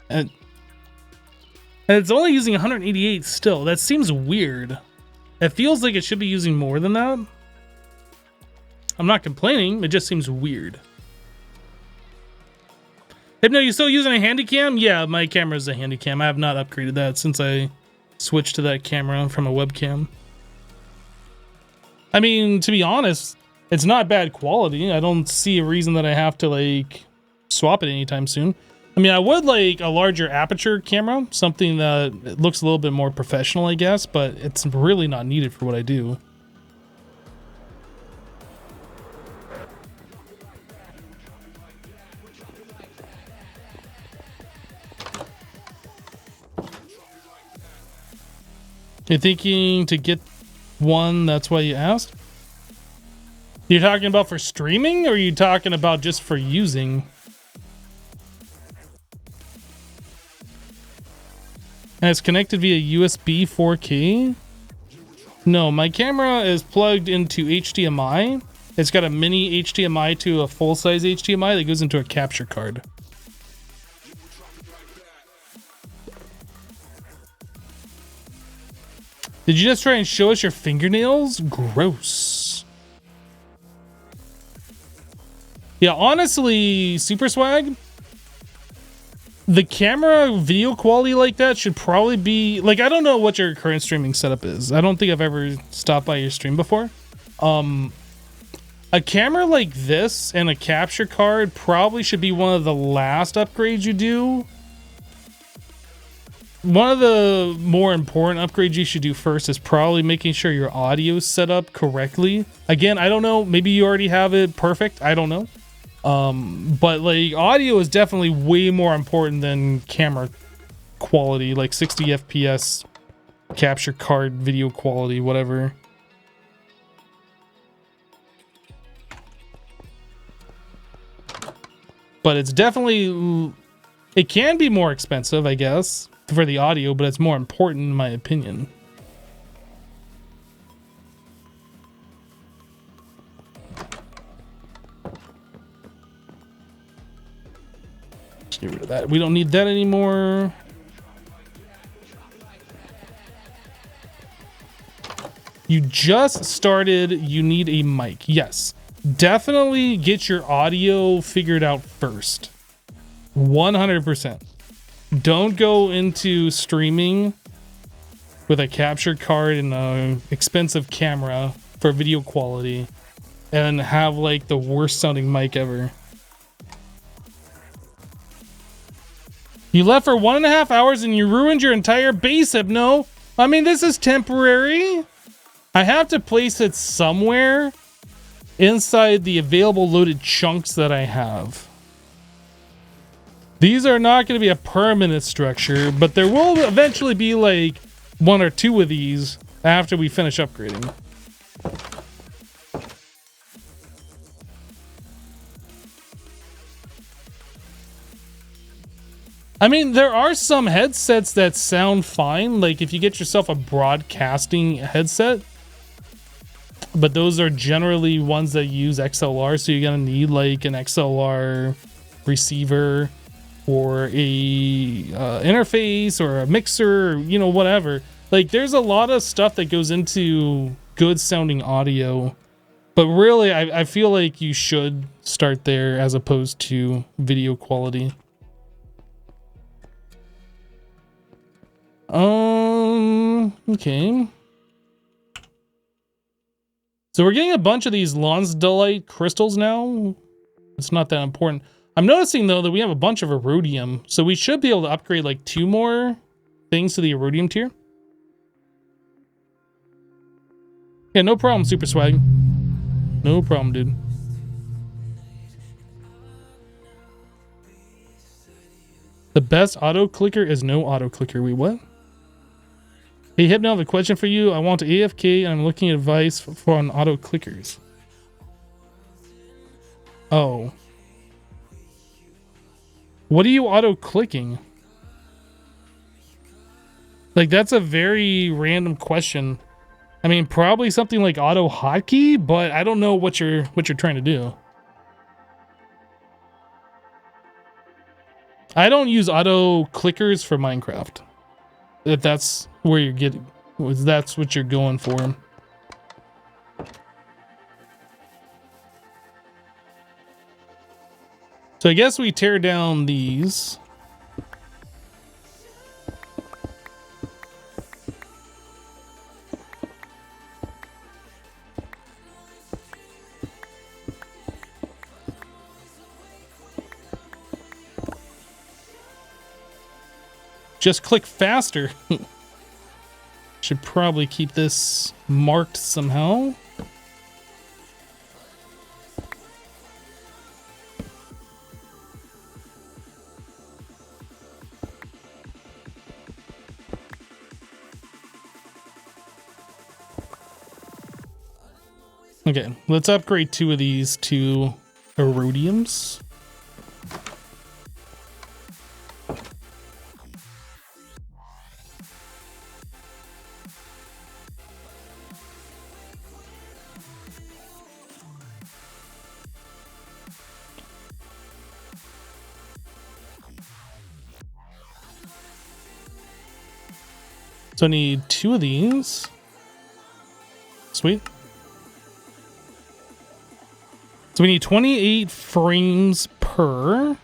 And it's only using 188 still. That seems weird. It feels like it should be using more than that. I'm not complaining. It just seems weird. Hypno, you still using a Handycam? Yeah, my camera is a Handycam. I have not upgraded that since I switched to that camera from a webcam. I mean, to be honest, it's not bad quality. I don't see a reason that I have to like swap it anytime soon. I mean, I would like a larger aperture camera, something that looks a little bit more professional, I guess, but it's really not needed for what I do. You're thinking to get one, that's why you asked? You're talking about for streaming, or are you talking about just for using? And it's connected via USB 4K? No, my camera is plugged into HDMI. It's got a mini HDMI to a full-size HDMI that goes into a capture card. Did you just try and show us your fingernails? Gross. Yeah, honestly, Super Swag, the camera video quality like that should probably be like, I don't know what your current streaming setup is. I don't think I've ever stopped by your stream before. A camera like this and a capture card probably should be one of the last upgrades you do. One of the more important upgrades you should do first is probably making sure your audio is set up correctly. Again, I don't know. Maybe you already have it perfect. I don't know. But like audio is definitely way more important than camera quality, like 60 FPS capture card video quality, whatever. But it's definitely, it can be more expensive, I guess, for the audio, but it's more important in my opinion. Let's get rid of that. We don't need that anymore. You just started, you need a mic. Yes, definitely get your audio figured out first. 100%. Don't go into streaming with a capture card and an expensive camera for video quality and have like the worst sounding mic ever. You left for 1.5 hours and you ruined your entire base, Hypno. I mean, this is temporary. I have to place it somewhere inside the available loaded chunks that I have. These are not going to be a permanent structure, but there will eventually be like 1 or 2 of these after we finish upgrading. I mean, there are some headsets that sound fine, like if you get yourself a broadcasting headset, but those are generally ones that use XLR, so you're going to need like an XLR receiver or a interface or a mixer, or, you know, whatever. Like there's a lot of stuff that goes into good sounding audio, but really I feel like you should start there as opposed to video quality. Okay. So we're getting a bunch of these Lonsdaleite crystals now. It's not that important. I'm noticing though that we have a bunch of Erodium, so we should be able to upgrade like 2 more things to the Erodium tier. Yeah, no problem, Super Swag. No problem, dude. The best auto clicker is no auto clicker. Wait, what? Hey, Hypno, I have a question for you. I want to AFK and I'm looking at advice for on auto clickers. Oh. What are you auto clicking? Like, that's a very random question. I mean, probably something like auto hotkey, but I don't know what you're trying to do. I don't use auto clickers for Minecraft. If that's where you're getting, if that's what you're going for. So I guess we tear down these. Just click faster. Should probably keep this marked somehow. Okay, let's upgrade 2 of these to erodiums. So I need 2 of these. Sweet. So we need 28 frames per.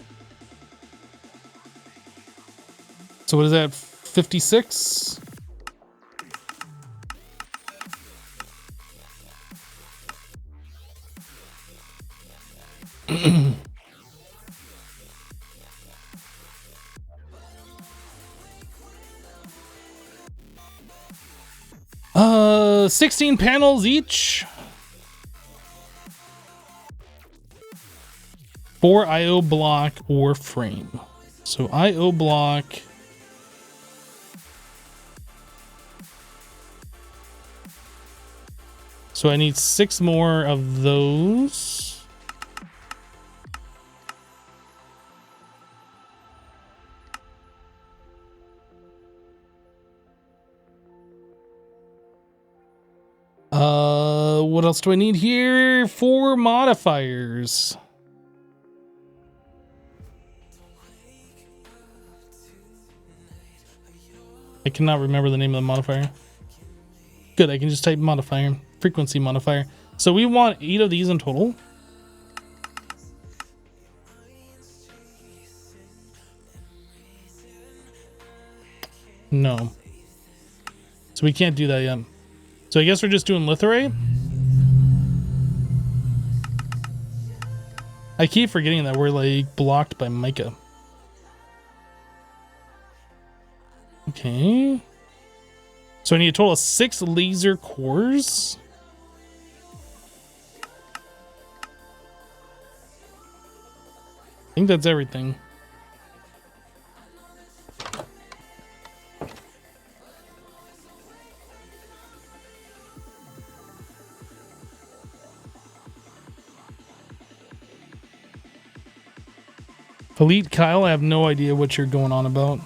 So what is that? 56? Uh, 16 panels each. 4 IO block or frame. So IO block. So I need 6 more of those. What else do I need here? 4 modifiers. I cannot remember the name of the modifier. Good, I can just type modifier, frequency modifier. So we want 8 of these in total. No. So we can't do that yet. So I guess we're just doing litherite. I keep forgetting that we're like blocked by mica. Okay. So I need a total of 6 laser cores. I think that's everything. Elite Kyle, I have no idea what you're going on about.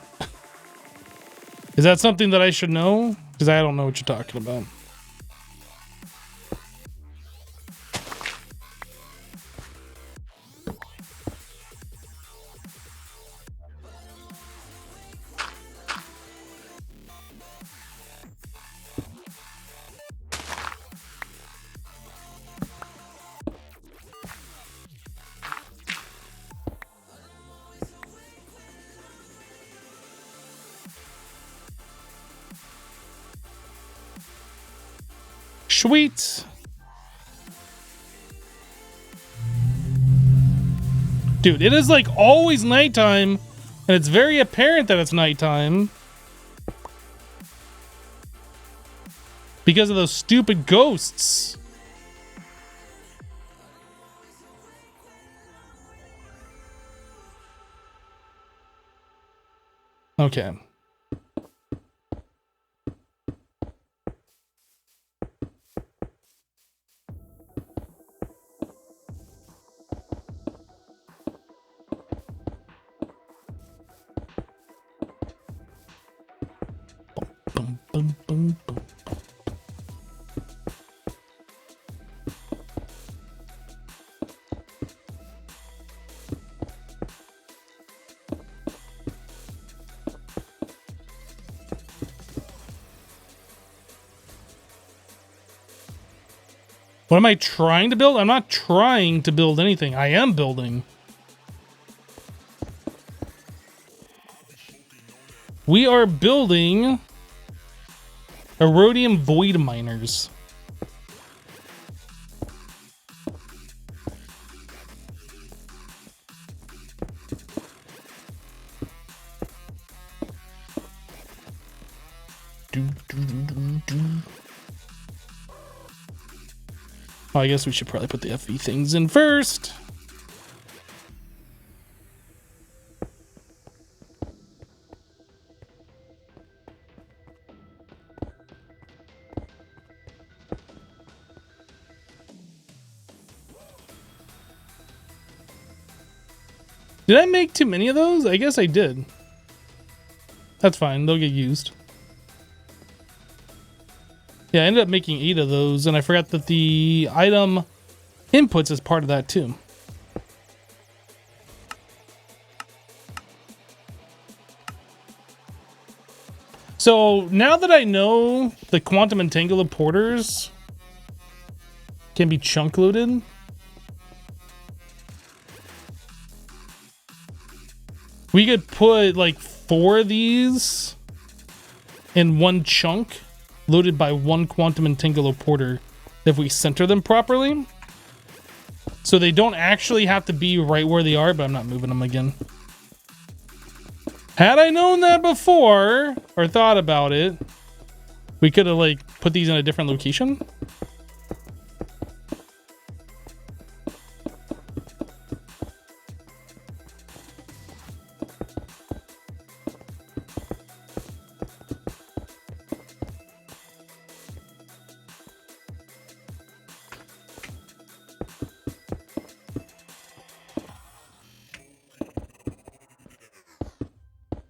Is that something that I should know? Because I don't know what you're talking about. Sweet. Dude, it is like always nighttime, and it's very apparent that it's nighttime because of those stupid ghosts. Okay. Boom, boom, boom, boom. What am I trying to build? I'm not trying to build anything. I am building. We are building Erodium Void Miners. Oh, I guess we should probably put the FV things in first. Did I make too many of those? I guess I did. That's fine. They'll get used. Yeah, I ended up making 8 of those, and I forgot that the item inputs is part of that too. So now that I know the quantum entangled porters can be chunk loaded, we could put like 4 of these in one chunk loaded by one quantum entangled porter if we center them properly. So they don't actually have to be right where they are, but I'm not moving them again. Had I known that before or thought about it, we could have like put these in a different location.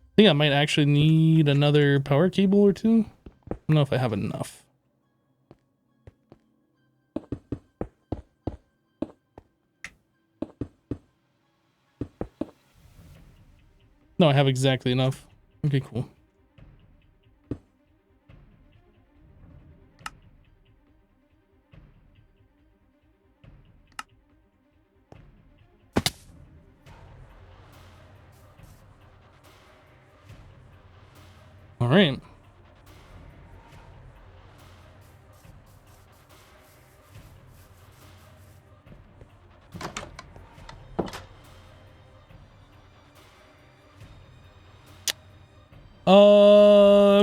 I think I might actually need another power cable or two. I don't know if I have enough. No, I have exactly enough. Okay, cool. All right.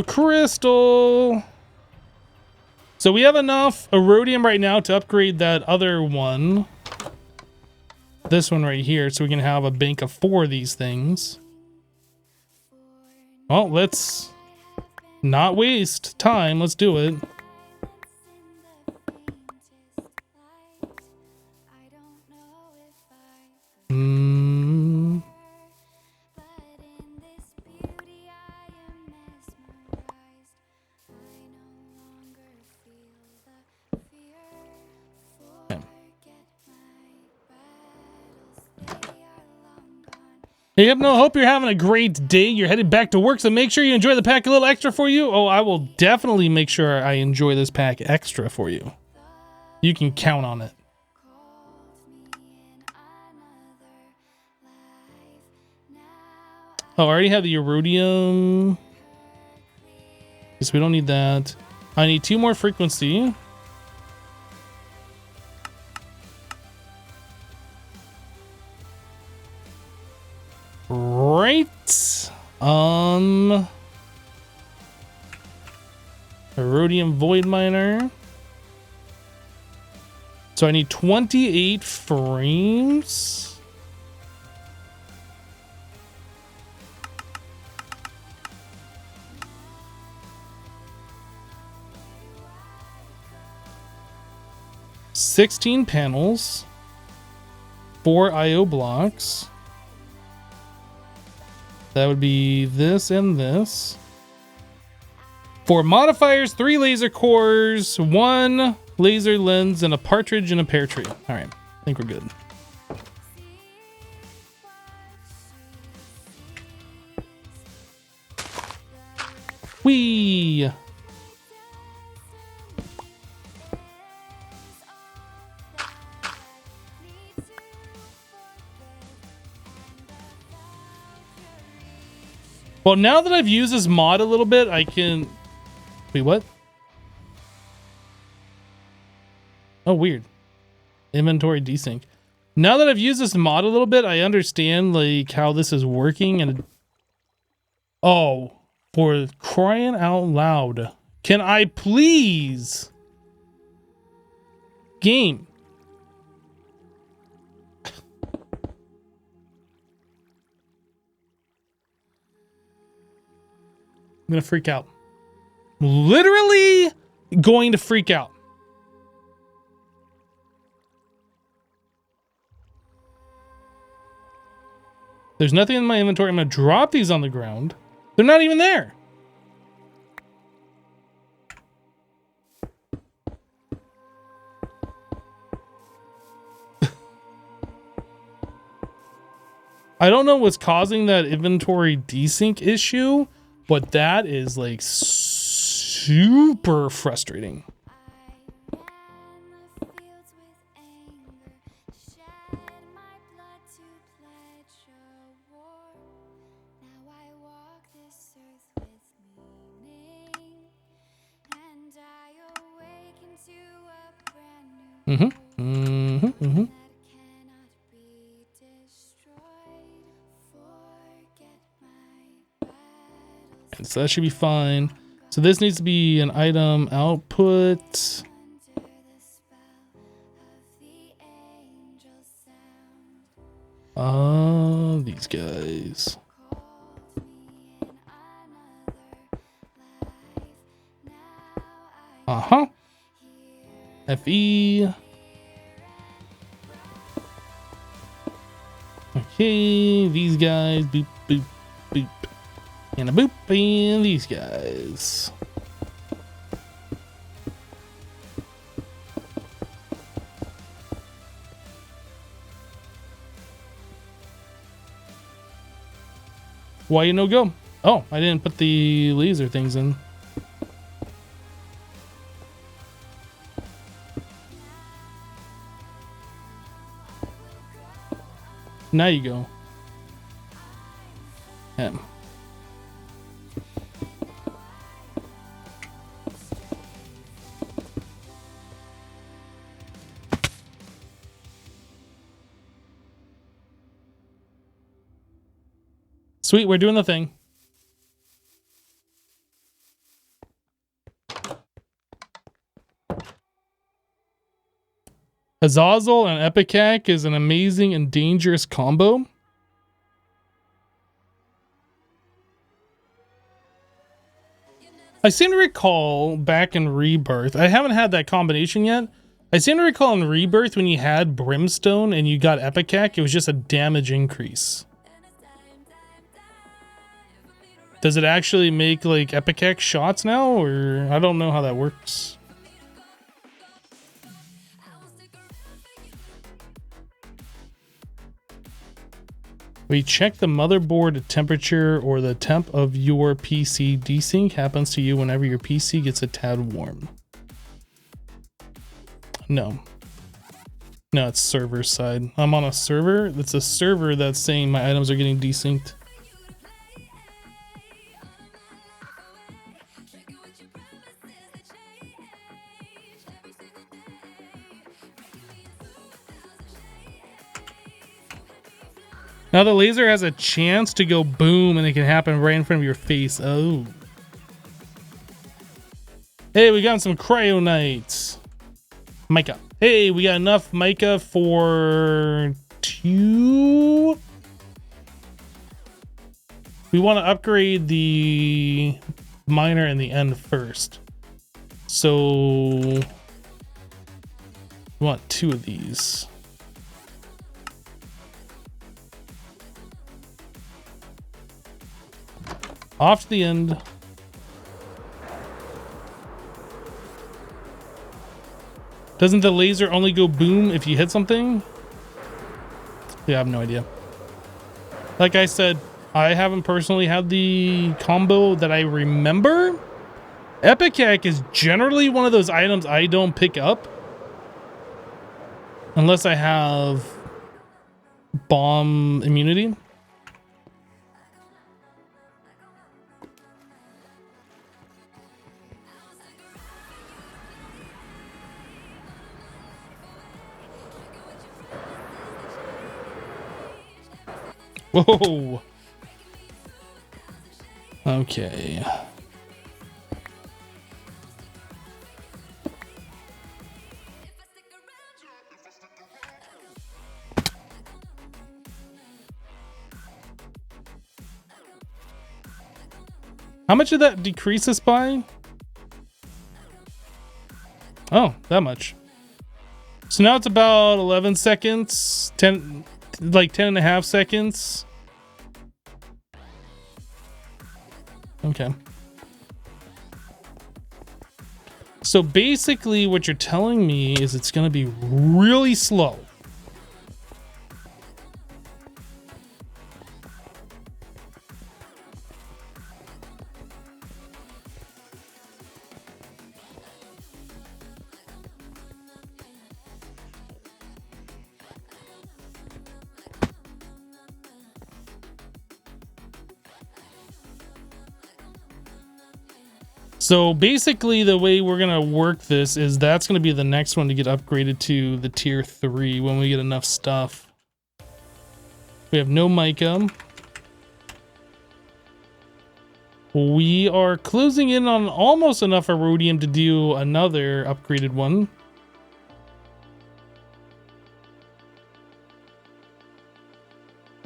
Crystal. So we have enough Erodium right now to upgrade that other one. This one right here, so we can have a bank of 4 of these things. Well, let's not waste time. Let's do it. Hey, Hypno, hope you're having a great day. You're headed back to work, so make sure you enjoy the pack a little extra for you. Oh, I will definitely make sure I enjoy this pack extra for you. You can count on it. Oh, I already have the Erodium. Guess we don't need that. I need 2 more frequency. Right. Erodium Void Miner. So I need 28 frames. 16 panels, 4 IO blocks. That would be this and this. 4 modifiers, 3 laser cores, 1 laser lens, and a partridge and a pear tree. All right, I think we're good. Whee! Well, now that I've used this mod a little bit, I can... Wait, what? Oh, weird. Inventory desync. Now that I've used this mod a little bit, I understand like how this is working and... Oh, for crying out loud. Can I please... Game. I'm gonna freak out. Literally going to freak out. There's nothing in my inventory. I'm gonna drop these on the ground. They're not even there. I don't know what's causing that inventory desync issue, but that is like super frustrating. So that should be fine. So this needs to be an item output. These guys. FE. Okay, these guys. Boop, boop, boop. And a boop, and these guys. Why you no go? Oh, I didn't put the laser things in. Now you go. Yeah. Sweet, we're doing the thing. Azazel and Epicac is an amazing and dangerous combo. I seem to recall back in Rebirth, I haven't had that combination yet. I seem to recall in Rebirth when you had Brimstone and you got Epicac, it was just a damage increase. Does it actually make like Epicac shots now, or I don't know how that works. We check the motherboard temperature or the temp of your PC. Desync happens to you whenever your PC gets a tad warm. No. No, it's server side. I'm on a server. It's a server that's saying my items are getting desynced. Now the laser has a chance to go boom and it can happen right in front of your face. Oh. Hey, we got some cryonites. Mica. Hey, we got enough mica for 2. We want to upgrade the miner in the end first. So You want 2 of these. Off to the end. Doesn't the laser only go boom if you hit something? Yeah, I have no idea. Like I said, I haven't personally had the combo that I remember. MODPACK is generally one of those items I don't pick up unless I have bomb immunity. Whoa. Okay. How much did that decrease us by? Oh, that much. So now it's about 11 seconds, 10, like 10 and a half seconds. Okay. So basically what you're telling me is it's going to be really slow. So basically the way we're going to work this is that's going to be the next one to get upgraded to the tier 3 when we get enough stuff. We have no mica. We are closing in on almost enough erodium to do another upgraded one.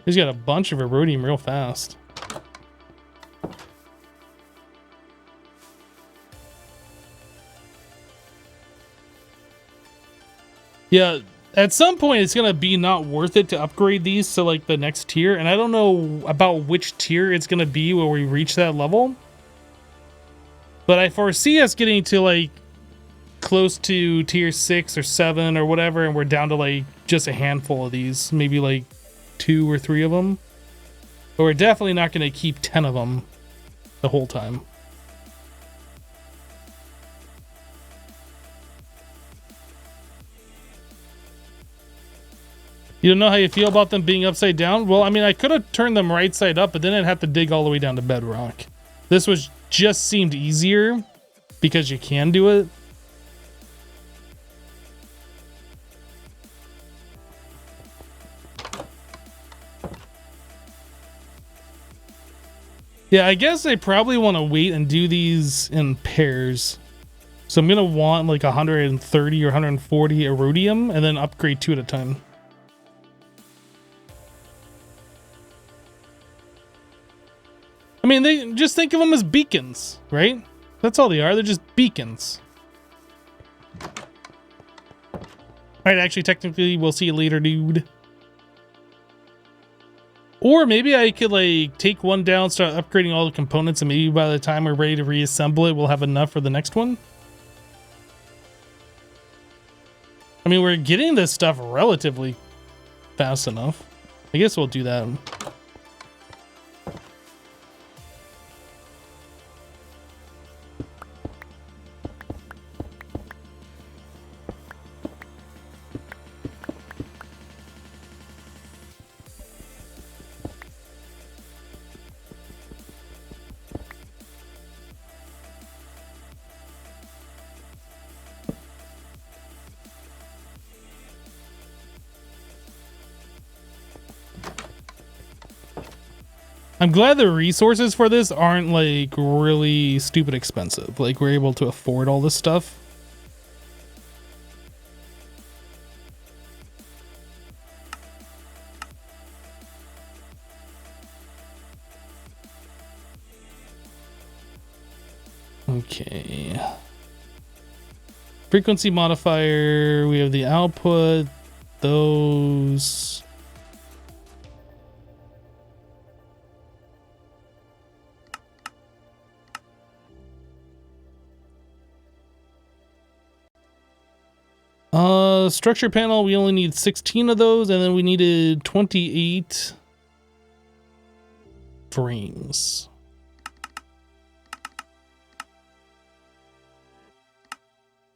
He's got a bunch of erodium real fast. Yeah, at some point it's gonna be not worth it to upgrade these to like the next tier, and I don't know about which tier it's gonna be where we reach that level. But I foresee us getting to like close to tier 6 or 7 or whatever, and we're down to like just a handful of these, maybe like 2 or 3 of them. But we're definitely not gonna keep 10 of them the whole time. You don't know how you feel about them being upside down? Well, I mean, I could have turned them right side up, but then I'd have to dig all the way down to bedrock. This was just seemed easier because you can do it. Yeah, I guess I probably want to wait and do these in pairs. So I'm going to want like 130 or 140 erodium and then upgrade 2 at a time. I mean, they just think of them as beacons, right? That's all they are. They're just beacons. All right, actually, technically, we'll see you later, dude. Or maybe I could, like, take one down, start upgrading all the components, and maybe by the time we're ready to reassemble it, we'll have enough for the next one. I mean, we're getting this stuff relatively fast enough. I guess we'll do that. I'm glad the resources for this aren't like really stupid expensive. Like we're able to afford all this stuff. Okay. Frequency modifier. We have the output. Those. Structure panel, we only need 16 of those, and then we needed 28 frames.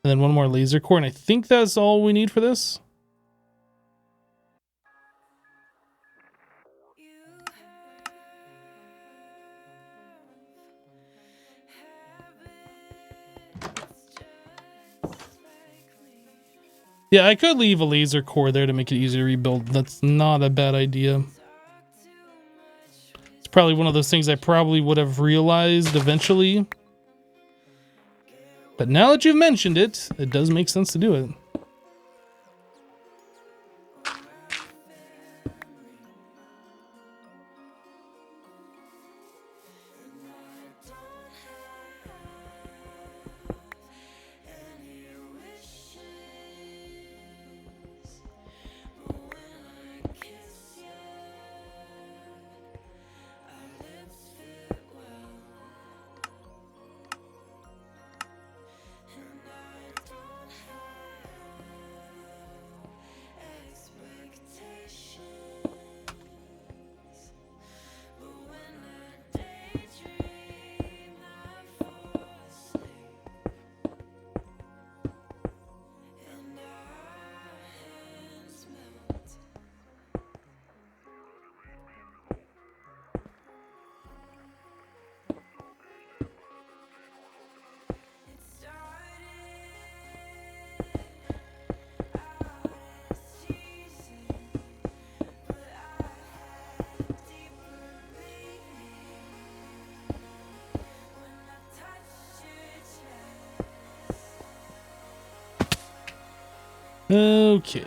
And then one more laser core, and I think that's all we need for this. Yeah, I could leave a laser core there to make it easier to rebuild. That's not a bad idea. It's probably one of those things I probably would have realized eventually. But now that you've mentioned it, it does make sense to do it. Okay.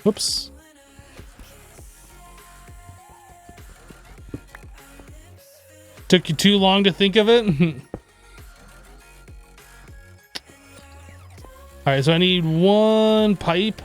Whoops. Took you too long to think of it? Alright, so I need one pipe.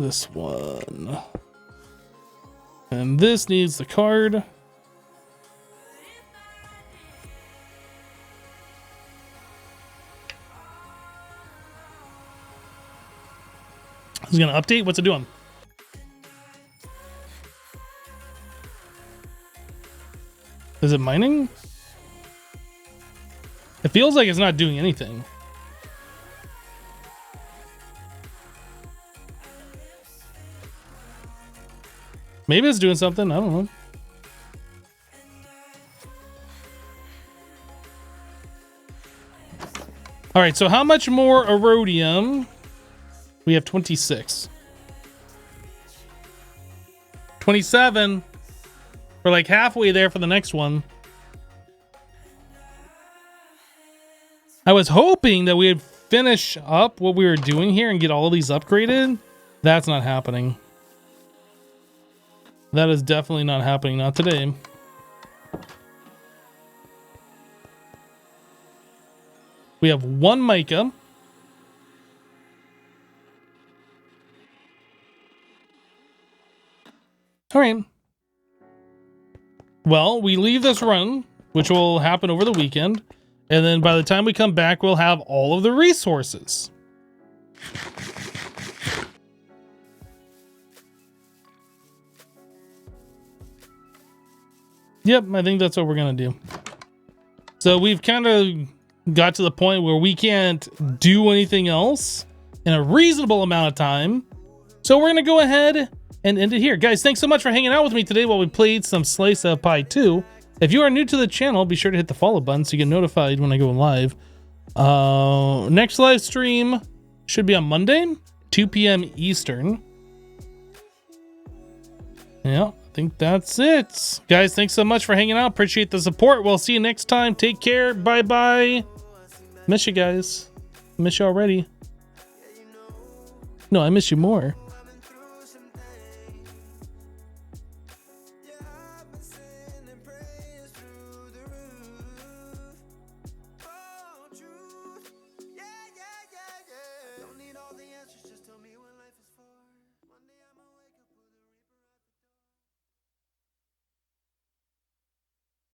This one. And this needs the card. It's gonna update. What's it doing? Is it mining? It feels like it's not doing anything. Maybe it's doing something. I don't know. All right, so how much more erodium? We have 26. 27. We're like halfway there for the next one. I was hoping that we would finish up what we were doing here and get all of these upgraded. That's not happening. That is definitely not happening. Not today. We have one mica. All right. Well, we leave this run, which will happen over the weekend. And then by the time we come back, we'll have all of the resources. Yep, I think that's what we're going to do. So we've kind of got to the point where we can't do anything else in a reasonable amount of time. So we're going to go ahead and end it here. Guys, thanks so much for hanging out with me today while we played some Slice of Pie 2. If you are new to the channel, be sure to hit the follow button so you get notified when I go live. Next live stream should be on Monday, 2 p.m. Eastern. Yeah, I think that's it. Guys, thanks so much for hanging out. Appreciate the support. We'll see you next time. Take care. Bye-bye. Miss you guys. Miss you already. No, I miss you more.